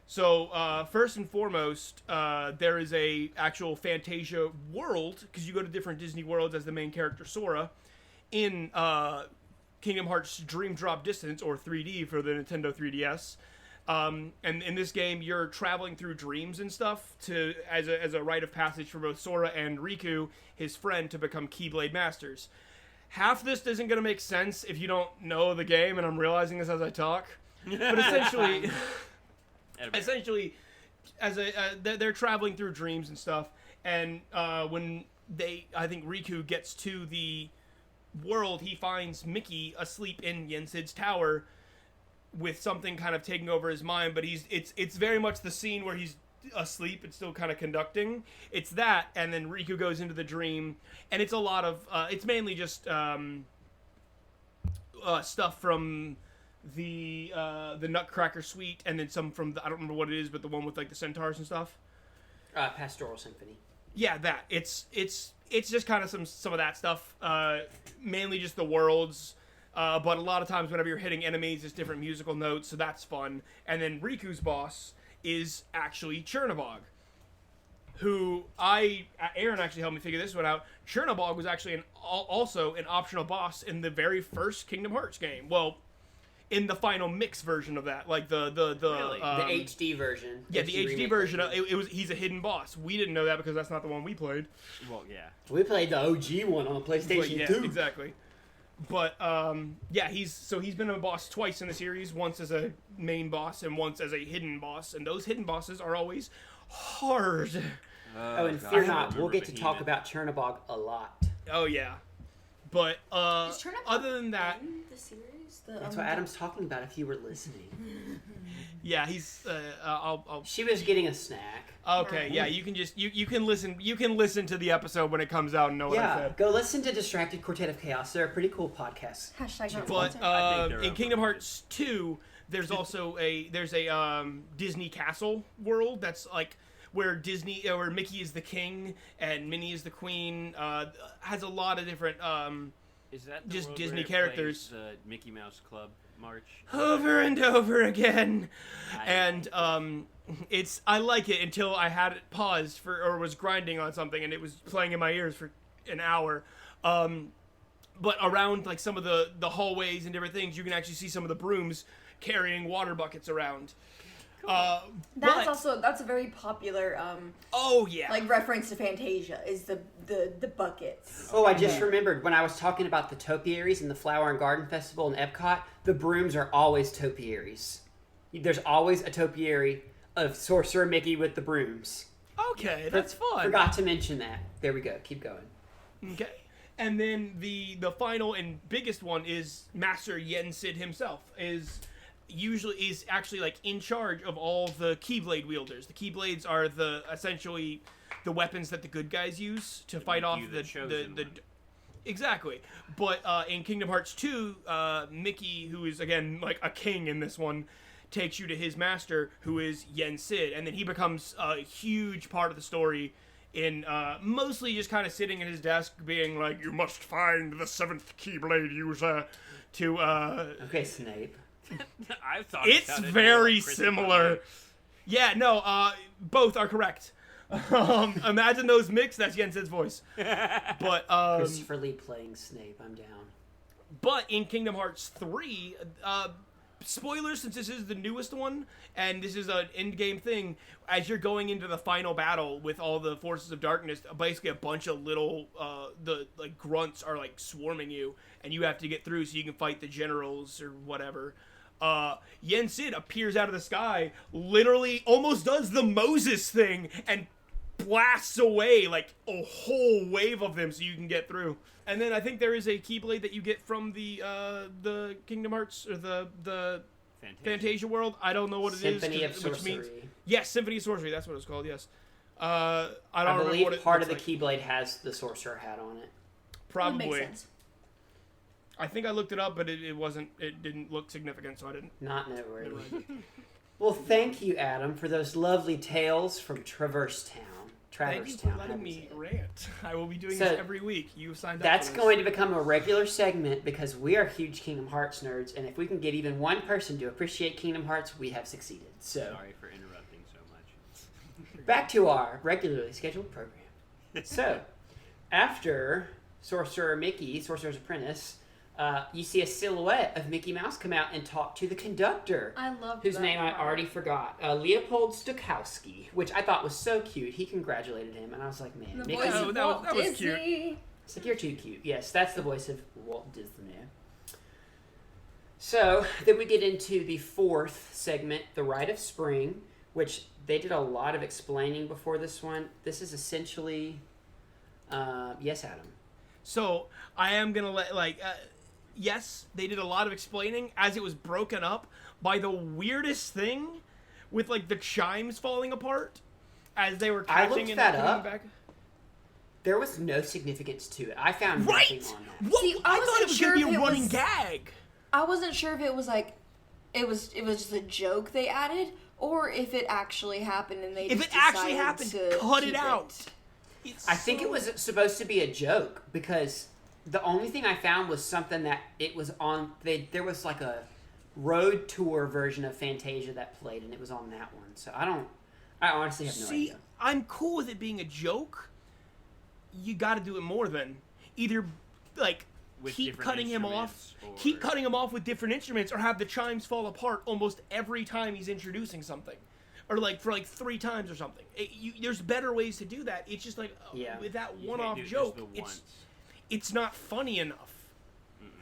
Speaker 2: So first and foremost, there is a actual Fantasia world, because you go to different Disney worlds as the main character Sora in Kingdom Hearts Dream Drop Distance, or 3D for the Nintendo 3DS. And in this game, you're traveling through dreams and stuff as a rite of passage for both Sora and Riku, his friend, to become Keyblade Masters. Half this isn't going to make sense if you don't know the game, and I'm realizing this as I talk. But essentially, they're traveling through dreams and stuff, and when I think Riku gets to the world, he finds Mickey asleep in Yensid's tower, with something kind of taking over his mind, but it's very much the scene where he's asleep and still kind of conducting. It's that, and then Riku goes into the dream, and it's a lot of it's mainly just stuff from the Nutcracker Suite, and then some from I don't remember what it is, but the one with like the centaurs and stuff.
Speaker 1: Pastoral Symphony.
Speaker 2: Yeah, that it's just kind of some of that stuff. Mainly just the worlds. But a lot of times whenever you're hitting enemies, it's different musical notes, so that's fun. And then Riku's boss is actually Chernobog, who Aaron actually helped me figure this one out. Chernobog was actually also an optional boss in the very first Kingdom Hearts game. Well, in the final mix version of that, like the
Speaker 3: Really?
Speaker 1: The HD version.
Speaker 2: Yeah, the HD version. He's a hidden boss. We didn't know that because that's not the one we played.
Speaker 3: Well, yeah.
Speaker 1: We played the OG one on PlayStation
Speaker 2: But yeah,
Speaker 1: 2.
Speaker 2: exactly. But yeah, he's been a boss twice in the series. Once as a main boss and once as a hidden boss. And those hidden bosses are always hard.
Speaker 1: Oh, and
Speaker 3: God,
Speaker 1: fear
Speaker 3: I
Speaker 1: not,
Speaker 3: remember
Speaker 1: we'll get to talk
Speaker 3: Behemoth.
Speaker 1: about Chernobog a lot.
Speaker 2: Oh yeah. But
Speaker 4: Is Chernobog
Speaker 2: other than that,
Speaker 4: in the series?
Speaker 1: That's what Adam's talking about. If you were listening,
Speaker 2: yeah, he's I'll
Speaker 1: she was getting a snack.
Speaker 2: okay, yeah, you can just you can listen to the episode when it comes out and know what I
Speaker 1: Yeah,
Speaker 2: said.
Speaker 1: go listen to Distracted Quartet of Chaos. They're a pretty cool podcast.
Speaker 4: Hashtag not
Speaker 2: But
Speaker 4: sponsored.
Speaker 3: I think they're
Speaker 2: in Kingdom Hearts 2, there's also a Disney Castle world that's like where Mickey is the king and Minnie is the queen. Has a lot of different
Speaker 3: Is that the
Speaker 2: just
Speaker 3: world
Speaker 2: Disney
Speaker 3: where it
Speaker 2: characters.
Speaker 3: plays the Mickey Mouse Club march?
Speaker 2: over and over again.
Speaker 3: I-
Speaker 2: And I like it until I had it paused or was grinding on something and it was playing in my ears for an hour. But around like some of the hallways and different things, you can actually see some of the brooms carrying water buckets around.
Speaker 4: That's a very popular
Speaker 2: Oh yeah.
Speaker 4: like reference to Fantasia is the buckets.
Speaker 1: Oh, I just remembered when I was talking about the topiaries and the Flower and Garden Festival in Epcot, the brooms are always topiaries. There's always a topiary of Sorcerer Mickey with the brooms.
Speaker 2: Okay, that's fun.
Speaker 1: Forgot to mention that. There we go. Keep going.
Speaker 2: Okay. And then the final and biggest one is Master Yensid himself is actually like in charge of all the Keyblade wielders. The Keyblades are essentially the weapons that the good guys use to fight off
Speaker 3: you,
Speaker 2: the
Speaker 3: chosen one.
Speaker 2: Exactly. But in Kingdom Hearts 2, Mickey, who is again like a king in this one, takes you to his master, who is Yensid, and then he becomes a huge part of the story in mostly just kind of sitting at his desk being like, you must find the 7th Keyblade user to
Speaker 1: Okay, Snape.
Speaker 3: I thought
Speaker 2: it's
Speaker 3: sounded more
Speaker 2: very
Speaker 3: like Chris
Speaker 2: similar.
Speaker 3: Butler.
Speaker 2: Yeah, no, both are correct. Imagine those mixed. That's Yensid's voice. But
Speaker 1: Christopher Lee playing Snape. I'm down.
Speaker 2: but in Kingdom Hearts 3, spoilers since this is the newest one and this is an end game thing. As you're going into the final battle with all the forces of darkness, basically a bunch of little the like grunts are like swarming you, and you have to get through so you can fight the generals or whatever. Yensid appears out of the sky, literally almost does the Moses thing, and blasts away like a whole wave of them so you can get through. And then I think there is a Keyblade that you get from the Kingdom Hearts or the Fantasia world. I don't know what it is.
Speaker 1: Symphony of
Speaker 2: which means
Speaker 1: Sorcery.
Speaker 2: yes, Symphony of Sorcery. That's what it's called. Yes. I don't
Speaker 1: I
Speaker 2: remember
Speaker 1: believe
Speaker 2: what it
Speaker 1: part of
Speaker 2: looks
Speaker 1: the
Speaker 2: like.
Speaker 1: Keyblade has the sorcerer hat on it.
Speaker 2: Probably.
Speaker 4: Would make sense.
Speaker 2: I think I looked it up, but it wasn't. It didn't look significant, so I didn't.
Speaker 1: Not noteworthy.
Speaker 2: Never mind.
Speaker 1: Well, thank you, Adam, for those lovely tales from Traverse Town.
Speaker 2: Thank you for letting me rant. I will be doing
Speaker 1: So,
Speaker 2: this every week. You signed up.
Speaker 1: That's
Speaker 2: for this.
Speaker 1: going to become a regular segment because we are huge Kingdom Hearts nerds, and if we can get even one person to appreciate Kingdom Hearts, we have succeeded. So,
Speaker 3: Sorry for interrupting so much.
Speaker 1: back to our regularly scheduled program. So, after Sorcerer Mickey, Sorcerer's Apprentice, you see a silhouette of Mickey Mouse come out and talk to the conductor.
Speaker 4: I love
Speaker 1: Whose
Speaker 4: that
Speaker 1: name I
Speaker 4: part.
Speaker 1: already forgot. Leopold Stokowski, which I thought was so cute. He congratulated him, and I was like, man,
Speaker 4: The
Speaker 1: Mickey.
Speaker 4: voice
Speaker 2: Oh,
Speaker 4: of
Speaker 2: that was-
Speaker 4: Walt
Speaker 2: that was cute.
Speaker 4: Disney.
Speaker 1: It's like, you're too cute. Yes, that's the voice of Walt Disney. So, then we get into the fourth segment, The Rite of Spring, which they did a lot of explaining before this one. This is essentially... yes, Adam.
Speaker 2: So I am gonna let yes, they did a lot of explaining as it was broken up, by the weirdest thing with like the chimes falling apart as they were
Speaker 1: I
Speaker 2: catching
Speaker 1: looked
Speaker 2: and
Speaker 1: that
Speaker 2: coming
Speaker 1: up.
Speaker 2: back.
Speaker 1: There was no significance to it. I found
Speaker 2: Right.
Speaker 1: nothing on that.
Speaker 2: What?
Speaker 4: See,
Speaker 2: I
Speaker 4: I
Speaker 2: thought
Speaker 4: wasn't
Speaker 2: it was
Speaker 4: sure
Speaker 2: gonna be
Speaker 4: if
Speaker 2: a
Speaker 4: it
Speaker 2: running
Speaker 4: was-
Speaker 2: gag.
Speaker 4: I wasn't sure if it was like it was just a joke they added, or if it actually happened and they
Speaker 2: If
Speaker 4: just
Speaker 2: it actually
Speaker 4: decided
Speaker 2: happened,
Speaker 4: to
Speaker 2: cut
Speaker 4: keep
Speaker 2: it out. It's
Speaker 1: I think
Speaker 2: so-
Speaker 1: it was supposed to be a joke because the only thing I found was something that it was on. There was like a road tour version of Fantasia that played, and it was on that one. So I honestly have no
Speaker 2: See,
Speaker 1: idea.
Speaker 2: I'm cool with it being a joke. You got to do it more than either like
Speaker 3: With
Speaker 2: keep
Speaker 3: different
Speaker 2: cutting him off,
Speaker 3: instruments
Speaker 2: keep
Speaker 3: or-
Speaker 2: cutting him off with different instruments, or have the chimes fall apart almost every time he's introducing something, or like for like 3 times or something. There's better ways to do that. It's just like
Speaker 1: Yeah.
Speaker 2: with that
Speaker 3: You can't
Speaker 2: one-off
Speaker 3: do it just
Speaker 2: joke,
Speaker 3: the
Speaker 2: it's
Speaker 3: once.
Speaker 2: it's not funny enough.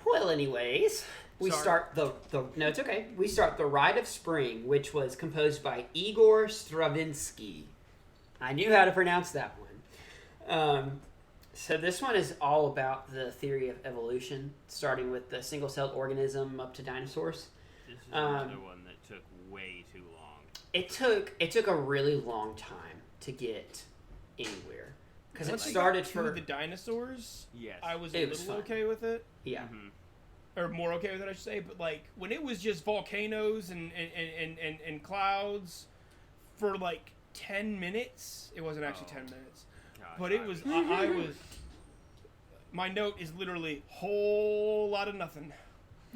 Speaker 1: Well, anyways, we
Speaker 2: Sorry.
Speaker 1: start the no, it's okay. We start the Rite of Spring, which was composed by Igor Stravinsky. I knew how to pronounce that one. So this one is all about the theory of evolution, starting with the single-celled organism up to dinosaurs.
Speaker 3: This is another one that took way too long.
Speaker 1: It took a really long time to get anywhere because it
Speaker 2: Once we
Speaker 1: started
Speaker 2: got to
Speaker 1: for
Speaker 2: the dinosaurs.
Speaker 3: Yes.
Speaker 2: I was
Speaker 1: It
Speaker 2: a
Speaker 1: was
Speaker 2: little
Speaker 1: fun.
Speaker 2: okay with it.
Speaker 1: yeah.
Speaker 3: Mhm.
Speaker 2: Or more okay with it, I should say. But like when it was just volcanoes and clouds for like 10 minutes, it wasn't actually
Speaker 3: Oh.
Speaker 2: 10 minutes,
Speaker 3: Gosh,
Speaker 2: but it was. I was. My note is literally whole lot of nothing.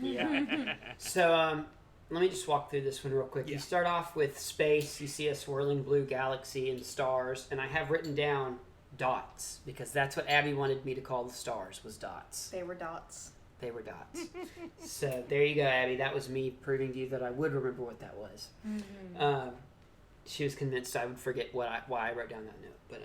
Speaker 1: Yeah. So let me just walk through this one real quick.
Speaker 2: Yeah.
Speaker 1: You start off with space. You see a swirling blue galaxy and stars, and I have written down dots because that's what Abby wanted me to call the stars was dots.
Speaker 4: They were dots.
Speaker 1: They were dots. So there you go, Abby. That was me proving to you that I would remember what that was. She was convinced I would forget why I wrote down that note, but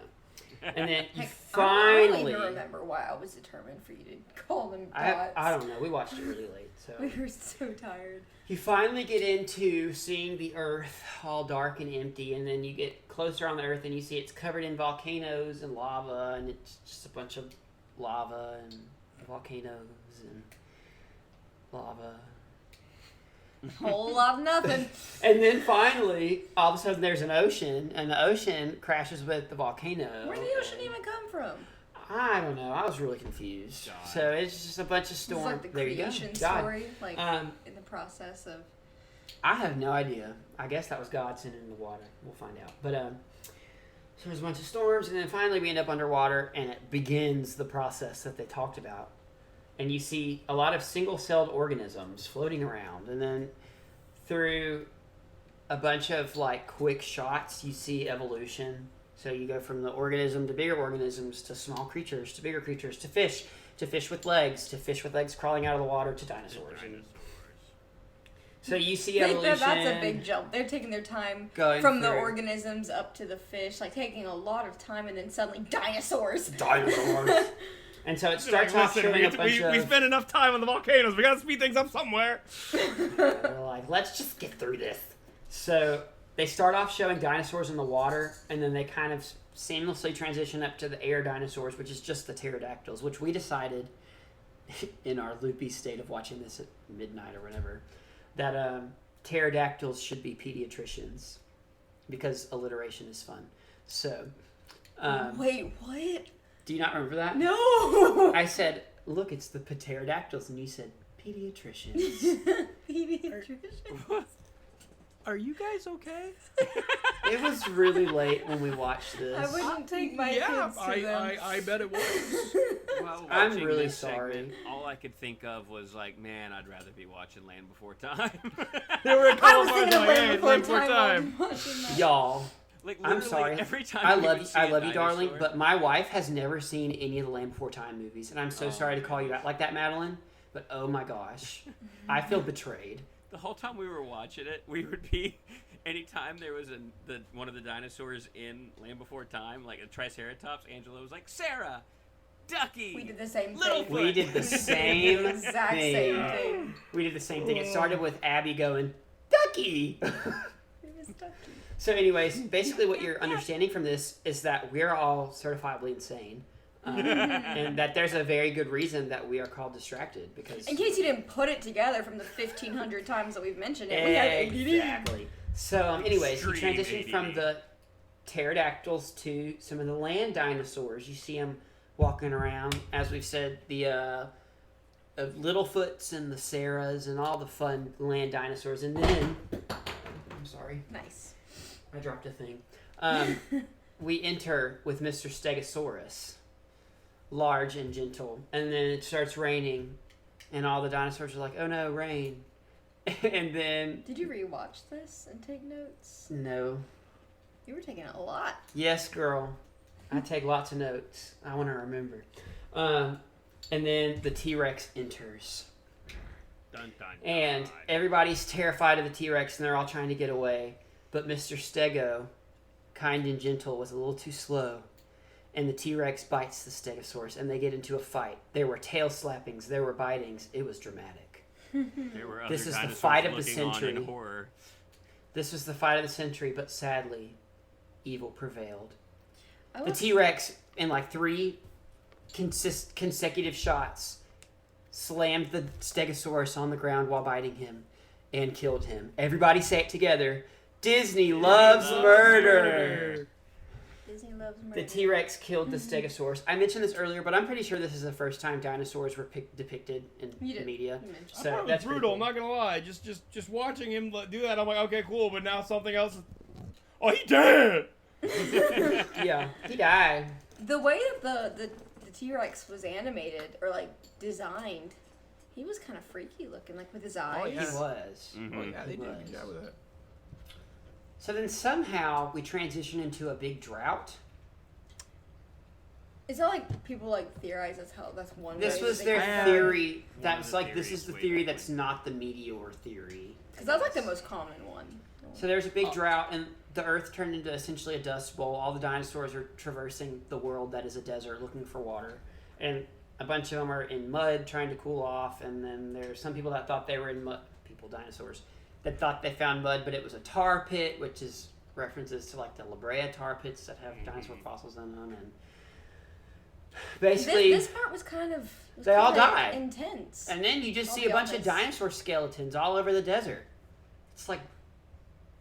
Speaker 1: and then you
Speaker 4: Heck, I
Speaker 1: finally.
Speaker 4: don't even remember why I was determined for you to call them
Speaker 1: I
Speaker 4: dots.
Speaker 1: don't know. We watched it really late, so.
Speaker 4: We were so tired.
Speaker 1: You finally get into seeing the Earth all dark and empty, and then you get closer on the Earth and you see it's covered in volcanoes and lava, and it's just a bunch of lava and volcanoes and lava.
Speaker 4: Whole lot of nothing.
Speaker 1: And then finally, all of a sudden there's an ocean, and the ocean crashes with the volcano.
Speaker 4: Where did the ocean even come from?
Speaker 1: I don't know. I was really confused.
Speaker 3: God.
Speaker 1: So it's just a bunch of
Speaker 4: It's
Speaker 1: storms.
Speaker 4: like the
Speaker 1: There you go.
Speaker 4: creation
Speaker 1: God.
Speaker 4: story, like in the process of.
Speaker 1: I have no idea. I guess that was God sending the water. We'll find out. But so there's a bunch of storms, and then finally we end up underwater, and it begins the process that they talked about. And you see a lot of single-celled organisms floating around, and then through a bunch of like quick shots, you see evolution. So you go from the organism to bigger organisms to small creatures to bigger creatures to fish with legs crawling out of the water to dinosaurs. And so you see evolution.
Speaker 4: That's a big jump. They're taking their time
Speaker 1: Going
Speaker 4: from the
Speaker 1: through.
Speaker 4: organisms up to the fish, like taking a lot of time, and then suddenly dinosaurs.
Speaker 1: Dinosaurs. And so it starts off
Speaker 2: Listen,
Speaker 1: showing a bunch
Speaker 2: we
Speaker 1: of.
Speaker 2: spent enough time on the volcanoes. We gotta speed things up somewhere.
Speaker 1: They're like, let's just get through this. So they start off showing dinosaurs in the water, and then they kind of seamlessly transition up to the air dinosaurs, which is just the pterodactyls, which we decided in our loopy state of watching this at midnight or whatever, that pterodactyls should be pediatricians because alliteration is fun. So,
Speaker 4: Wait, what?
Speaker 1: do you not remember that?
Speaker 4: No.
Speaker 1: I said, look, it's the pterodactyls, and you said pediatricians.
Speaker 4: Pediatrician.
Speaker 2: Are you guys okay?
Speaker 1: It was really late when we watched this.
Speaker 4: I wouldn't take my
Speaker 2: Yeah,
Speaker 4: kids to them.
Speaker 2: I bet it was.
Speaker 3: Well,
Speaker 1: I'm
Speaker 3: watching
Speaker 1: really
Speaker 3: this
Speaker 1: sorry.
Speaker 3: segment, all I could think of was like, man, I'd rather be watching Land Before Time.
Speaker 2: There were a
Speaker 4: I
Speaker 2: couple
Speaker 4: was
Speaker 2: parts
Speaker 4: thinking
Speaker 2: like,
Speaker 4: of
Speaker 2: hey,
Speaker 4: Land
Speaker 2: it's Land
Speaker 4: Before
Speaker 2: Before
Speaker 4: Time.
Speaker 2: Time.
Speaker 4: while watching that.
Speaker 1: Y'all,
Speaker 3: Like,
Speaker 1: I'm
Speaker 3: literally
Speaker 1: sorry.
Speaker 3: Every time
Speaker 1: I
Speaker 3: we
Speaker 1: love
Speaker 3: would
Speaker 1: you,
Speaker 3: see
Speaker 1: I
Speaker 3: a
Speaker 1: love you, darling,
Speaker 3: dinosaur-
Speaker 1: but my wife has never seen any of the Land Before Time movies, and I'm so
Speaker 3: Oh,
Speaker 1: sorry to call you out like that, Madeline. But oh my gosh, I feel betrayed.
Speaker 3: the whole time we were watching it, we would be, anytime there was one of the dinosaurs in Land Before Time, like a Triceratops, Angela was like, Sarah, Ducky.
Speaker 4: We did the same
Speaker 3: Little
Speaker 4: thing.
Speaker 1: We did the same
Speaker 4: exact
Speaker 1: thing.
Speaker 4: same thing.
Speaker 1: We did the same thing. It started with Abby going, Ducky!
Speaker 4: It was Ducky.
Speaker 1: So anyways, basically what you're understanding from this is that we're all certifiably insane. And that there's a very good reason that we are called distracted because.
Speaker 4: In case you didn't put it together from the 1,500 times that we've mentioned it, we have ADD.
Speaker 1: Exactly. So, anyways, he
Speaker 3: Extreme
Speaker 1: transitioned
Speaker 3: ADD.
Speaker 1: from the pterodactyls to some of the land dinosaurs. You see them walking around, as we've said, the Littlefoots and the Sarahs and all the fun land dinosaurs. And then, I'm sorry,
Speaker 4: Nice.
Speaker 1: I dropped a thing. We enter with Mr. Stegosaurus, large and gentle, and then it starts raining, and all the dinosaurs are like, "Oh no, rain!" And then,
Speaker 4: Did you rewatch this and take notes?
Speaker 1: no,
Speaker 4: You were taking a lot.
Speaker 1: yes, girl, I take lots of notes. I want to remember. And then the T-Rex enters,
Speaker 3: Dun, dun, dun.
Speaker 1: and everybody's terrified of the T-Rex, and they're all trying to get away. But Mr. Stego, kind and gentle, was a little too slow. And the T-Rex bites the Stegosaurus, and they get into a fight. There were tail slappings, there were bitings. It was dramatic.
Speaker 3: There were other
Speaker 1: This is the
Speaker 3: dinosaurs
Speaker 1: fight of the
Speaker 3: looking on
Speaker 1: century.
Speaker 3: in horror.
Speaker 1: This was the fight of the century, but sadly, evil prevailed.
Speaker 4: I
Speaker 1: The
Speaker 4: was-
Speaker 1: T-Rex, in like 3 consecutive shots, slammed the Stegosaurus on the ground while biting him and killed him. Everybody say it together. Disney loves murder.
Speaker 4: Disney loves murder.
Speaker 1: The T-Rex killed the Stegosaurus. I mentioned this earlier, but I'm pretty sure this is the first time dinosaurs were depicted in
Speaker 4: You did.
Speaker 1: media.
Speaker 4: You mentioned.
Speaker 2: I
Speaker 1: So
Speaker 2: thought it was
Speaker 1: that's pretty
Speaker 2: brutal.
Speaker 1: cool.
Speaker 2: I'm not gonna lie. Just watching him do that, I'm like, okay, cool. But now something else. Oh, he dead.
Speaker 1: Yeah, he died.
Speaker 4: The way that the T-Rex was animated or like designed, he was kind of freaky looking, like with his eyes.
Speaker 1: He was.
Speaker 3: Mhm.
Speaker 2: Oh yeah, they
Speaker 1: He
Speaker 2: did a
Speaker 1: was.
Speaker 2: good job with that.
Speaker 1: So then somehow we transition into a big drought.
Speaker 4: Is that like people like theorize that's one
Speaker 1: This
Speaker 4: way
Speaker 1: was
Speaker 4: they
Speaker 1: their
Speaker 4: can-
Speaker 1: theory.
Speaker 3: One
Speaker 1: That
Speaker 3: of
Speaker 1: was
Speaker 3: the
Speaker 1: like, this
Speaker 3: theories
Speaker 1: is the
Speaker 3: way
Speaker 1: theory
Speaker 3: back
Speaker 1: that's
Speaker 3: when.
Speaker 1: not the meteor theory.
Speaker 4: Because that's like the most common one.
Speaker 1: So there's a big
Speaker 4: Oh.
Speaker 1: drought, and the Earth turned into essentially a dust bowl. All the dinosaurs are traversing the world that is a desert looking for water. And a bunch of them are in mud trying to cool off, and then there's some people that thought they were in mud. Dinosaurs, that thought they found mud, but it was a tar pit, which is references to like the La Brea tar pits that have dinosaur fossils in them. And basically,
Speaker 4: This part was kind of
Speaker 1: They all
Speaker 4: kinda
Speaker 1: died.
Speaker 4: intense.
Speaker 1: and then you just
Speaker 4: I'll
Speaker 1: see
Speaker 4: be
Speaker 1: a bunch of
Speaker 4: honest.
Speaker 1: dinosaur skeletons all over the desert. It's like,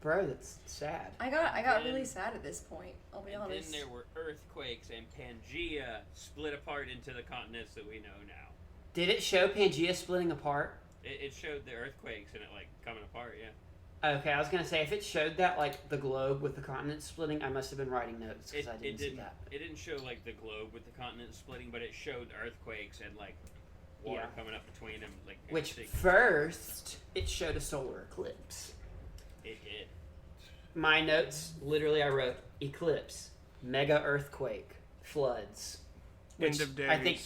Speaker 1: bro, that's sad.
Speaker 4: I got
Speaker 3: Then-
Speaker 4: really sad at this point. I'll be
Speaker 3: And
Speaker 4: honest.
Speaker 3: then there were earthquakes, and Pangea split apart into the continents that we know now.
Speaker 1: Did it show Pangea splitting apart?
Speaker 3: It showed the earthquakes and it like coming apart. Yeah.
Speaker 1: Okay, I was gonna say if it showed that like the globe with the continents splitting, I must have been writing notes because I didn't see that.
Speaker 3: It didn't show like the globe with the continents splitting, but it showed earthquakes and like water
Speaker 1: Yeah.
Speaker 3: coming up between them. Like
Speaker 1: Which
Speaker 3: big-
Speaker 1: first it showed a solar eclipse.
Speaker 3: it did.
Speaker 1: My notes, literally, I wrote eclipse, mega earthquake, floods, which
Speaker 2: End of days.
Speaker 1: I think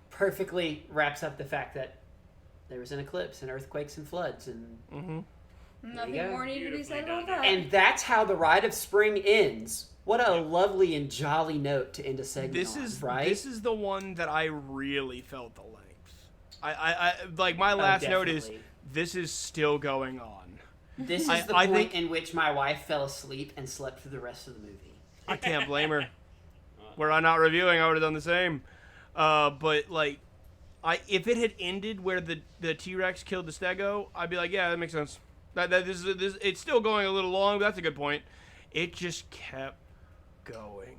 Speaker 1: perfectly wraps up the fact that there was an eclipse and earthquakes and floods, and
Speaker 2: Mm-hmm.
Speaker 4: Nothing
Speaker 1: go.
Speaker 4: more needed to be said
Speaker 3: Beautifully
Speaker 4: about
Speaker 3: done.
Speaker 4: that.
Speaker 1: and that's how the ride of spring ends. What a lovely and jolly note to end a segment
Speaker 2: This
Speaker 1: on,
Speaker 2: is
Speaker 1: right?
Speaker 2: this is the one that I really felt the length. I like my last note is
Speaker 1: definitely.
Speaker 2: this is still going on.
Speaker 1: This is
Speaker 2: I-
Speaker 1: the
Speaker 2: I
Speaker 1: point
Speaker 2: think-
Speaker 1: in which my wife fell asleep and slept through the rest of the movie.
Speaker 2: I can't blame her. Were I not reviewing, I would have done the same. But like, if it had ended where the T-Rex killed the Stego, I'd be like, yeah, that makes sense. This it's still going a little long, but that's a good point. It just kept going.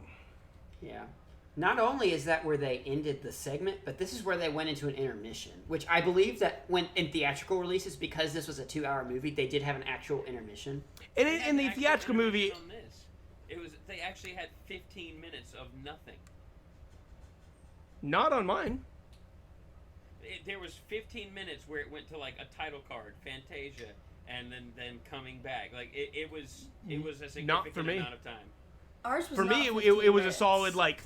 Speaker 1: Yeah. Not only is that where they ended the segment, but this is where they went into an intermission, which I believe that when in theatrical releases, because this was a 2-hour movie, they did have an actual intermission.
Speaker 2: And
Speaker 3: They
Speaker 2: in
Speaker 3: had
Speaker 2: the
Speaker 3: actual
Speaker 2: theatrical movie,
Speaker 3: intermission on this. It was they actually had 15 minutes of nothing.
Speaker 2: not on mine.
Speaker 3: There was 15 minutes where it went to like a title card, Fantasia, and then coming back. Like it was a significant
Speaker 2: for me.
Speaker 3: amount of time.
Speaker 4: Ours was
Speaker 2: For
Speaker 4: not
Speaker 2: me,
Speaker 4: 15
Speaker 2: it was a
Speaker 4: minutes.
Speaker 2: solid like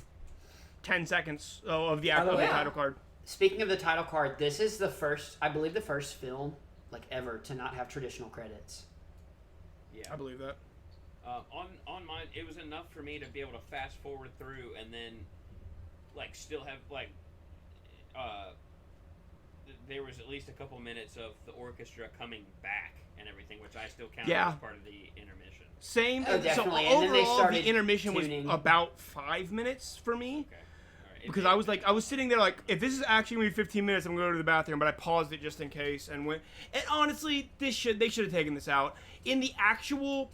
Speaker 2: 10 seconds of the actual
Speaker 1: way-
Speaker 2: title card.
Speaker 1: Speaking of the title card, this is the first, I believe, the first film like ever to not have traditional credits.
Speaker 3: Yeah.
Speaker 2: I believe that.
Speaker 3: On mine, it was enough for me to be able to fast forward through and then like still have like there was at least a couple minutes of the orchestra coming back and everything, which I still count
Speaker 2: Yeah.
Speaker 3: as part of the intermission.
Speaker 2: Same.
Speaker 1: Oh,
Speaker 2: So
Speaker 1: definitely. And then they
Speaker 2: overall,
Speaker 1: started
Speaker 2: the intermission
Speaker 1: tuning.
Speaker 2: was about 5 minutes for me.
Speaker 3: Okay. All right.
Speaker 2: because I was sitting there like, if this is actually gonna be 15 minutes, I'm gonna go to the bathroom, but I paused it just in case and went. And honestly, they should have taken this out. In the actual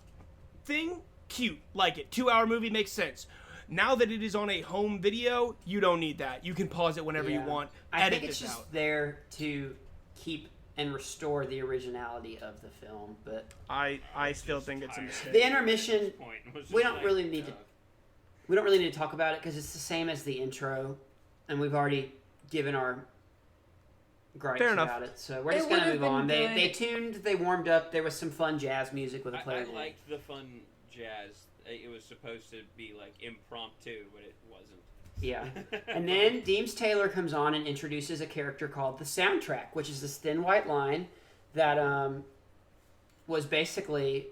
Speaker 2: thing, cute, like it. 2-hour movie makes sense. Now that it is on a home video, you don't need that. You can pause it whenever you want.
Speaker 1: I think it's just there to keep and restore the originality of the film, but
Speaker 2: I still think it's a mistake.
Speaker 1: the intermission, we don't really need to talk about it because it's the same as the intro, and we've already given our gripes about it. So we're just gonna move on. They warmed up. There was some fun jazz music with a play.
Speaker 3: I liked the fun jazz. It was supposed to be like impromptu, but it wasn't.
Speaker 1: Yeah. And then Deems Taylor comes on and introduces a character called the Soundtrack, which is this thin white line that was basically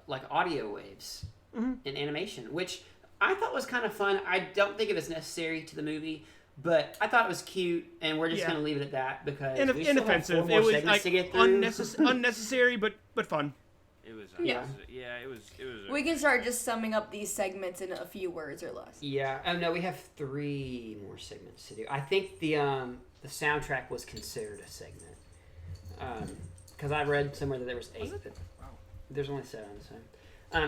Speaker 1: like audio waves in animation, which I thought was kind of fun. I don't think it was necessary to the movie, but I thought it was cute, and we're just going to leave it at that because we still have 4 more segments to get through.
Speaker 2: Unnecessary, but fun.
Speaker 3: It was. It was.
Speaker 4: We can start just summing up these segments in a few words or less.
Speaker 1: Yeah. Oh no, we have 3 more segments to do. I think the soundtrack was considered a segment because I read somewhere that there was 8. But there's only 7.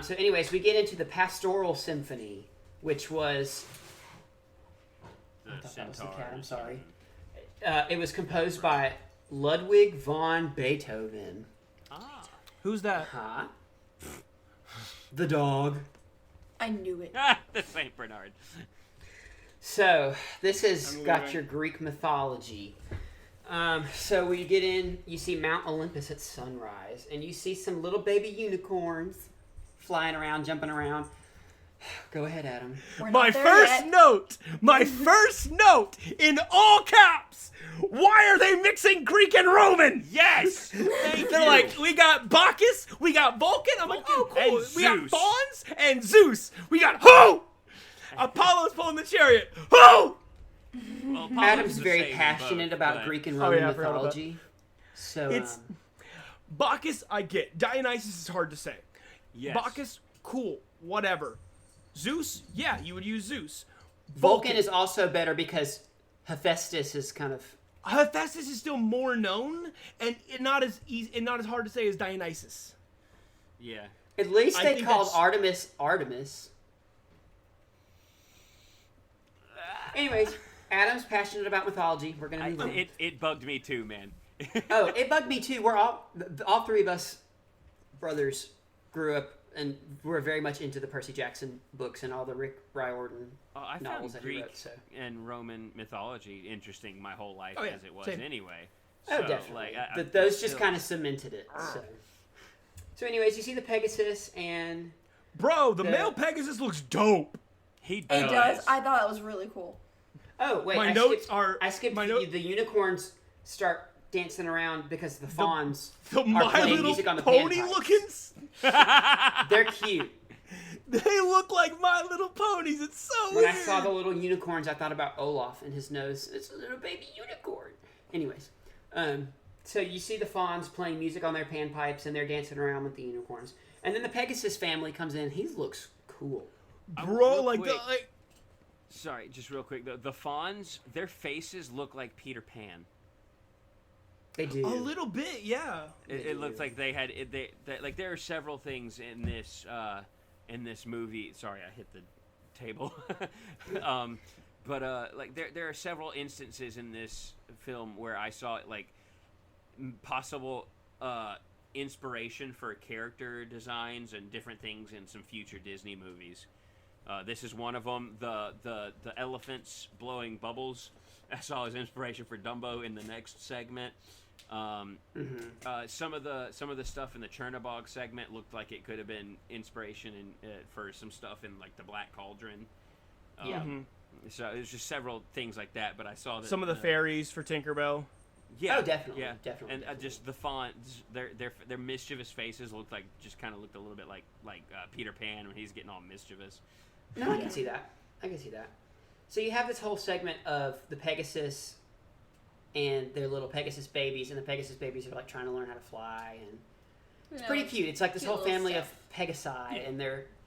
Speaker 1: So anyways, we get into the Pastoral Symphony, which was. I thought that was the cat. I'm sorry. It was composed by Ludwig von Beethoven.
Speaker 2: Who's that?
Speaker 1: Huh? The dog.
Speaker 4: I knew it.
Speaker 3: The Saint Bernard.
Speaker 1: So, this has got your Greek mythology. So we get in, you see Mount Olympus at sunrise, and you see some little baby unicorns flying around, jumping around. Go ahead, Adam.
Speaker 2: My first note in all caps. Why are they mixing Greek and Roman?
Speaker 3: Yes!
Speaker 2: They're like, we got Bacchus, we got Vulcan. I'm like, oh, cool.
Speaker 3: And
Speaker 2: We got
Speaker 3: Zeus.
Speaker 2: Fawns and Zeus. We got who? Apollo's pulling the chariot. Who?
Speaker 3: Well, Apollo's
Speaker 1: Adam's
Speaker 3: the
Speaker 1: very
Speaker 3: same
Speaker 1: passionate
Speaker 3: boat,
Speaker 1: about
Speaker 3: but-
Speaker 1: Greek and Roman
Speaker 2: I forgot about
Speaker 1: mythology. So,
Speaker 2: It's Bacchus, I get. Dionysus is hard to say.
Speaker 3: Yes.
Speaker 2: Bacchus, cool, whatever. Zeus, yeah, you would use Zeus.
Speaker 1: Vulcan is also better because Hephaestus is kind of...
Speaker 2: Hephaestus is still more known, and not as easy, and not as hard to say as Dionysus.
Speaker 3: Yeah.
Speaker 1: At least
Speaker 2: I
Speaker 1: they
Speaker 2: think
Speaker 1: called
Speaker 2: that's-
Speaker 1: Artemis. Anyways, Adam's passionate about mythology. We're gonna move on.
Speaker 3: It bugged me too, man.
Speaker 1: Oh, it bugged me too. We're all 3 of us brothers grew up and were very much into the Percy Jackson books and all the Rick Riordan
Speaker 3: I
Speaker 1: novels
Speaker 3: found
Speaker 1: that he
Speaker 3: Greek
Speaker 1: wrote. So.
Speaker 3: and Roman mythology interesting my whole life as it was
Speaker 2: same.
Speaker 3: anyway.
Speaker 1: Oh,
Speaker 3: So,
Speaker 1: definitely.
Speaker 3: like,
Speaker 1: But those just
Speaker 3: still-
Speaker 1: kind of cemented it. So, anyways, you see the Pegasus and
Speaker 2: Bro, the male Pegasus looks dope.
Speaker 3: He
Speaker 4: It does. I thought it was really cool.
Speaker 1: oh wait,
Speaker 2: My
Speaker 1: I
Speaker 2: notes
Speaker 1: skipped,
Speaker 2: are-
Speaker 1: I skipped
Speaker 2: my
Speaker 1: the,
Speaker 2: note-
Speaker 1: the unicorns start dancing around because the fawns
Speaker 2: The
Speaker 1: are
Speaker 2: My
Speaker 1: playing
Speaker 2: Little
Speaker 1: music on the
Speaker 2: Pony
Speaker 1: panpipes.
Speaker 2: lookings.
Speaker 1: They're cute.
Speaker 2: They look like My Little Ponies. It's so
Speaker 1: When
Speaker 2: weird.
Speaker 1: I saw the little unicorns, I thought about Olaf and his nose. It's a little baby unicorn. Anyways, so you see the fawns playing music on their panpipes and they're dancing around with the unicorns. And then the Pegasus family comes in. He looks cool.
Speaker 2: Bro,
Speaker 3: Real
Speaker 2: like,
Speaker 3: quick.
Speaker 2: like
Speaker 3: Sorry, just real quick. The fawns, their faces look like Peter Pan.
Speaker 1: They do.
Speaker 2: a little bit, yeah.
Speaker 3: It looks like they had like there are several things in this movie. Sorry, I hit the table. But like there are several instances in this film where I saw like possible inspiration for character designs and different things in some future Disney movies. This is one of them. The elephants blowing bubbles. I saw as inspiration for Dumbo in the next segment. Some of the stuff in the Chernobog segment looked like it could have been inspiration for some stuff in like the Black Cauldron.
Speaker 1: Yeah.
Speaker 3: So it was just several things like that. But I saw that
Speaker 2: Some of the fairies for Tinkerbell.
Speaker 3: Yeah,
Speaker 1: Oh, definitely,
Speaker 3: yeah,
Speaker 1: definitely,
Speaker 3: and
Speaker 1: definitely.
Speaker 3: just the fonts, their mischievous faces looked like kind of looked a little bit like Peter Pan when he's getting all mischievous.
Speaker 1: No, I can see that. So you have this whole segment of the Pegasus and their little Pegasus babies, and the Pegasus babies are like trying to learn how to fly, and it's pretty cute. It's like this
Speaker 4: cute
Speaker 1: whole
Speaker 4: little
Speaker 1: family
Speaker 4: stuff.
Speaker 1: of Pegasi, and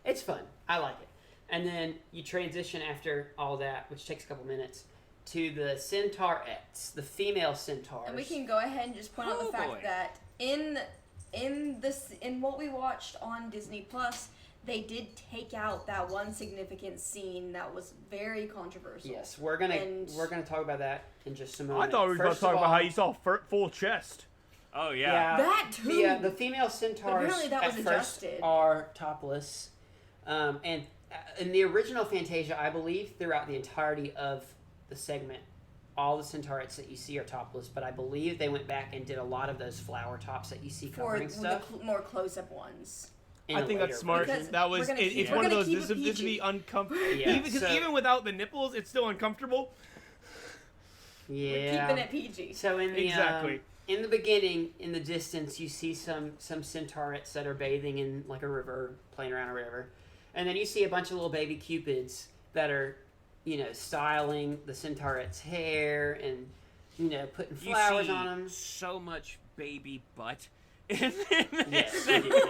Speaker 1: it's fun. I like it. And then you transition after all that, which takes a couple minutes, to the Centaurettes, the female centaurs.
Speaker 4: And we can go ahead and just point out the fact that in what we watched on Disney Plus, they did take out that one significant scene that was very controversial.
Speaker 1: Yes, we're gonna talk about that in just a moment.
Speaker 2: I thought we were going to talk about how you saw full chest.
Speaker 3: Oh yeah.
Speaker 4: That too.
Speaker 1: The female centaurs
Speaker 4: apparently that was
Speaker 1: at first
Speaker 4: adjusted.
Speaker 1: are topless, and in the original Fantasia, I believe throughout the entirety of the segment, all the Centaurettes that you see are topless. But I believe they went back and did a lot of those flower tops that you see
Speaker 4: for
Speaker 1: covering
Speaker 4: the
Speaker 1: stuff.
Speaker 4: more close-up ones.
Speaker 1: in
Speaker 2: I
Speaker 1: a
Speaker 2: think
Speaker 1: later
Speaker 2: that's smart.
Speaker 1: version.
Speaker 2: That was it's one of those.
Speaker 4: keep
Speaker 2: This
Speaker 4: it
Speaker 2: is to be
Speaker 4: PG.
Speaker 2: uncomfortable.
Speaker 1: Yeah,
Speaker 2: Because
Speaker 1: so-
Speaker 2: even without the nipples, it's still uncomfortable.
Speaker 1: Yeah.
Speaker 4: We're keeping it PG.
Speaker 1: So in the
Speaker 2: Exactly.
Speaker 1: in the beginning, in the distance, you see some Centaurettes that are bathing in like a river, playing around a river, and then you see a bunch of little baby cupids that are, styling the Centaurette's hair and putting
Speaker 3: You
Speaker 1: flowers
Speaker 3: see
Speaker 1: on them.
Speaker 3: so much baby butt in this
Speaker 1: Yes,
Speaker 3: segment.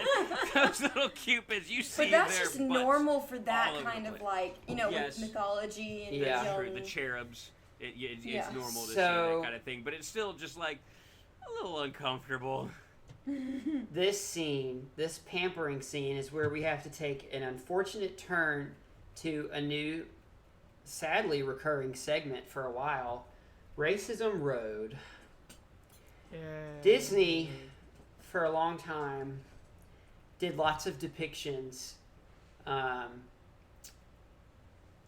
Speaker 3: Those little cupids, you see
Speaker 4: But that's
Speaker 3: their
Speaker 4: just
Speaker 3: butts
Speaker 4: normal for
Speaker 3: all
Speaker 4: that
Speaker 3: over
Speaker 4: kind
Speaker 3: the
Speaker 4: of
Speaker 3: place. Yes.
Speaker 4: with mythology and
Speaker 1: Yeah.
Speaker 3: That's true.
Speaker 4: young.
Speaker 3: The cherubs. It's
Speaker 4: Yeah.
Speaker 3: normal to see
Speaker 1: So-
Speaker 3: that kind of thing, but it's still just like a little uncomfortable.
Speaker 1: This scene, this pampering scene, is where we have to take an unfortunate turn to a new, sadly recurring segment for a while, Racism Road. Disney, for a long time, did lots of depictions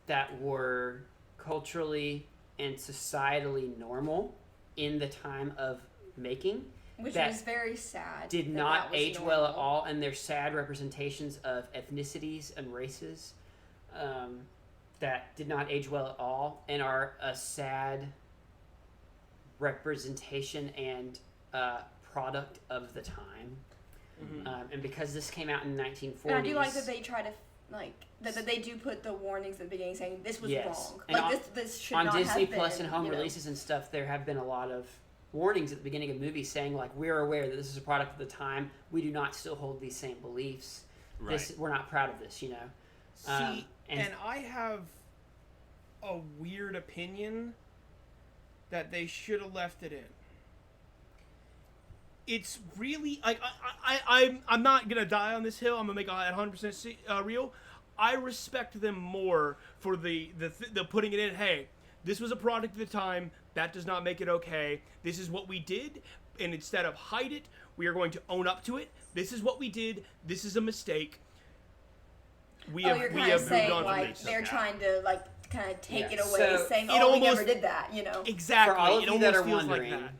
Speaker 1: that were culturally and societally normal in the time of making.
Speaker 4: Which
Speaker 1: that
Speaker 4: was very sad.
Speaker 1: Did
Speaker 4: that
Speaker 1: not
Speaker 4: that was
Speaker 1: age well at
Speaker 4: normal.
Speaker 1: all, and they're sad representations of ethnicities and races that did not age well at all, and are a sad representation and product of the time.
Speaker 2: Mhm.
Speaker 1: And because this came out in the 1940s,
Speaker 4: And I do like that they try to that they do put the warnings at the beginning saying this was
Speaker 1: Yes.
Speaker 4: wrong.
Speaker 1: And on-
Speaker 4: this should
Speaker 1: on
Speaker 4: not
Speaker 1: Disney
Speaker 4: have
Speaker 1: Plus
Speaker 4: been,
Speaker 1: and home
Speaker 4: you know.
Speaker 1: releases and stuff, there have been a lot of warnings at the beginning of movies saying like, we're aware that this is a product of the time. We do not still hold these same beliefs.
Speaker 3: Right.
Speaker 1: We're not proud of this,
Speaker 2: See,
Speaker 1: and-
Speaker 2: and I have a weird opinion that they should have left it in. It's really I'm not gonna die on this hill. I'm gonna make it 100% real. I respect them more for the putting it in. Hey, this was a product of the time. That does not make it okay. This is what we did, and instead of hide it, we are going to own up to it. This is what we did. This is a mistake. We
Speaker 4: You're
Speaker 2: have
Speaker 4: kind of
Speaker 2: moved
Speaker 4: saying
Speaker 2: on from
Speaker 4: like
Speaker 2: this.
Speaker 4: they're trying to kind of take
Speaker 1: Yeah.
Speaker 4: it away,
Speaker 1: So
Speaker 4: saying,
Speaker 2: it
Speaker 4: "Oh, we never
Speaker 2: almost-
Speaker 4: did that,"
Speaker 2: Exactly.
Speaker 1: For all of
Speaker 2: it
Speaker 1: you that
Speaker 2: almost
Speaker 1: are
Speaker 2: feels
Speaker 1: wondering,
Speaker 2: like that.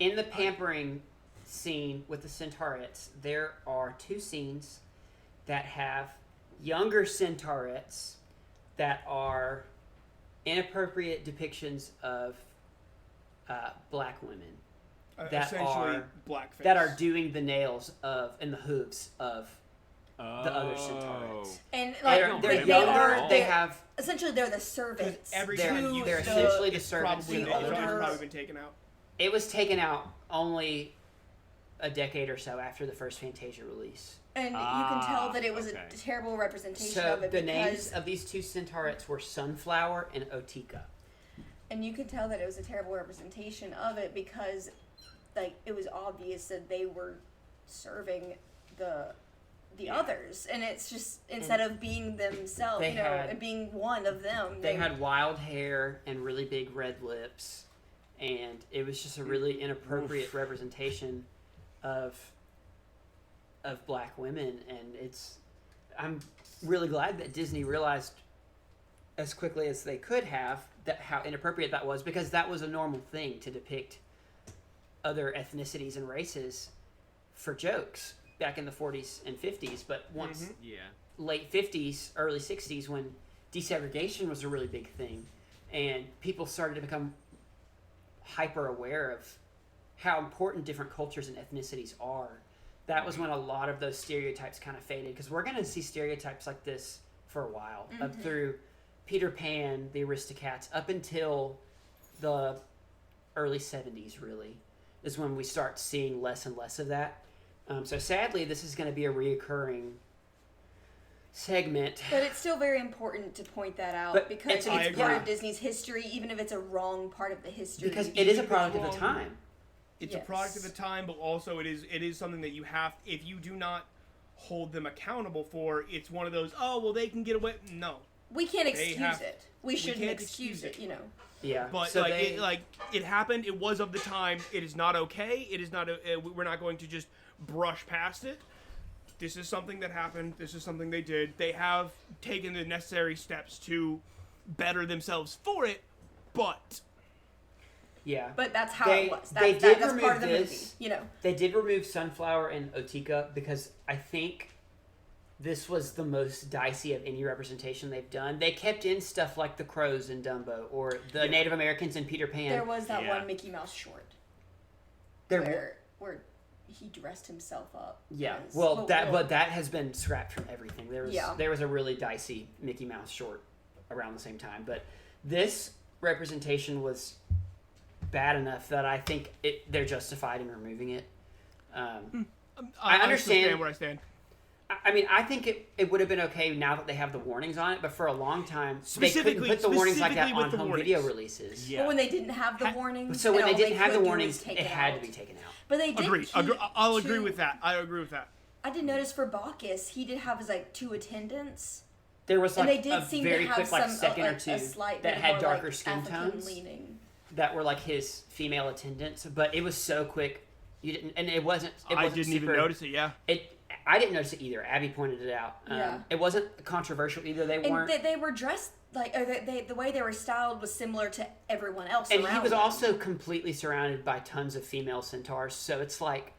Speaker 1: in the pampering scene with the Centaurettes, there are two scenes that have younger Centaurettes that are inappropriate depictions of black women that
Speaker 2: Essentially,
Speaker 1: are
Speaker 2: blackface.
Speaker 1: that are doing the nails of and the hooves of the other
Speaker 3: Oh.
Speaker 1: Centaurettes.
Speaker 4: And
Speaker 1: They're
Speaker 4: they
Speaker 1: younger.
Speaker 4: are
Speaker 1: They have
Speaker 4: essentially they're the servants.
Speaker 2: Every
Speaker 1: They're-
Speaker 2: time you
Speaker 1: they're
Speaker 2: see
Speaker 1: essentially
Speaker 2: it,
Speaker 1: the
Speaker 2: it's
Speaker 1: servants
Speaker 2: probably
Speaker 1: to
Speaker 2: the
Speaker 1: the
Speaker 2: older.
Speaker 1: owners.
Speaker 2: Probably been taken out.
Speaker 1: It was taken out only a decade or so after the first Fantasia release.
Speaker 4: And you can tell that it was
Speaker 3: okay.
Speaker 4: a terrible representation
Speaker 1: So
Speaker 4: of it
Speaker 1: the names
Speaker 4: because,
Speaker 1: of these two Centaurettes were Sunflower and Otika.
Speaker 4: and you could tell that it was a terrible representation of it because, it was obvious that they were serving the others, and it's just instead of being themselves,
Speaker 1: They had-
Speaker 4: and being one of them,
Speaker 1: They had wild hair and really big red lips, and it was just a really inappropriate representation of black women. And I'm really glad that Disney realized as quickly as they could have that how inappropriate that was, because that was a normal thing to depict other ethnicities and races for jokes back in the 40s and 50s. But once
Speaker 3: Yeah.
Speaker 1: late 50s, early 60s, when desegregation was a really big thing, and people started to become hyper aware of how important different cultures and ethnicities are, that was when a lot of those stereotypes kind of faded. Because we're going to see stereotypes like this for a while, up through Peter Pan, the Aristocats, up until the early 70s, really, is when we start seeing less and less of that. So sadly, this is going to be a reoccurring segment.
Speaker 4: But it's still very important to point that out
Speaker 1: But
Speaker 4: because
Speaker 1: it's-
Speaker 4: it's part
Speaker 1: yeah.
Speaker 4: of Disney's history, even if it's a wrong part of the history.
Speaker 1: Because it is a
Speaker 2: Even
Speaker 1: product of the
Speaker 2: wrong.
Speaker 1: time.
Speaker 2: It's a product of the time, but also it is something that you have. If you do not hold them accountable for, it's one of those. Oh well, they can get away. No,
Speaker 4: we can't
Speaker 2: They
Speaker 4: excuse
Speaker 2: have-
Speaker 4: it. We shouldn't
Speaker 2: can't
Speaker 4: excuse
Speaker 2: excuse
Speaker 4: it, you know.
Speaker 1: Yeah.
Speaker 2: but
Speaker 1: so
Speaker 2: it happened. It was of the time. It is not okay. It is not. We're not going to just brush past it. This is something that happened. This is something they did. They have taken the necessary steps to better themselves for it, but.
Speaker 1: yeah.
Speaker 4: But that's how
Speaker 1: They-
Speaker 4: it was.
Speaker 1: they
Speaker 4: That's,
Speaker 1: did
Speaker 4: that's
Speaker 1: remove
Speaker 4: part of the movie,
Speaker 1: this.
Speaker 4: you know.
Speaker 1: They did remove Sunflower and Otika because I think this was the most dicey of any representation they've done. They kept in stuff like the crows in Dumbo or the Native Americans in Peter Pan.
Speaker 4: There was that
Speaker 3: Yeah.
Speaker 4: one Mickey Mouse short
Speaker 1: There
Speaker 4: where he dressed himself up.
Speaker 1: Yeah,
Speaker 4: as-
Speaker 1: but that has been scrapped from everything.
Speaker 4: Yeah.
Speaker 1: There was a really dicey Mickey Mouse short around the same time, but this representation was bad enough that I think they're justified in removing it. I
Speaker 2: I
Speaker 1: understand
Speaker 2: stand where I stand.
Speaker 1: I mean, I think it would have been okay now that they have the warnings on it, but for a long time they couldn't put the warnings like that
Speaker 2: specifically
Speaker 1: on
Speaker 2: with the
Speaker 1: home
Speaker 2: warnings.
Speaker 1: video releases.
Speaker 3: Yeah.
Speaker 4: But when they didn't have the warnings,
Speaker 1: So when
Speaker 4: and
Speaker 1: they
Speaker 4: all
Speaker 1: didn't have the
Speaker 4: could do
Speaker 1: warnings,
Speaker 4: was take
Speaker 1: it had
Speaker 4: out.
Speaker 1: to be taken out.
Speaker 4: But they did
Speaker 2: Agreed.
Speaker 4: keep
Speaker 2: I'll agree
Speaker 4: two-
Speaker 2: with that. I agree with that.
Speaker 4: I did notice for Bacchus, he did have his like 2 attendants.
Speaker 1: There was
Speaker 4: And
Speaker 1: like
Speaker 4: they did
Speaker 1: a
Speaker 4: seem
Speaker 1: very
Speaker 4: to have
Speaker 1: quick like
Speaker 4: some
Speaker 1: second or
Speaker 4: a
Speaker 1: two
Speaker 4: slight
Speaker 1: that
Speaker 4: bit
Speaker 1: had
Speaker 4: more,
Speaker 1: darker
Speaker 4: like,
Speaker 1: skin
Speaker 4: African
Speaker 1: tones
Speaker 4: leaning.
Speaker 1: that were like his female attendants, but it was so quick you didn't, and it wasn't.
Speaker 2: I didn't even notice it. Yeah.
Speaker 1: I didn't notice it either. Abby pointed it out.
Speaker 4: Yeah.
Speaker 1: It wasn't controversial either. They
Speaker 4: And
Speaker 1: weren't.
Speaker 4: they were dressed like, or the way they were styled was similar to everyone else
Speaker 1: And
Speaker 4: around
Speaker 1: he was
Speaker 4: them.
Speaker 1: also completely surrounded by tons of female centaurs, so it's like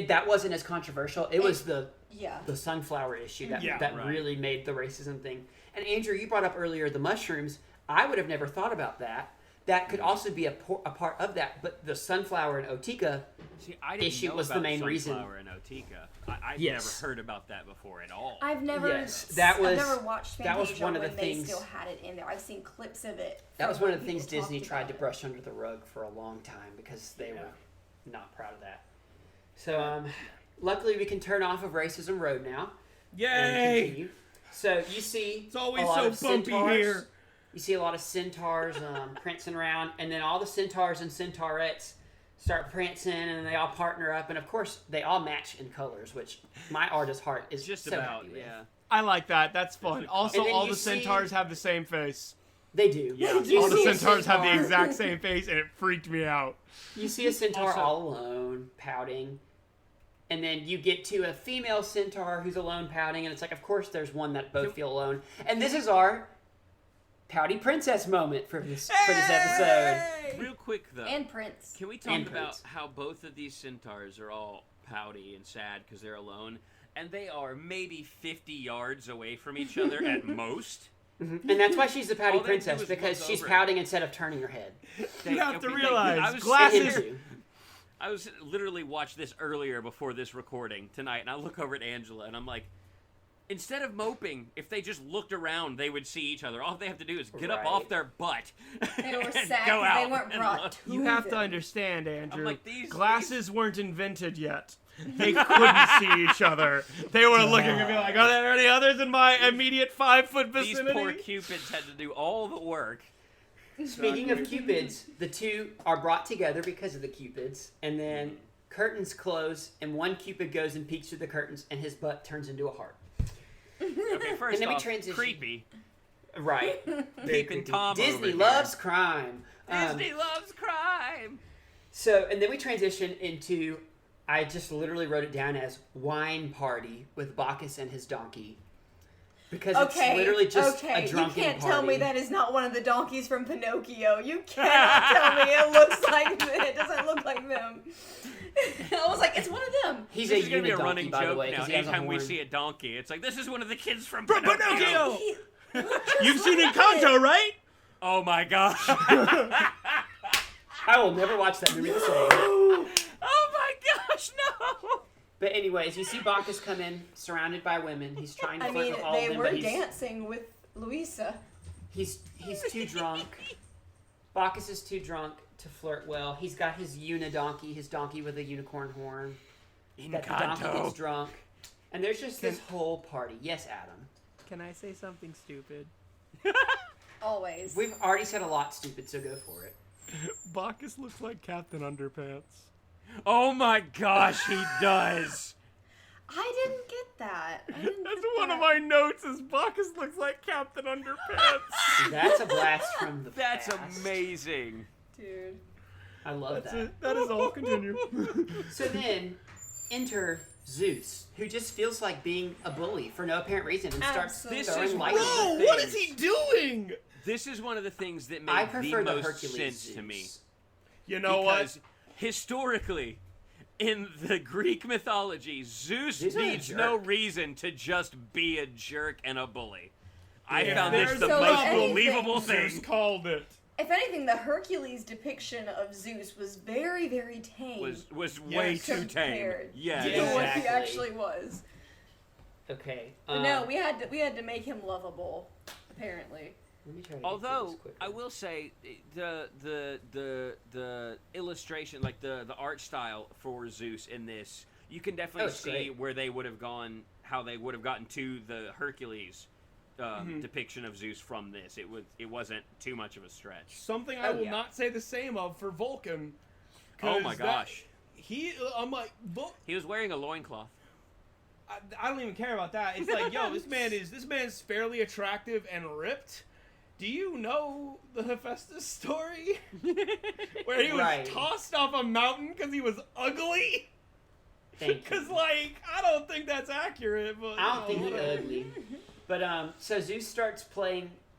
Speaker 1: that wasn't as controversial. It was the
Speaker 4: Yeah.
Speaker 1: sunflower issue that
Speaker 2: Yeah,
Speaker 1: that
Speaker 3: right.
Speaker 1: really made the racism thing. And Andrew, you brought up earlier the mushrooms. I would have never thought about that. That could also be a part of that, but the sunflower and Otika
Speaker 3: See, I didn't
Speaker 1: issue
Speaker 3: know
Speaker 1: was the
Speaker 3: about
Speaker 1: main reason.
Speaker 3: Sunflower and Otika. I've
Speaker 1: Yes.
Speaker 3: never heard about that before at all.
Speaker 4: I've never,
Speaker 1: Yes, that was-
Speaker 4: I've never watched Fantasia
Speaker 1: that was one of the
Speaker 4: when
Speaker 1: things-
Speaker 4: they still had it in there. I've seen clips of it.
Speaker 1: That
Speaker 4: from
Speaker 1: was one
Speaker 4: when
Speaker 1: of the things
Speaker 4: people
Speaker 1: Disney
Speaker 4: talked
Speaker 1: tried
Speaker 4: about
Speaker 1: to
Speaker 4: it.
Speaker 1: brush under the rug for a long time because they
Speaker 3: Yeah.
Speaker 1: were not proud of that. So, luckily we can turn off of Racism Road now. And
Speaker 2: Yay!
Speaker 1: continue. So you see
Speaker 2: It's always
Speaker 1: a lot
Speaker 2: so
Speaker 1: of
Speaker 2: bumpy
Speaker 1: centaurs.
Speaker 2: here.
Speaker 1: You see a lot of centaurs prancing around, and then all the centaurs and centaurettes start prancing, and they all partner up, and of course they all match in colors, which my artist heart is
Speaker 3: Just
Speaker 1: so
Speaker 3: about,
Speaker 1: happy with.
Speaker 3: yeah.
Speaker 2: I like that. That's fun. Also,
Speaker 1: And then
Speaker 2: all
Speaker 1: you
Speaker 2: the
Speaker 1: see-
Speaker 2: centaurs have the same face.
Speaker 1: They do.
Speaker 3: Yeah.
Speaker 1: You
Speaker 2: All the
Speaker 1: see a
Speaker 2: centaurs have the
Speaker 1: centaur-
Speaker 2: exact same face, and it freaked me out.
Speaker 1: You see a centaur
Speaker 3: Also-
Speaker 1: all alone, pouting. And then you get to a female centaur who's alone pouting, and it's like, of course, there's one that both feel alone. And this is our pouty princess moment for this episode.
Speaker 3: Real quick though,
Speaker 4: And Prince.
Speaker 3: can we talk
Speaker 1: And
Speaker 3: about
Speaker 1: Prince.
Speaker 3: how both of these centaurs are all pouty and sad because they're alone, and they are maybe 50 yards away from each other at most?
Speaker 1: And that's why she's the pouty
Speaker 3: All they do
Speaker 1: princess,
Speaker 3: is
Speaker 1: because
Speaker 3: look
Speaker 1: she's
Speaker 3: over.
Speaker 1: pouting instead of turning her head.
Speaker 2: You have to
Speaker 3: okay,
Speaker 2: realize,
Speaker 3: I was
Speaker 2: glasses-
Speaker 3: sitting here- I was literally watched this earlier before this recording tonight, and I look over at Angela, and I'm like, instead of moping, if they just looked around, they would see each other. All they have to do is get up
Speaker 1: Right.
Speaker 3: off their butt
Speaker 4: They were
Speaker 3: and
Speaker 4: sad
Speaker 3: go
Speaker 4: 'cause
Speaker 3: out.
Speaker 4: they weren't
Speaker 3: and
Speaker 4: brought
Speaker 3: look.
Speaker 4: to
Speaker 2: You have to
Speaker 4: them.
Speaker 2: understand, Andrew.
Speaker 3: like, these-
Speaker 2: glasses weren't invented yet. They couldn't see each other. They were looking and be like, "Are there any others in my immediate 5-foot
Speaker 3: These
Speaker 2: vicinity?"
Speaker 3: poor cupids had to do all the work.
Speaker 1: Speaking of cupids, the two are brought together because of the cupids, and then curtains close, and one cupid goes and peeks through the curtains, and his butt turns into a heart.
Speaker 3: Okay, first
Speaker 1: And then we
Speaker 3: off,
Speaker 1: transition-
Speaker 3: creepy.
Speaker 1: Right.
Speaker 3: Peeping Tom over
Speaker 1: Disney
Speaker 3: here.
Speaker 1: loves crime.
Speaker 3: Disney loves crime.
Speaker 1: So, and then we transition into, I just literally wrote it down as wine party with Bacchus and his donkey. Because
Speaker 4: Okay,
Speaker 1: it's literally just
Speaker 4: okay.
Speaker 1: a drunken
Speaker 4: You can't
Speaker 1: party.
Speaker 4: tell me that is not one of the donkeys from Pinocchio. You cannot tell me it looks like them. It doesn't look like them. I was like, it's one of them.
Speaker 1: He's
Speaker 3: This
Speaker 1: a
Speaker 3: is gonna be a
Speaker 1: unidonkey,
Speaker 3: running
Speaker 1: by the
Speaker 3: joke
Speaker 1: way,
Speaker 3: now.
Speaker 1: because he has a
Speaker 3: Anytime we
Speaker 1: horn.
Speaker 3: see a donkey, it's like, this is one of the kids from
Speaker 2: From
Speaker 3: Pinocchio.
Speaker 2: Pinocchio!
Speaker 4: He-
Speaker 2: You've seen Encanto, right?
Speaker 3: Oh my gosh.
Speaker 1: I will never watch that movie the same.
Speaker 3: Oh my gosh, no.
Speaker 1: But anyways, you see Bacchus come in surrounded by women. He's trying to
Speaker 4: I
Speaker 1: flirt
Speaker 4: mean,
Speaker 1: with all
Speaker 4: they
Speaker 1: of them,
Speaker 4: were
Speaker 1: but he's
Speaker 4: dancing with Luisa.
Speaker 1: he's too drunk. Bacchus is too drunk to flirt well. He's got his unidonkey, his donkey with a unicorn horn. That the donkey gets
Speaker 3: Encanto.
Speaker 1: drunk. And there's just this whole party. Yes, Adam.
Speaker 2: Can I say something stupid?
Speaker 4: Always.
Speaker 1: We've already said a lot stupid, so go for it.
Speaker 2: Bacchus looks like Captain Underpants.
Speaker 3: Oh my gosh, he does.
Speaker 4: I didn't get that.
Speaker 2: That's one of my notes. Is Bacchus looks like Captain Underpants.
Speaker 1: That's a blast from the
Speaker 3: That's
Speaker 1: past.
Speaker 3: amazing.
Speaker 4: Dude.
Speaker 1: I love that.
Speaker 2: That is all. Continue.
Speaker 1: So then, enter Zeus, who just feels like being a bully for no apparent reason and starts
Speaker 4: Absolutely.
Speaker 3: This
Speaker 1: throwing
Speaker 3: is
Speaker 1: lightning.
Speaker 2: Bro, what is he doing?
Speaker 3: This is one of the things that
Speaker 1: I
Speaker 3: made
Speaker 1: prefer
Speaker 3: the
Speaker 1: the
Speaker 3: most
Speaker 1: Hercules
Speaker 3: sense
Speaker 1: Zeus.
Speaker 3: to me.
Speaker 2: You know
Speaker 3: Because historically, in the Greek mythology, Zeus
Speaker 1: He's not a
Speaker 3: needs no
Speaker 1: jerk.
Speaker 3: reason to just be a jerk and a bully. I
Speaker 1: Yeah.
Speaker 3: found this
Speaker 2: There's
Speaker 3: the
Speaker 4: So
Speaker 3: most
Speaker 4: anything-
Speaker 3: believable
Speaker 2: Zeus
Speaker 3: thing.
Speaker 2: called it.
Speaker 4: If anything, the Hercules depiction of Zeus was very, very tame.
Speaker 3: Was way
Speaker 2: Yes.
Speaker 3: too tame.
Speaker 4: Compared
Speaker 3: Yeah.
Speaker 4: to
Speaker 1: Yeah.
Speaker 4: what he
Speaker 1: Exactly.
Speaker 4: actually was.
Speaker 1: Okay.
Speaker 4: But no, we had to make him lovable. Apparently.
Speaker 1: Let me try to get through
Speaker 3: Although
Speaker 1: this quickly.
Speaker 3: I will say the illustration, like the art style for Zeus in this, you can definitely
Speaker 1: it's
Speaker 3: see
Speaker 1: great.
Speaker 3: where they would have gone, how they would have gotten to the Hercules depiction of Zeus from this. It wasn't too much of a stretch.
Speaker 2: Something I
Speaker 1: Oh,
Speaker 2: will
Speaker 1: yeah.
Speaker 2: not say the same of for Vulcan.
Speaker 3: Oh my
Speaker 2: 'cause
Speaker 3: gosh.
Speaker 2: I'm like,
Speaker 3: He was wearing a loincloth.
Speaker 2: I don't even care about that. It's like, yo, this man's fairly attractive and ripped. Do you know the Hephaestus story? Where he was
Speaker 1: Right.
Speaker 2: tossed off a mountain because he was ugly?
Speaker 1: Thank you.
Speaker 2: Because, like, I don't think that's accurate, but...
Speaker 1: I don't think he's
Speaker 2: whatever.
Speaker 1: ugly. But so Zeus starts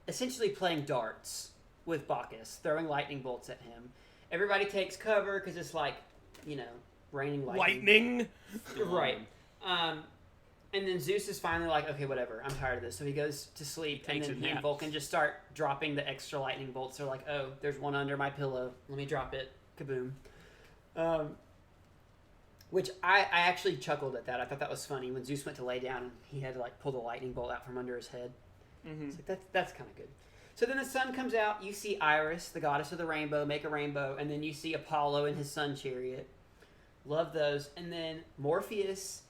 Speaker 1: essentially playing darts with Bacchus, throwing lightning bolts at him. Everybody takes cover because it's like, raining lightning. Right. And then Zeus is finally like, okay, whatever, I'm tired of this. So he goes to sleep,
Speaker 3: He
Speaker 1: and
Speaker 3: takes
Speaker 1: then
Speaker 3: a
Speaker 1: he and
Speaker 3: nap.
Speaker 1: Vulcan just start dropping the extra lightning bolts. They're like, oh, there's one under my pillow. Let me drop it. Kaboom. Which I actually chuckled at that. I thought that was funny when Zeus went to lay down and he had to like pull the lightning bolt out from under his head.
Speaker 2: Mm-hmm.
Speaker 1: It's like, that's kind of good. So then the sun comes out. You see Iris, the goddess of the rainbow, make a rainbow, and then you see Apollo in his sun chariot. Love those. And then Morpheus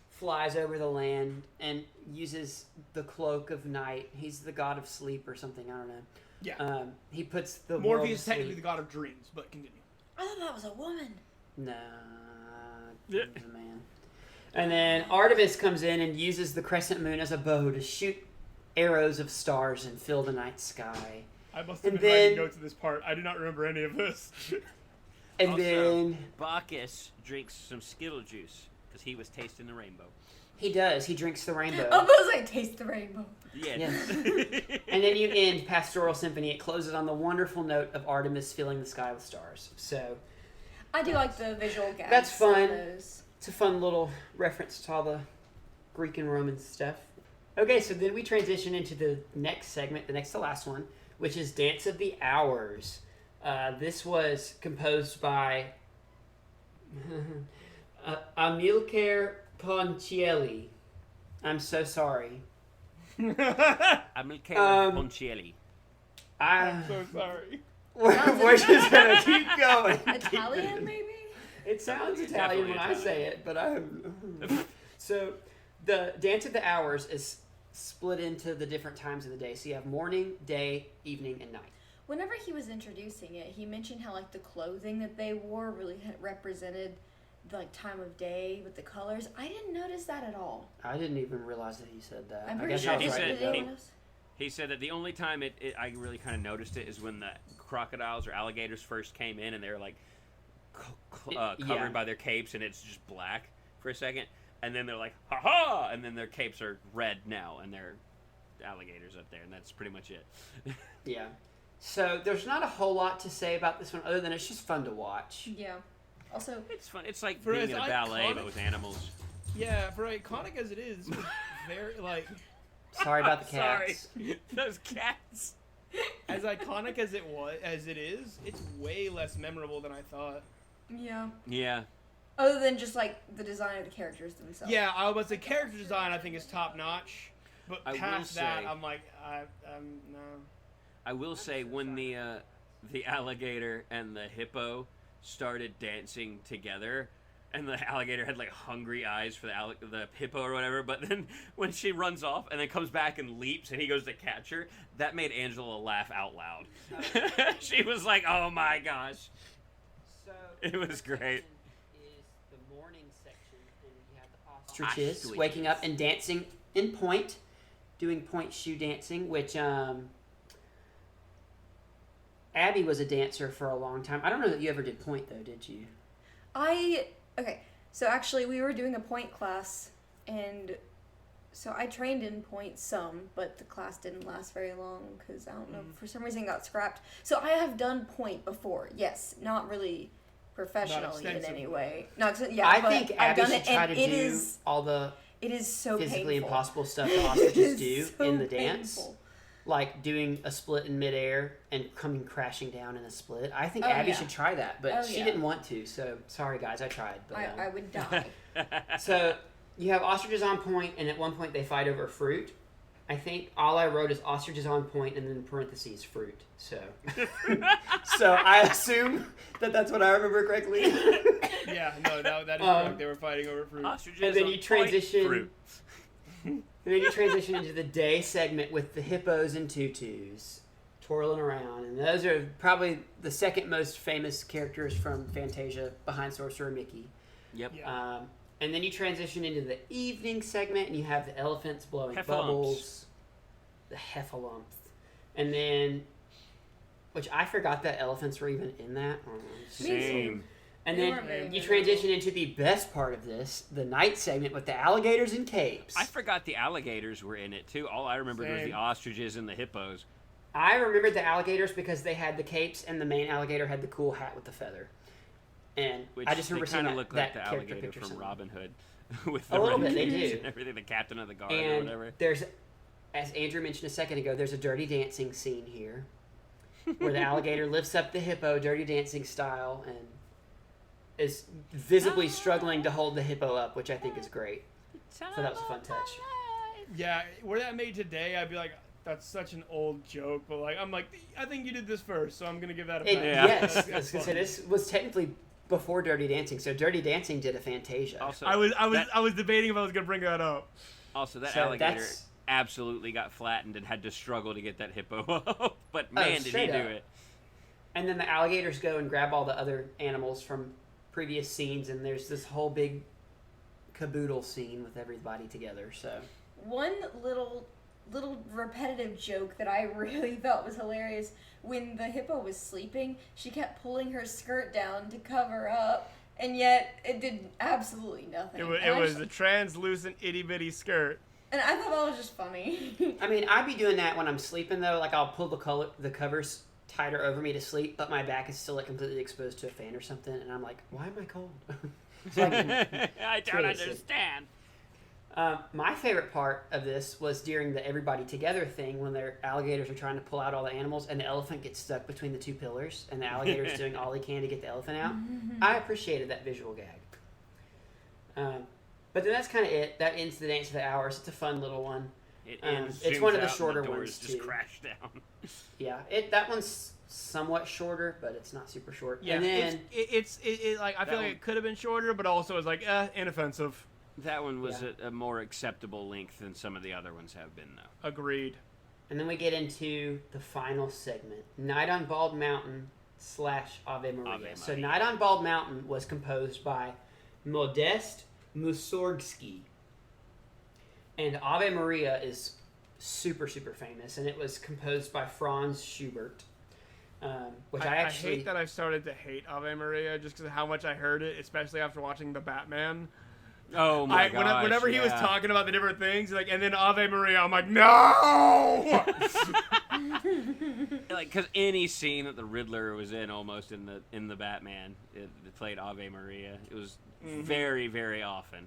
Speaker 1: flies over the land and uses the cloak of night. He's the god of sleep or something. I don't know.
Speaker 2: Yeah.
Speaker 1: He puts the world
Speaker 2: Morpheus
Speaker 1: to
Speaker 2: is technically the
Speaker 1: sleep.
Speaker 2: god of dreams, but continue.
Speaker 4: I thought that was a woman.
Speaker 1: Nah,
Speaker 3: Yeah.
Speaker 1: he's a man. And then Artemis comes in and uses the crescent moon as a bow to shoot arrows of stars and fill the night sky.
Speaker 2: I must have
Speaker 1: And
Speaker 2: been writing
Speaker 1: then-
Speaker 2: notes of this part. I do not remember any of this.
Speaker 1: And
Speaker 3: Also,
Speaker 1: then
Speaker 3: Bacchus drinks some Skittle juice because he was tasting the rainbow.
Speaker 1: he does. He drinks the rainbow.
Speaker 4: I was like, taste the rainbow.
Speaker 3: Yeah.
Speaker 1: Yes. And then you end Pastoral Symphony. It closes on the wonderful note of Artemis filling the sky with stars. So
Speaker 4: I do like the visual gags.
Speaker 1: That's fun.
Speaker 4: of those.
Speaker 1: it's a fun little reference to all the Greek and Roman stuff. Okay, so then we transition into the next segment, the next to last one, which is Dance of the Hours. This was composed by Amilcare Ponchielli. I'm so sorry.
Speaker 3: Amilcare Ponchielli.
Speaker 2: I'm so sorry.
Speaker 1: We're just gonna keep going.
Speaker 4: Italian, maybe?
Speaker 1: It sounds
Speaker 3: It's
Speaker 1: Italian
Speaker 3: definitely
Speaker 1: when I say it, but so the Dance of the Hours is split into the different times of the day. So you have morning, day, evening, and night.
Speaker 4: Whenever he was introducing it, he mentioned how like the clothing that they wore really represented the like time of day with the colors. I didn't notice that at all.
Speaker 1: I didn't even realize that he said that.
Speaker 4: I'm
Speaker 1: I
Speaker 4: pretty
Speaker 1: guess
Speaker 4: sure
Speaker 1: I was
Speaker 3: he
Speaker 1: right.
Speaker 3: said-
Speaker 1: though.
Speaker 3: he- He said that the only time I really kind of noticed it is when the crocodiles or alligators first came in and they were like covered
Speaker 1: Yeah.
Speaker 3: by their capes and it's just black for a second. And then they're like, ha ha! And then their capes are red now and they're alligators up there. And that's pretty much it.
Speaker 1: Yeah. So there's not a whole lot to say about this one other than it's just fun to watch.
Speaker 4: Yeah. Also,
Speaker 3: It's fun. It's like
Speaker 2: For
Speaker 3: being
Speaker 2: as
Speaker 3: in a ballet
Speaker 2: iconic-
Speaker 3: but with animals.
Speaker 2: Yeah, for iconic as it is, very like
Speaker 1: Sorry about the
Speaker 3: Sorry.
Speaker 1: cats.
Speaker 3: Those cats.
Speaker 2: as iconic as it is, it's way less memorable than I thought.
Speaker 4: yeah.
Speaker 3: Yeah.
Speaker 4: Other than just like the design of the characters themselves.
Speaker 2: Yeah, I was about to say character design I think is top notch, but
Speaker 3: I will
Speaker 2: past that
Speaker 3: say-
Speaker 2: I'm like I'm no.
Speaker 3: I will say when the alligator and the hippo started dancing together, and the alligator had like hungry eyes for the hippo or whatever. But then when she runs off and then comes back and leaps and he goes to catch her, that made Angela laugh out loud. She was like, "Oh my gosh!"
Speaker 1: So
Speaker 3: It was great.
Speaker 1: Is the morning section, and you have the ostriches waking up and dancing in point, doing point shoe dancing, which Abby was a dancer for a long time. I don't know that you ever did point though, did you?
Speaker 4: Okay, so actually we were doing a point class, and so I trained in point some, but the class didn't last very long because I don't know, for some reason it got scrapped. So I have done point before, yes, not really professionally in any way.
Speaker 1: I think Abby should try to do all the
Speaker 4: it is so
Speaker 1: physically
Speaker 4: painful.
Speaker 1: impossible stuff that ostriches do
Speaker 4: so
Speaker 1: in the dance.
Speaker 4: painful.
Speaker 1: Like doing a split in midair and coming crashing down in a split. I think
Speaker 4: Oh,
Speaker 1: Abby
Speaker 4: yeah.
Speaker 1: should try that, but
Speaker 4: Oh,
Speaker 1: she
Speaker 4: yeah.
Speaker 1: didn't want to. So sorry, guys, I tried. But,
Speaker 4: I would die.
Speaker 1: So you have ostriches on point, and at one point they fight over fruit. I think all I wrote is ostriches on point, and then in parentheses fruit. So, so I assume that that's what I remember correctly.
Speaker 2: Yeah, no, that is correct. They were fighting over fruit.
Speaker 3: Ostriches
Speaker 1: And then
Speaker 3: on
Speaker 1: you
Speaker 3: point,
Speaker 1: transition-
Speaker 3: fruit.
Speaker 1: And then you transition into the day segment with the hippos and tutus twirling around. And those are probably the second most famous characters from Fantasia behind Sorcerer Mickey.
Speaker 3: Yep.
Speaker 2: Yeah.
Speaker 1: And then you transition into the evening segment and you have the elephants blowing
Speaker 3: Heffalumps.
Speaker 1: bubbles. The heffalumps. And then, which I forgot that elephants were even in that.
Speaker 3: Same.
Speaker 1: And
Speaker 4: They
Speaker 1: then
Speaker 4: weren't very
Speaker 1: you
Speaker 4: good.
Speaker 1: transition into the best part of this, the night segment with the alligators and capes.
Speaker 3: I forgot the alligators were in it too. All I remembered was
Speaker 2: Same.
Speaker 3: the ostriches and the hippos.
Speaker 1: I remembered the alligators because they had the capes and the main alligator had the cool hat with the feather. And
Speaker 3: Which
Speaker 1: I just remember
Speaker 3: they
Speaker 1: seeing
Speaker 3: kind of
Speaker 1: that,
Speaker 3: look
Speaker 1: that
Speaker 3: like the
Speaker 1: character
Speaker 3: alligator
Speaker 1: picture
Speaker 3: from
Speaker 1: somewhere.
Speaker 3: Robin Hood, with
Speaker 1: A
Speaker 3: the
Speaker 1: little
Speaker 3: red
Speaker 1: bit, they
Speaker 3: capes
Speaker 1: do.
Speaker 3: and everything. The captain of the guard or
Speaker 1: And
Speaker 3: whatever.
Speaker 1: there's, as Andrew mentioned a second ago, there's a dirty dancing scene here where the alligator lifts up the hippo, dirty dancing style, and is visibly struggling to hold the hippo up, which I think is great. So that was a fun touch.
Speaker 2: Yeah, were that made today, I'd be like, that's such an old joke. But like, I'm like, I think you did this first, so I'm gonna give that a pass.
Speaker 3: Yeah.
Speaker 1: Yes, I was
Speaker 2: That's
Speaker 1: gonna say,
Speaker 2: funny.
Speaker 1: this was technically before Dirty Dancing, so Dirty Dancing did a Fantasia.
Speaker 3: Also,
Speaker 2: I was
Speaker 3: that,
Speaker 2: debating if I was gonna bring that up.
Speaker 3: also that
Speaker 1: So
Speaker 3: alligator
Speaker 1: that's-
Speaker 3: absolutely got flattened and had to struggle to get that hippo up. But man, did he
Speaker 1: straight
Speaker 3: do
Speaker 1: up.
Speaker 3: it!
Speaker 1: And then the alligators go and grab all the other animals from previous scenes, and there's this whole big caboodle scene with everybody together. So
Speaker 4: One little repetitive joke that I really thought was hilarious, when the hippo was sleeping, she kept pulling her skirt down to cover up, and yet it did absolutely nothing.
Speaker 2: It was a translucent itty bitty skirt.
Speaker 4: and I thought that was just funny.
Speaker 1: I mean, I'd be doing that when I'm sleeping though. Like I'll pull the covers tighter over me to sleep, but my back is still like completely exposed to a fan or something, and I'm like, why am I cold? So I can-
Speaker 3: I don't
Speaker 1: really sick.
Speaker 3: understand.
Speaker 1: My favorite part of this was during the everybody together thing when their alligators are trying to pull out all the animals and the elephant gets stuck between the two pillars and the alligator's doing all he can to get the elephant out. I appreciated that visual gag. But then that's kind of it. That ends the Dance of the Hours. It's a fun little one.
Speaker 3: It
Speaker 1: It's
Speaker 3: zooms
Speaker 1: one of the
Speaker 3: out and
Speaker 1: shorter
Speaker 3: doors
Speaker 1: ones,
Speaker 3: just
Speaker 1: too.
Speaker 3: crash down.
Speaker 1: Yeah, that one's somewhat shorter, but it's not super short.
Speaker 2: Yeah,
Speaker 1: And then
Speaker 2: it's like I
Speaker 3: That
Speaker 2: feel like
Speaker 3: one-
Speaker 2: it could have been shorter, but also it's like inoffensive.
Speaker 3: That one was
Speaker 1: Yeah.
Speaker 3: a more acceptable length than some of the other ones have been, though.
Speaker 2: Agreed.
Speaker 1: and then we get into the final segment, Night on Bald Mountain / Ave Maria.
Speaker 3: Ave
Speaker 1: So
Speaker 3: Maria.
Speaker 1: Night on Bald Mountain was composed by Modest Mussorgsky. And Ave Maria is super, super famous, and it was composed by Franz Schubert, which I actually...
Speaker 2: I hate that I've started to hate Ave Maria just because of how much I heard it, especially after watching the Batman.
Speaker 3: Oh my gosh!
Speaker 2: Whenever he was
Speaker 3: yeah.
Speaker 2: talking about the different things, like, and then Ave Maria, I'm like, no.
Speaker 3: Like, because any scene that the Riddler was in, almost in the Batman, it played Ave Maria. It was very, very often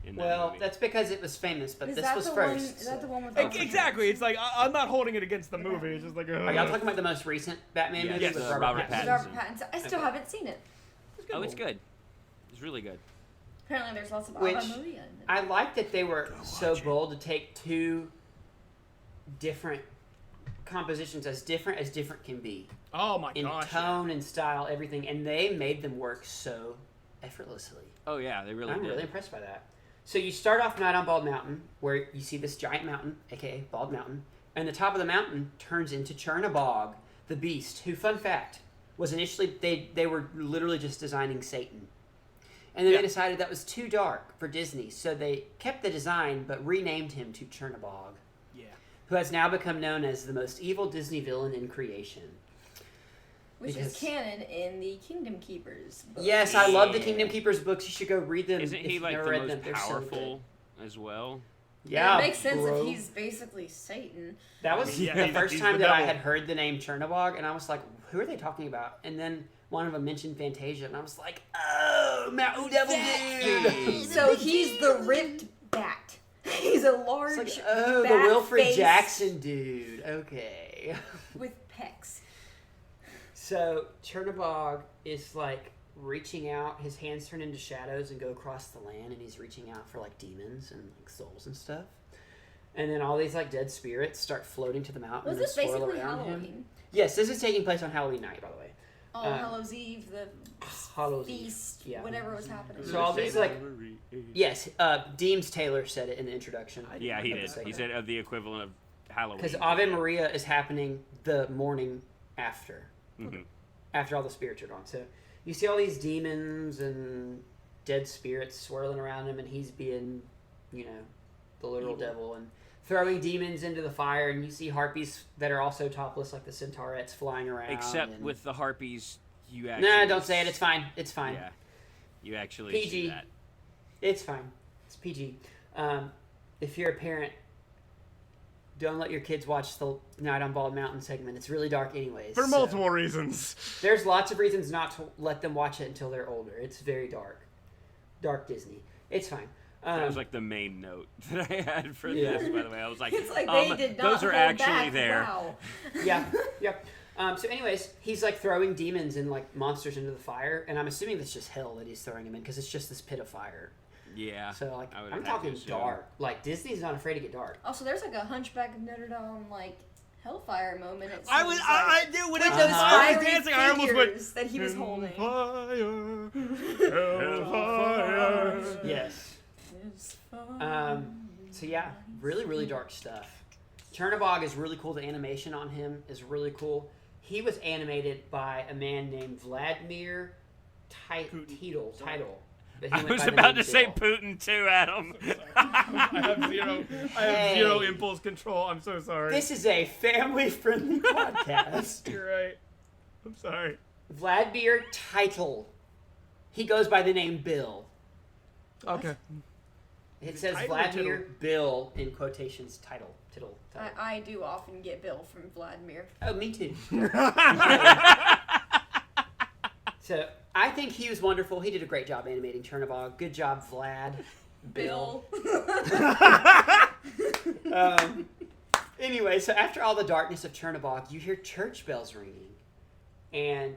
Speaker 3: in that
Speaker 1: Well,
Speaker 3: movie.
Speaker 1: that's because it was famous, but
Speaker 4: Is
Speaker 1: this
Speaker 4: that
Speaker 1: was
Speaker 4: the
Speaker 1: first.
Speaker 4: one? Is that the one with
Speaker 2: Exactly. It's like I'm not holding it against the movie. It's just like.
Speaker 1: Are y'all talking about the most recent Batman
Speaker 3: Yes,
Speaker 1: movie
Speaker 2: yes,
Speaker 1: with
Speaker 3: Robert
Speaker 1: Pattinson?
Speaker 3: Pattinson.
Speaker 4: Robert Pattinson. I still
Speaker 1: Okay.
Speaker 4: haven't seen it.
Speaker 3: Oh, it's good. It's really good.
Speaker 4: Apparently, there's lots of
Speaker 1: Which
Speaker 4: Ave Maria in it.
Speaker 1: I like that they were so
Speaker 3: watch it.
Speaker 1: bold to take two different compositions as different can be
Speaker 2: Oh my
Speaker 1: in
Speaker 2: gosh.
Speaker 1: tone and style, everything, and they made them work so effortlessly.
Speaker 3: Oh yeah, they really
Speaker 1: I'm
Speaker 3: did.
Speaker 1: really impressed by that. So you start off Night on Bald Mountain, where you see this giant mountain, aka Bald Mountain, and the top of the mountain turns into Chernabog, the beast, who, fun fact, was initially, they were literally just designing Satan. And then they decided that was too dark for Disney, so they kept the design, but renamed him to Chernabog, who has now become known as the most evil Disney villain in creation.
Speaker 4: Which is canon in the Kingdom Keepers books.
Speaker 1: Yes, I love the Kingdom Keepers books. You should go read them.
Speaker 3: Isn't
Speaker 1: if
Speaker 3: he
Speaker 1: you've
Speaker 3: like
Speaker 1: never
Speaker 3: the
Speaker 1: read
Speaker 3: most
Speaker 1: them. They're so
Speaker 3: powerful
Speaker 1: good.
Speaker 3: as well?
Speaker 1: Yeah,
Speaker 4: it makes sense
Speaker 1: bro.
Speaker 4: if he's basically Satan.
Speaker 1: That was
Speaker 2: Yeah,
Speaker 1: the first
Speaker 2: he's
Speaker 1: time
Speaker 2: the
Speaker 1: that I
Speaker 2: devil.
Speaker 1: had heard the name Chernabog, and I was like, who are they talking about? And then one of them mentioned Fantasia, and I was like, oh, Mountain Devil dude!
Speaker 4: So he's the ripped bat. He's a large
Speaker 1: It's like, oh, the
Speaker 4: bat
Speaker 1: Wilfred
Speaker 4: face
Speaker 1: Jackson dude. Okay.
Speaker 4: with pecs.
Speaker 1: So Chernabog is like reaching out. His hands turn into shadows and go across the land, and he's reaching out for like demons and like souls and stuff. And then all these like dead spirits start floating to the mountain.
Speaker 4: Was
Speaker 1: and
Speaker 4: this
Speaker 1: swirl
Speaker 4: basically
Speaker 1: around
Speaker 4: Halloween?
Speaker 1: him. Yes, this is taking place on Halloween night, by the way.
Speaker 4: All Hallows Eve, the
Speaker 1: Hallows Eve.
Speaker 4: feast,
Speaker 1: Yeah.
Speaker 4: whatever was happening.
Speaker 1: So all these like yes, Deems Taylor said it in the introduction.
Speaker 3: Yeah, he
Speaker 1: of the
Speaker 3: did.
Speaker 1: segment.
Speaker 3: He said the equivalent of Halloween.
Speaker 1: Because Ave Maria is happening the morning after.
Speaker 3: Mhm.
Speaker 1: After all the spirits are gone. So you see all these demons and dead spirits swirling around him, and he's being, you know, the literal devil, and throwing demons into the fire, and you see harpies that are also topless, like the centaurettes, flying around.
Speaker 3: Except
Speaker 1: and...
Speaker 3: with the harpies, you actually...
Speaker 1: Nah, don't say it. It's fine. It's fine.
Speaker 3: Yeah, you actually
Speaker 1: PG.
Speaker 3: see that.
Speaker 1: It's fine. It's PG. If you're a parent, don't let your kids watch the Night on Bald Mountain segment. It's really dark anyways.
Speaker 2: For
Speaker 1: so-
Speaker 2: multiple reasons.
Speaker 1: There's lots of reasons not to let them watch it until they're older. It's very dark. Dark Disney. It's fine.
Speaker 3: That was like the main note that I had for
Speaker 1: Yeah.
Speaker 3: this, by the way. I was like,
Speaker 4: It's like they did not
Speaker 3: those are
Speaker 4: hold
Speaker 3: actually
Speaker 4: back.
Speaker 3: there.
Speaker 4: Wow.
Speaker 1: Yeah. So anyways, he's like throwing demons and like monsters into the fire, and I'm assuming that's just hell that he's throwing them in, because it's just this pit of fire.
Speaker 3: Yeah.
Speaker 1: So like,
Speaker 3: I would
Speaker 1: I'm
Speaker 3: have to
Speaker 1: talking
Speaker 3: assume.
Speaker 1: dark. Like Disney's not afraid to get dark.
Speaker 4: Also, there's like a Hunchback of Notre Dame like hellfire moment. It
Speaker 2: I was,
Speaker 4: seems
Speaker 2: I
Speaker 4: like,
Speaker 2: do when
Speaker 4: with
Speaker 2: it's
Speaker 4: those
Speaker 1: Uh-huh.
Speaker 4: fiery
Speaker 2: dancing. I almost went.
Speaker 4: figures that he was holding.
Speaker 2: Hellfire, hellfire.
Speaker 1: Yes. So yeah, really, really dark stuff. Chernabog is really cool. The animation on him is really cool. He was animated by a man named Vladimir Title. But he
Speaker 3: I
Speaker 1: went
Speaker 3: was
Speaker 1: by the
Speaker 3: about
Speaker 1: name
Speaker 3: to say
Speaker 1: Bill.
Speaker 3: Putin too, Adam.
Speaker 2: I have zero impulse control. I'm so sorry.
Speaker 1: This is a family-friendly podcast.
Speaker 2: You're right. I'm sorry.
Speaker 1: Vladimir Title. He goes by the name Bill.
Speaker 2: Okay.
Speaker 1: It
Speaker 2: it
Speaker 1: says
Speaker 2: Title or
Speaker 1: Vladimir
Speaker 2: Tittle?
Speaker 1: Bill in quotations. Title.
Speaker 4: I do often get Bill from Vladimir.
Speaker 1: Oh, me too. So I think he was wonderful. He did a great job animating Chernabog. Good job, Vlad. Bill. Anyway, so after all the darkness of Chernabog, you hear church bells ringing, and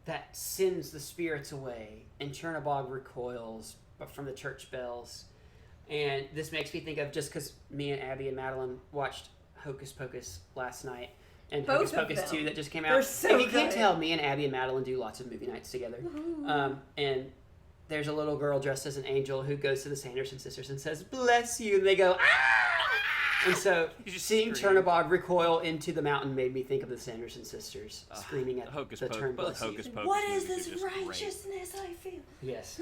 Speaker 1: that sends the spirits away, and Chernabog recoils from the church bells. And this makes me think of, just because me and Abby and Madeline watched Hocus Pocus last night, and
Speaker 4: Both
Speaker 1: Hocus
Speaker 4: of
Speaker 1: Pocus
Speaker 4: them.
Speaker 1: 2 that just came
Speaker 4: They're
Speaker 1: out.
Speaker 4: so
Speaker 1: If you can't
Speaker 4: good.
Speaker 1: tell, me and Abby and Madeline do lots of movie nights together. And there's a little girl dressed as an angel who goes to the Sanderson sisters and says, "Bless you," and they go, "Ah!" And so
Speaker 3: You just
Speaker 1: seeing
Speaker 3: scream.
Speaker 1: Chernabog recoil into the mountain made me think of the Sanderson sisters screaming at
Speaker 3: Hocus
Speaker 1: the
Speaker 3: Pocus.
Speaker 1: term
Speaker 3: Both
Speaker 1: "bless you."
Speaker 3: Hocus Pocus
Speaker 4: What is
Speaker 3: movies
Speaker 4: this
Speaker 3: are just great.
Speaker 4: righteousness I feel?
Speaker 1: Yes.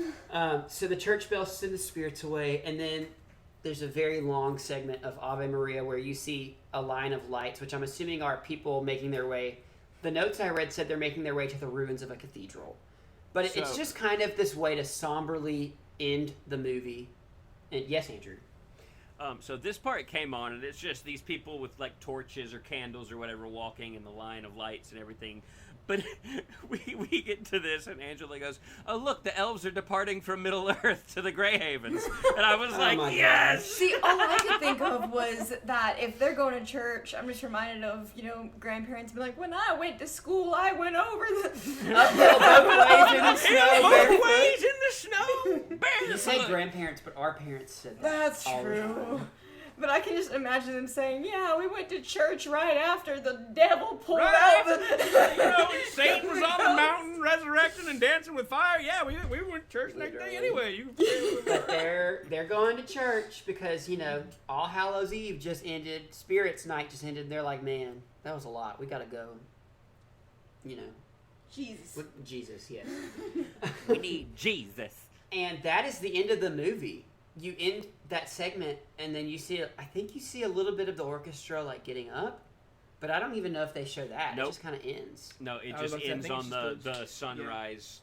Speaker 1: So the church bells send the spirits away, and then there's a very long segment of Ave Maria where you see a line of lights, which I'm assuming are people making their way. The notes I read said they're making their way to the ruins of a cathedral. But it's
Speaker 3: So-
Speaker 1: just kind of this way to somberly end the movie. And yes, Andrew.
Speaker 3: So this part came on, and it's just these people with like torches or candles or whatever walking in the line of lights and everything. But we get to this, and Angela goes, "Oh look, the elves are departing from Middle Earth to the Grey Havens," and I was like,
Speaker 1: my God.
Speaker 3: "Yes!"
Speaker 4: See, all I could think of was that if they're going to church, I'm just reminded of, grandparents be like, when I went to school, I went over the...
Speaker 1: Uphill both ways in the snow,
Speaker 3: Both
Speaker 1: barefoot.
Speaker 3: ways in the snow.
Speaker 1: You say
Speaker 3: barefoot.
Speaker 1: grandparents, but our parents said that.
Speaker 4: That's
Speaker 1: all the
Speaker 4: true.
Speaker 1: time.
Speaker 4: But I can just imagine them saying, yeah, we went to church right after the devil pulled
Speaker 2: Right
Speaker 4: out the...
Speaker 2: Satan was on the mountain resurrecting and dancing dancing with fire. Yeah, we went to church next day anyway.
Speaker 1: But they're going to church because, All Hallows Eve just ended. Spirits Night just ended. And they're like, man, that was a lot. We got to go.
Speaker 4: Jesus.
Speaker 1: Jesus, yes.
Speaker 3: We need Jesus.
Speaker 1: And that is the end of the movie. You end that segment, and then you see a little bit of the orchestra, like, getting up. But I don't even know if they show that.
Speaker 3: Nope.
Speaker 1: It just kind of ends.
Speaker 3: No, it
Speaker 2: I was
Speaker 3: just
Speaker 2: about to say, I
Speaker 3: ends
Speaker 2: think
Speaker 3: on
Speaker 2: it's
Speaker 3: the
Speaker 2: just
Speaker 3: sunrise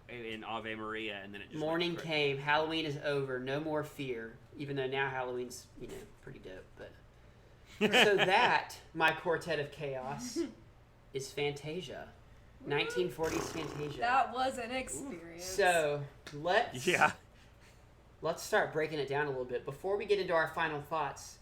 Speaker 3: in Ave Maria, and then it just
Speaker 1: Morning
Speaker 3: went
Speaker 1: came. Halloween is over. No more fear. Even though now Halloween's, pretty dope. But so that, my quartet of chaos, is Fantasia. 1940s Fantasia.
Speaker 4: That was an experience.
Speaker 1: So let's
Speaker 3: Yeah.
Speaker 1: let's start breaking it down a little bit. Before we get into our final thoughts,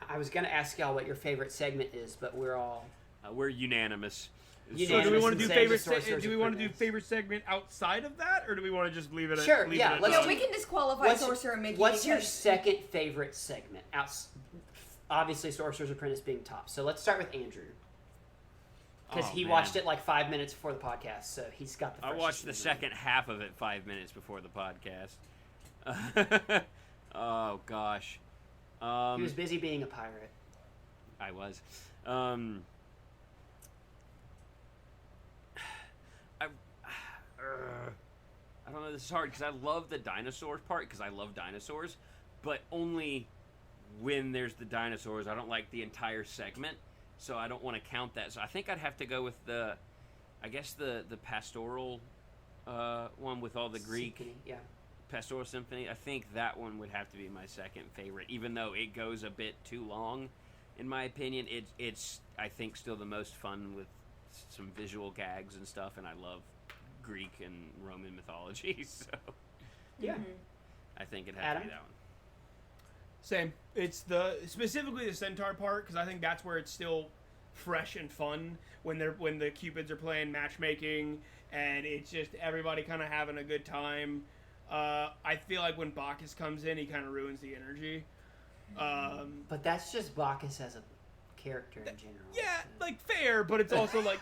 Speaker 1: I was gonna ask y'all what your favorite segment is, but we're
Speaker 3: unanimous.
Speaker 2: So do we want to do favorite?
Speaker 1: Sorcerer's
Speaker 2: Do we want to do
Speaker 1: Apprentice.
Speaker 2: favorite segment outside of that, or do we want to just leave it?
Speaker 1: Sure,
Speaker 2: Leave
Speaker 1: yeah,
Speaker 2: It
Speaker 1: let's
Speaker 2: at
Speaker 4: Yeah, we can disqualify
Speaker 1: What's-
Speaker 4: Sorcerer and Mickey.
Speaker 1: What's your
Speaker 4: because-
Speaker 1: second favorite segment? Obviously, Sorcerer's Apprentice being top. So let's start with Andrew. Because he watched it like 5 minutes before the podcast, so he's got the
Speaker 3: I
Speaker 1: first
Speaker 3: watched the
Speaker 1: season.
Speaker 3: second half of it 5 minutes before the podcast. Oh gosh.
Speaker 1: He was busy being a pirate.
Speaker 3: I was. I don't know. This is hard because I love the dinosaurs part because I love dinosaurs, but only when there's the dinosaurs. I don't like the entire segment, so I don't want to count that. So I think I'd have to go with the pastoral one with all the Greek
Speaker 1: Symphony, yeah.
Speaker 3: pastoral symphony. I think that one would have to be my second favorite, even though it goes a bit too long. In my opinion, it's I think still the most fun with some visual gags and stuff, and I love Greek and Roman mythology, so
Speaker 1: Yeah.
Speaker 3: I think it has
Speaker 1: Adam?
Speaker 3: to be that one.
Speaker 2: Same. It's specifically the centaur part because I think that's where it's still fresh and fun when the cupids are playing matchmaking and it's just everybody kind of having a good time. I feel like when Bacchus comes in, he kind of ruins the energy.
Speaker 1: But that's just Bacchus as a character in general.
Speaker 2: Yeah,
Speaker 1: so.
Speaker 2: like fair, but it's also like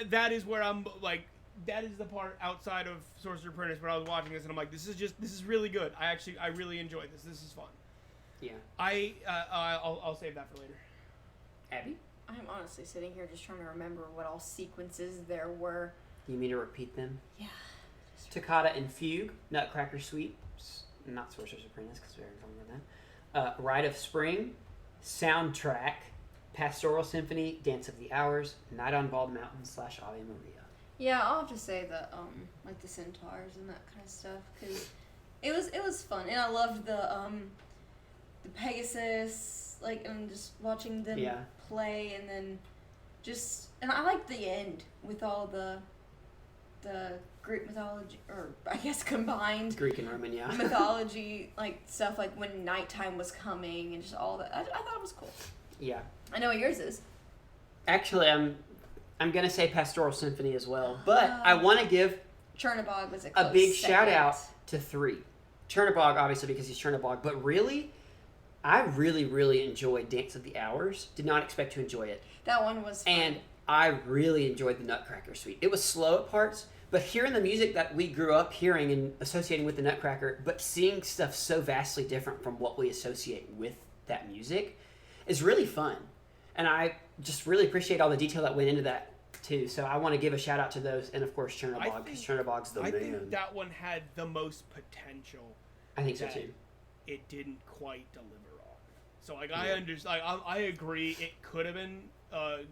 Speaker 2: that is where I'm like that is the part outside of Sorcerer's Apprentice where I was watching this and I'm like this is really good. I really enjoy this. This is fun.
Speaker 1: Yeah.
Speaker 2: I'll save that for later.
Speaker 1: Abby?
Speaker 4: I'm honestly sitting here just trying to remember what all sequences there were.
Speaker 1: You mean to repeat them?
Speaker 4: Yeah.
Speaker 1: Toccata and Fugue, Nutcracker Suite, not Sorcerer's Apprentice because we already talked about that. Rite of Spring, Soundtrack, Pastoral Symphony, Dance of the Hours, Night on Bald Mountain / Ave Maria.
Speaker 4: Yeah, I'll have to say the like the centaurs and that kind of stuff because it was fun and I loved the Pegasus and just watching them play and then and I liked the end with all the Greek mythology or I guess combined
Speaker 1: Greek and Roman, yeah.
Speaker 4: mythology stuff like when nighttime was coming and just all that. I thought it was cool.
Speaker 1: Yeah.
Speaker 4: I know what yours is.
Speaker 1: Actually, I'm gonna say Pastoral Symphony as well, but I want to give
Speaker 4: Chernobog was
Speaker 1: a big shout out to 3. Chernobog, obviously because he's Chernobog, but really, I really enjoyed Dance of the Hours. Did not expect to enjoy it.
Speaker 4: That one was fun.
Speaker 1: And I really enjoyed the Nutcracker Suite. It was slow at parts, but hearing the music that we grew up hearing and associating with the Nutcracker, but seeing stuff so vastly different from what we associate with that music is really fun. And I just really appreciate all the detail that went into that too. So I want to give a shout out to those, and of course Chernobog, because Chernobog's the
Speaker 2: I
Speaker 1: man.
Speaker 2: think that one had the most potential.
Speaker 1: I think so
Speaker 2: that
Speaker 1: too.
Speaker 2: It didn't quite deliver on. So I understand. I agree. It could have been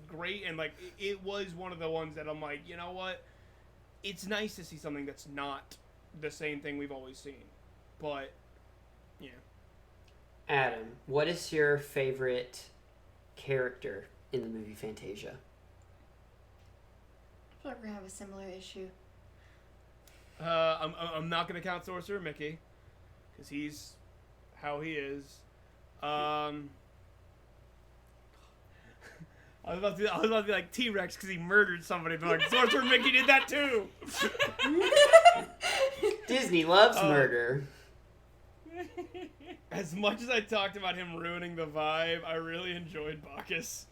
Speaker 2: great, and it was one of the ones that I'm like, you know what? It's nice to see something that's not the same thing we've always seen, but yeah.
Speaker 1: Adam, what is your favorite character in the movie Fantasia?
Speaker 4: I feel like we're gonna have a similar issue.
Speaker 2: I'm not gonna count Sorcerer Mickey, because he's how he is. I was about to be like T-Rex because he murdered somebody, but like Sorcerer Mickey did that too.
Speaker 1: Disney loves murder.
Speaker 2: As much as I talked about him ruining the vibe, I really enjoyed Bacchus.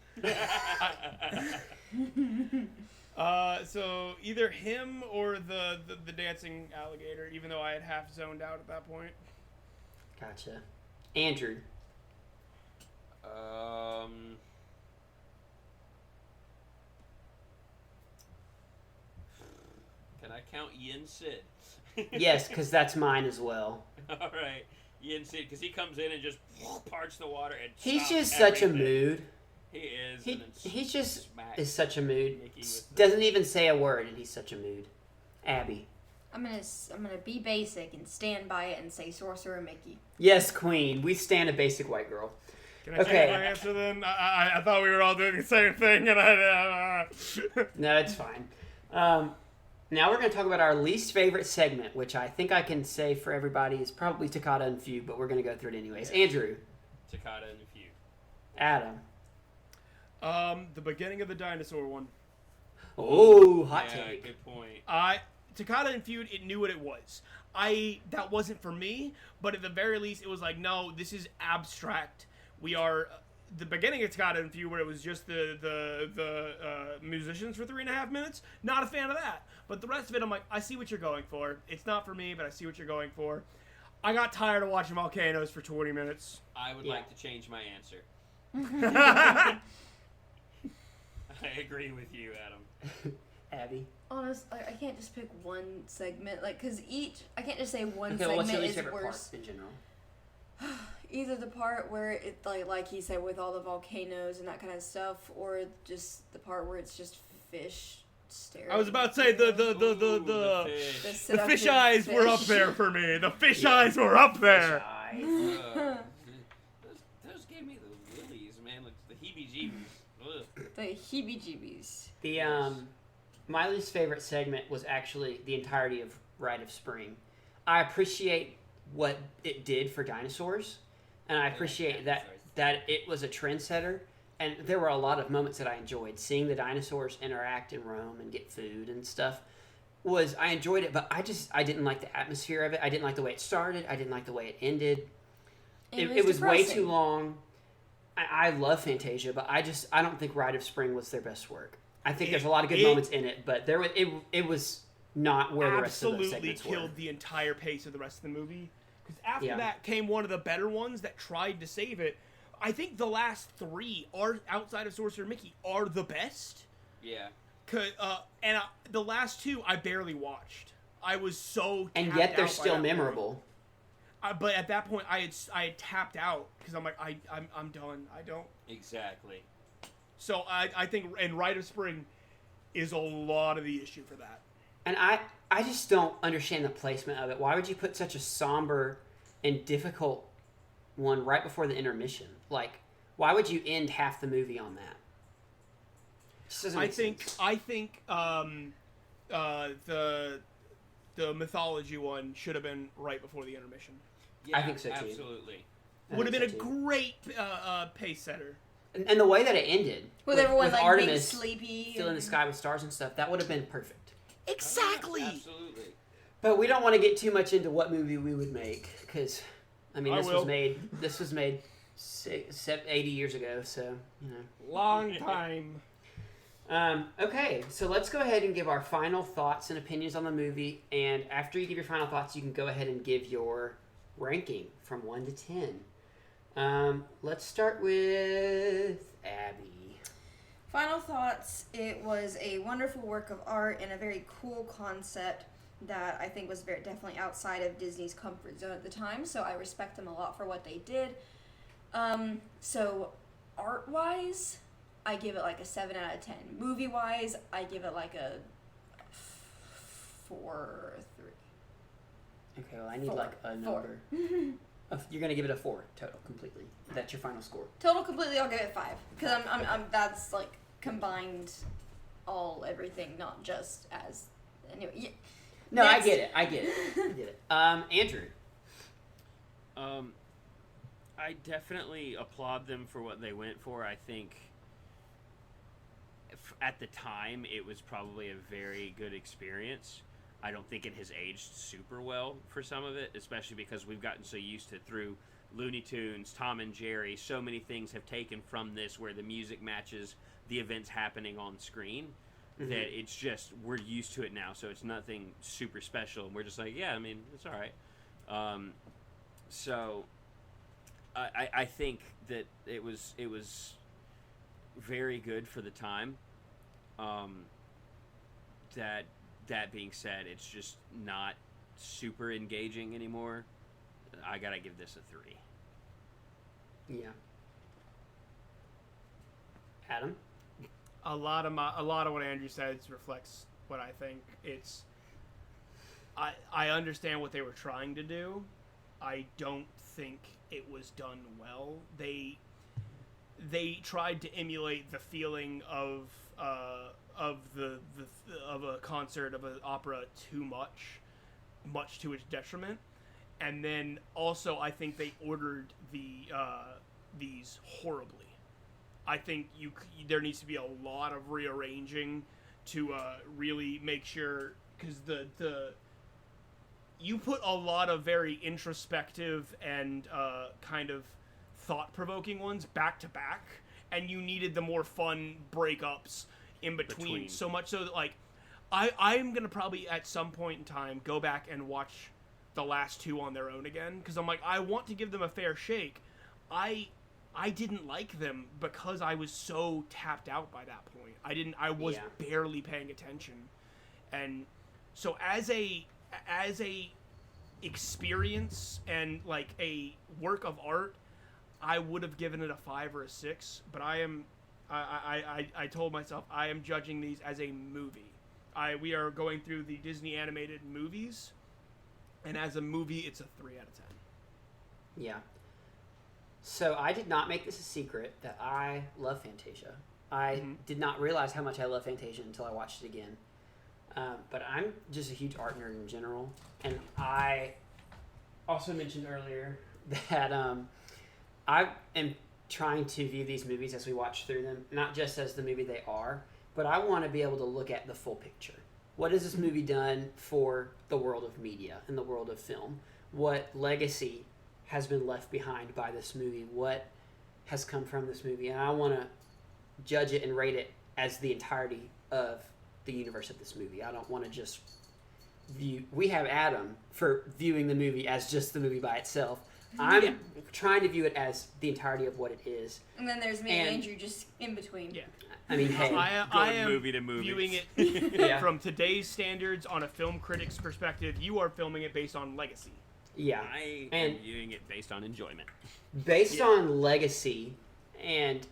Speaker 2: So either him or the dancing alligator, even though I had half zoned out at that point.
Speaker 1: Gotcha. Andrew.
Speaker 3: Can I count Yensid?
Speaker 1: Yes, because that's mine as well.
Speaker 3: All right, Yensid, because he comes in and just parts the water and
Speaker 1: He's
Speaker 3: stops
Speaker 1: just such a
Speaker 3: everything.
Speaker 1: mood.
Speaker 3: He is.
Speaker 1: He's just
Speaker 3: smacks
Speaker 1: is such a mood.
Speaker 3: Mickey with
Speaker 1: Doesn't even say a word, and he's such a mood. Abby.
Speaker 4: I'm gonna be basic and stand by it and say Sorcerer Mickey.
Speaker 1: Yes, Queen. We stand a basic white girl.
Speaker 2: Can I
Speaker 1: Okay.
Speaker 2: change my answer then? I thought we were all doing the same thing, and I.
Speaker 1: No, it's fine. Now we're going to talk about our least favorite segment, which I think I can say for everybody is probably Toccata and Fugue, but we're going to go through it anyways.
Speaker 3: Yeah.
Speaker 1: Andrew.
Speaker 3: Toccata and a few.
Speaker 1: Adam.
Speaker 2: The beginning of the dinosaur one.
Speaker 1: Oh, hot
Speaker 3: Yeah,
Speaker 1: take.
Speaker 3: good point.
Speaker 2: Toccata and Feud, it knew what it was. That wasn't for me, but at the very least, it was like, no, this is abstract. We are the beginning of Toccata and Feud, where it was just the musicians for 3.5 minutes. Not a fan of that. But the rest of it, I'm like, I see what you're going for. It's not for me, but I see what you're going for. I got tired of watching volcanoes for 20 minutes.
Speaker 3: I would
Speaker 1: Yeah.
Speaker 3: like to change my answer. I agree with you, Adam.
Speaker 1: Abby.
Speaker 4: Honestly, I can't just pick one segment, like, cause I can't just say one
Speaker 1: Okay, well, what's your
Speaker 4: segment
Speaker 1: least
Speaker 4: is
Speaker 1: favorite part
Speaker 4: worse.
Speaker 1: in general?
Speaker 4: Either the part where it, like he said, with all the volcanoes and that kind of stuff, or just the part where it's just fish staring.
Speaker 2: I was about to say the
Speaker 3: fish.
Speaker 4: The
Speaker 2: the
Speaker 4: seductive
Speaker 2: fish eyes were up
Speaker 4: fish.
Speaker 2: there for me. The fish eyes were up there.
Speaker 1: Shy.
Speaker 3: Those gave me the willies, man. Like the heebie-jeebies.
Speaker 4: The heebie-jeebies.
Speaker 1: The my least favorite segment was actually the entirety of Rite of Spring. I appreciate what it did for dinosaurs, and I appreciate that it was a trendsetter. And there were a lot of moments that I enjoyed. Seeing the dinosaurs interact in Rome and get food and stuff I enjoyed it, but I didn't like the atmosphere of it. I didn't like the way it started. I didn't like the way it ended. It was way
Speaker 4: depressing.
Speaker 1: too long. I love Fantasia, but I don't think Rite of Spring was their best work. I think there's a lot of good moments in it, but it was not where the rest of the
Speaker 2: Absolutely
Speaker 1: segments
Speaker 2: killed
Speaker 1: were.
Speaker 2: the entire pace of the rest of the movie. Because after
Speaker 1: Yeah.
Speaker 2: that came one of the better ones that tried to save it. I think the last three are outside of Sorcerer Mickey are the best.
Speaker 3: Yeah.
Speaker 2: The last two I barely watched. I was so
Speaker 1: And
Speaker 2: tapped
Speaker 1: yet they're
Speaker 2: out by
Speaker 1: still
Speaker 2: that point.
Speaker 1: memorable.
Speaker 2: But at that point, I had tapped out because I'm like I'm done. I don't.
Speaker 3: Exactly.
Speaker 2: So I think and Rite of Spring is a lot of the issue for that.
Speaker 1: And I just don't understand the placement of it. Why would you put such a somber and difficult one right before the intermission? Like, why would you end half the movie on that? Just doesn't make sense.
Speaker 2: I think the mythology one should have been right before the intermission.
Speaker 3: Yeah,
Speaker 1: I think so, too.
Speaker 3: Absolutely.
Speaker 1: I
Speaker 2: Would have
Speaker 1: think
Speaker 2: been
Speaker 1: so,
Speaker 2: a
Speaker 1: too.
Speaker 2: great pace setter.
Speaker 1: And the way that it ended,
Speaker 4: With everyone
Speaker 1: with
Speaker 4: like
Speaker 1: Artemis
Speaker 4: being sleepy.
Speaker 1: filling the
Speaker 4: and-
Speaker 1: sky with stars and stuff, that would have been perfect.
Speaker 2: Exactly.
Speaker 3: Absolutely.
Speaker 1: But we don't want to get too much into what movie we would make, because I mean,
Speaker 2: I
Speaker 1: this
Speaker 2: will.
Speaker 1: was made 80 years ago, so you know.
Speaker 2: Long time.
Speaker 1: Okay, so let's go ahead and give our final thoughts and opinions on the movie. And after you give your final thoughts, you can go ahead and give your ranking from 1 to 10. Let's start with Abby.
Speaker 4: Final thoughts. It was a wonderful work of art and a very cool concept that I think was very definitely outside of Disney's comfort zone at the time. So I respect them a lot for what they did. So art-wise, I give it like a 7 out of 10. Movie-wise, I give it like a 4 or 3.
Speaker 1: Okay, well, I need
Speaker 4: 4.
Speaker 1: like a
Speaker 4: 4.
Speaker 1: number. You're gonna give it a 4 total, completely. That's your final score.
Speaker 4: Total completely, I'll give it 5 because I'm that's like combined everything, not just as anyway. Yeah.
Speaker 1: No,
Speaker 4: Next.
Speaker 1: I get it. I get it. Andrew.
Speaker 3: I definitely applaud them for what they went for. I think at the time it was probably a very good experience. I don't think it has aged super well for some of it, especially because we've gotten so used to through Looney Tunes, Tom and Jerry, so many things have taken from this where the music matches the events happening on screen.
Speaker 5: that it's just we're used to it now, so it's nothing super special, and we're just like, yeah, I mean, it's all right. So I think that it was very good for the time. That being said, it's just not super engaging anymore. I gotta give this a 3.
Speaker 1: Yeah. Adam?
Speaker 2: A lot of what Andrew says reflects what I think. I understand what they were trying to do. I don't think it was done well. They tried to emulate the feeling of a concert, of an opera too much to its detriment. And then also I think they ordered these horribly. I think there needs to be a lot of rearranging to really make sure, because you put a lot of very introspective and kind of thought-provoking ones back to back, and you needed the more fun breakups in between. So much so that, like, I'm gonna probably at some point in time go back and watch the last 2 on their own again, because I'm like, I want to give them a fair shake. I didn't like them because I was so tapped out by that point. I was barely paying attention. And so as a experience and like a work of art, I would have given it a 5 or a 6, but I told myself I am judging these as a movie. We are going through the Disney animated movies, and as a movie, it's a 3 out of 10.
Speaker 1: Yeah. So I did not make this a secret that I love Fantasia. I did not realize how much I love Fantasia until I watched it again. But I'm just a huge art nerd in general. And I also mentioned earlier that I am trying to view these movies as we watch through them, not just as the movie they are, but I want to be able to look at the full picture. What has this movie done for the world of media and the world of film? What legacy has been left behind by this movie? What has come from this movie? And I want to judge it and rate it as the entirety of the universe of this movie. I don't want to just view... We have Adam for viewing the movie as just the movie by itself. I'm trying to view it as the entirety of what it is.
Speaker 4: And then there's me and Andrew just in between.
Speaker 2: Yeah.
Speaker 1: I mean, hey.
Speaker 2: I am
Speaker 5: movie to movie.
Speaker 2: viewing it from today's standards on a film critic's perspective. You are filming it based on legacy.
Speaker 1: Yeah.
Speaker 5: I am viewing it based on enjoyment.
Speaker 1: Based on legacy and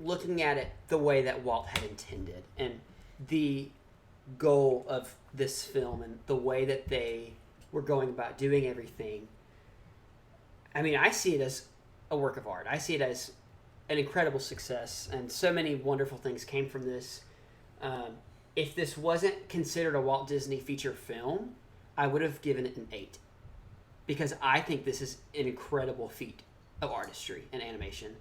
Speaker 1: looking at it the way that Walt had intended and the goal of this film and the way that they were going about doing everything, I mean, I see it as a work of art. I see it as an incredible success, and so many wonderful things came from this. If this wasn't considered a Walt Disney feature film, I would have given it an 8. Because I think this is an incredible feat of artistry and animation.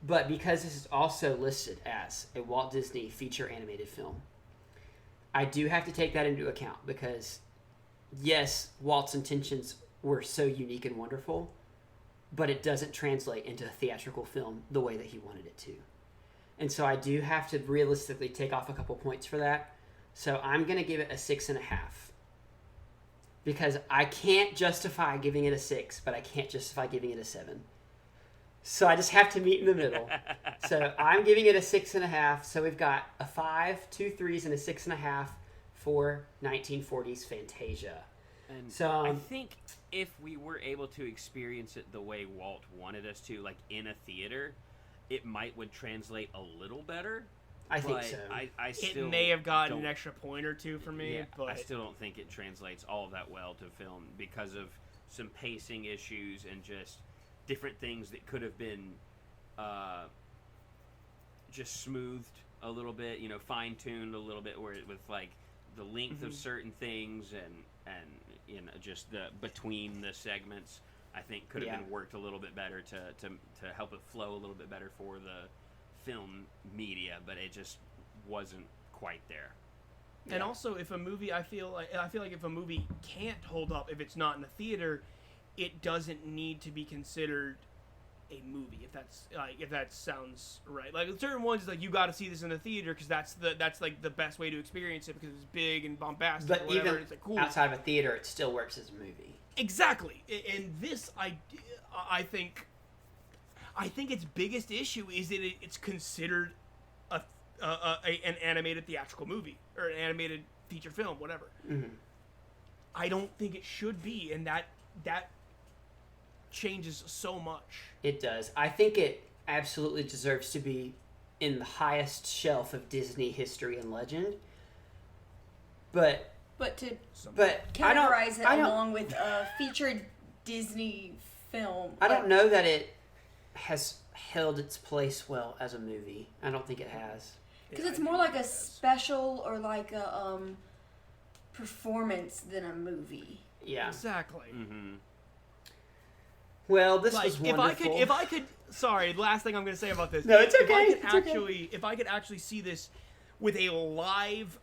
Speaker 1: But because this is also listed as a Walt Disney feature animated film, I do have to take that into account because, yes, Walt's intentions were so unique and wonderful, but it doesn't translate into a theatrical film the way that he wanted it to. And so I do have to realistically take off a couple points for that. So I'm going to give it a 6.5. Because I can't justify giving it a 6, but I can't justify giving it a 7. So I just have to meet in the middle. So I'm giving it a 6.5. So we've got a 5, 2 3s, and a 6.5 for 1940s Fantasia.
Speaker 5: And
Speaker 1: so
Speaker 5: I think if we were able to experience it the way Walt wanted us to, like in a theater, it would translate a little better.
Speaker 1: I think so.
Speaker 5: I still
Speaker 2: it may have gotten an extra point or 2 for me, but
Speaker 5: I still don't think it translates all that well to film because of some pacing issues and just different things that could have been just smoothed a little bit, fine-tuned a little bit, with like the length of certain things and just the between the segments. I think could have been worked a little bit better to help it flow a little bit better for the film media, but it just wasn't quite there.
Speaker 2: And also, if a movie, I feel like if a movie can't hold up if it's not in a theater, it doesn't need to be considered a movie. If that sounds right. Like certain ones, like you got to see this in the theater because that's like the best way to experience it because it's big and bombastic.
Speaker 1: But
Speaker 2: or whatever.
Speaker 1: even
Speaker 2: It's like, cool.
Speaker 1: outside of a theater, it still works as a movie.
Speaker 2: Exactly. And this, I think its biggest issue is that it's considered an animated theatrical movie or an animated feature film, whatever.
Speaker 1: Mm-hmm.
Speaker 2: I don't think it should be, and that changes so much.
Speaker 1: It does. I think it absolutely deserves to be in the highest shelf of Disney history and legend. But
Speaker 4: to
Speaker 1: But
Speaker 4: categorize it
Speaker 1: I don't,
Speaker 4: along with a featured Disney film.
Speaker 1: I don't know that it has held its place well as a movie. I don't think it has.
Speaker 4: Because it's more like a special or like a performance than a movie.
Speaker 1: Yeah.
Speaker 2: Exactly.
Speaker 5: Mm-hmm.
Speaker 1: Well, this
Speaker 2: Like,
Speaker 1: was wonderful.
Speaker 2: if I could, sorry, last thing I'm going to say about this.
Speaker 1: No, it's okay.
Speaker 2: If I could actually see this with a live,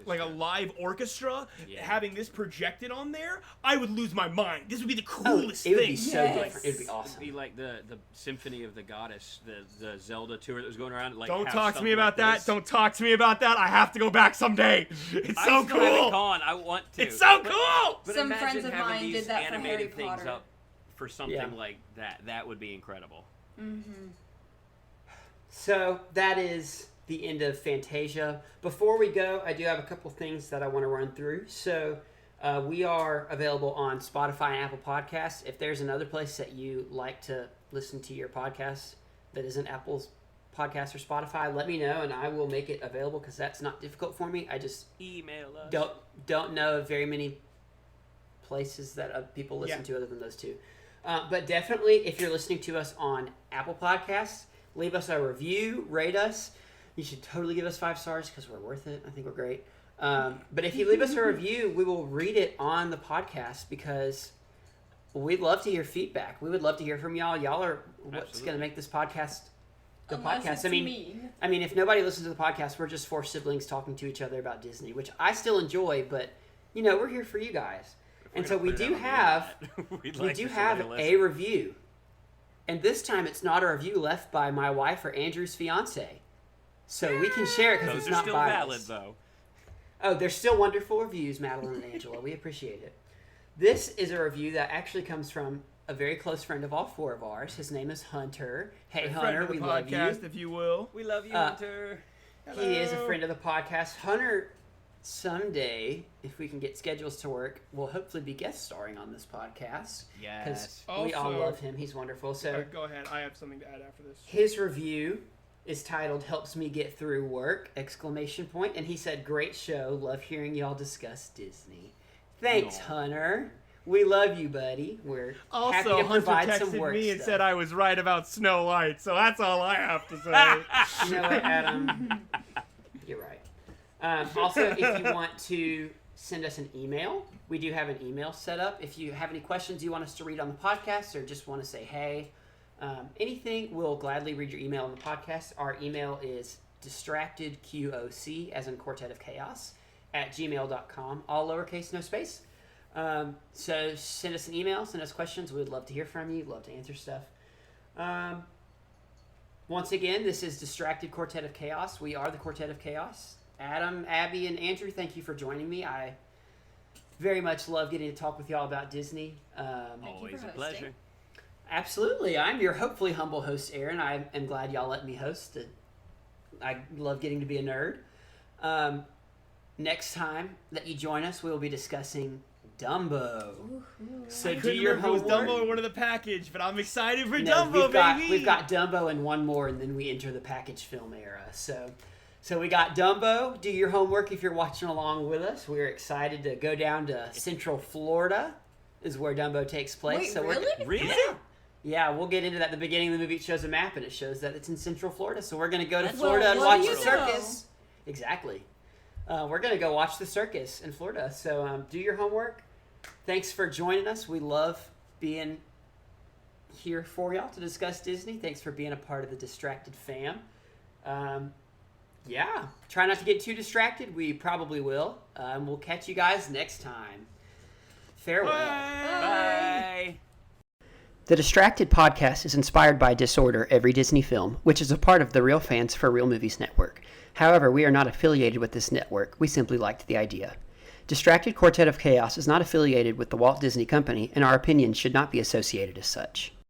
Speaker 2: like a live orchestra, having this projected on there, I would lose my mind. This would be the coolest thing.
Speaker 1: It would be so
Speaker 4: Yes.
Speaker 1: different. It would be awesome.
Speaker 5: It'd be like the Symphony of the Goddess, the Zelda tour that was going around. Like,
Speaker 2: Don't
Speaker 5: have
Speaker 2: talk to me
Speaker 5: something
Speaker 2: about
Speaker 5: like
Speaker 2: that.
Speaker 5: this.
Speaker 2: Don't talk to me about that. I have to go back someday. It's
Speaker 5: I
Speaker 2: so
Speaker 5: still haven't
Speaker 2: cool.
Speaker 5: gone. I want to.
Speaker 2: It's so cool.
Speaker 5: But
Speaker 4: Some
Speaker 5: imagine
Speaker 4: friends of
Speaker 5: having
Speaker 4: mine
Speaker 5: these
Speaker 4: did that for
Speaker 5: animated
Speaker 4: Harry
Speaker 5: things
Speaker 4: Potter.
Speaker 5: up for something
Speaker 1: Yeah.
Speaker 5: like that. That would be incredible.
Speaker 4: Mm-hmm.
Speaker 1: So that is the end of Fantasia. Before we go, I do have a couple things that I want to run through. So we are available on Spotify and Apple Podcasts. If there's another place that you like to listen to your podcast that isn't Apple's podcast or Spotify, let me know and I will make it available because that's not difficult for me. I just
Speaker 5: Email us.
Speaker 1: don't know of very many places that people listen to other than those two. But definitely, if you're listening to us on Apple Podcasts, leave us a review, rate us. You should totally give us 5 stars because we're worth it. I think we're great. But if you leave us a review, we will read it on the podcast because we'd love to hear feedback. We would love to hear from y'all. Y'all are what's going to make this podcast the
Speaker 4: Unless
Speaker 1: podcast.
Speaker 4: it's
Speaker 1: me. I mean, if nobody listens to the podcast, we're just 4 siblings talking to each other about Disney, which I still enjoy. But we're here for you guys. And so we do have a review. And this time it's not a review left by my wife or Andrew's fiance. So we can share it because
Speaker 5: Those
Speaker 1: it's
Speaker 5: are
Speaker 1: not
Speaker 5: still
Speaker 1: biased.
Speaker 5: valid, though.
Speaker 1: Oh, they're still wonderful reviews, Madeline and Angela. We appreciate it. This is a review that actually comes from a very close friend of all 4 of ours. His name is Hunter. Hey, Hunter, we love you.
Speaker 2: If you will.
Speaker 5: We love you, Hunter.
Speaker 1: He is a friend of the podcast. Hunter, someday, if we can get schedules to work, will hopefully be guest starring on this podcast.
Speaker 5: Yes.
Speaker 1: Because we all
Speaker 2: Also-
Speaker 1: love him. He's wonderful. So
Speaker 2: Go ahead. I have something to add after this.
Speaker 1: his review is titled "Helps Me Get Through Work!" ! And he said, "Great show. Love hearing y'all discuss Disney." Thanks,
Speaker 5: Aw.
Speaker 1: Hunter. We love you, buddy. We're happy
Speaker 2: Also,
Speaker 1: to
Speaker 2: Hunter
Speaker 1: provide some
Speaker 2: texted
Speaker 1: work
Speaker 2: me and
Speaker 1: stuff.
Speaker 2: said I was right about Snow White, so that's all I have to say.
Speaker 1: You know what, Adam? You're right. Also, if you want to send us an email, we do have an email set up. If you have any questions you want us to read on the podcast or just want to say hey, anything, we'll gladly read your email on the podcast. Our email is distractedqoc, as in Quartet of Chaos, @gmail.com. All lowercase, no space. So send us an email, send us questions. We'd love to hear from you. Love to answer stuff. Once again, this is Distracted Quartet of Chaos. We are the Quartet of Chaos. Adam, Abby, and Andrew, thank you for joining me. I very much love getting to talk with y'all about Disney.
Speaker 5: Always
Speaker 4: for
Speaker 5: a pleasure.
Speaker 1: Absolutely. I'm your hopefully humble host, Aaron. I am glad y'all let me host. I love getting to be a nerd. Next time that you join us, we will be discussing Dumbo. So do
Speaker 2: Couldn't
Speaker 1: your
Speaker 2: remember if it was
Speaker 1: homework.
Speaker 2: Dumbo or one of the package, but I'm excited for
Speaker 1: No,
Speaker 2: Dumbo, baby.
Speaker 1: we've got Dumbo and one more, and then we enter the package film era. So we got Dumbo. Do your homework if you're watching along with us. We're excited to go down to Central Florida, is where Dumbo takes place.
Speaker 4: Wait,
Speaker 1: so
Speaker 4: really?
Speaker 5: Really?
Speaker 1: Yeah, we'll get into that. At the beginning of the movie, it shows a map, and it shows that it's in Central Florida. So we're going to go to
Speaker 5: That's
Speaker 1: Florida and
Speaker 4: well,
Speaker 1: watch
Speaker 4: what
Speaker 1: the
Speaker 4: do you know?
Speaker 1: circus. Exactly. We're going to go watch the circus in Florida. So do your homework. Thanks for joining us. We love being here for y'all to discuss Disney. Thanks for being a part of the Distracted fam. Yeah, try not to get too distracted. We probably will. We'll catch you guys next time. Farewell.
Speaker 2: Bye.
Speaker 5: Bye.
Speaker 1: The Distracted podcast is inspired by Disorder Every Disney Film, which is a part of the Real Fans for Real Movies network. However, we are not affiliated with this network. We simply liked the idea. Distracted Quartet of Chaos is not affiliated with the Walt Disney Company, and our opinions should not be associated as such.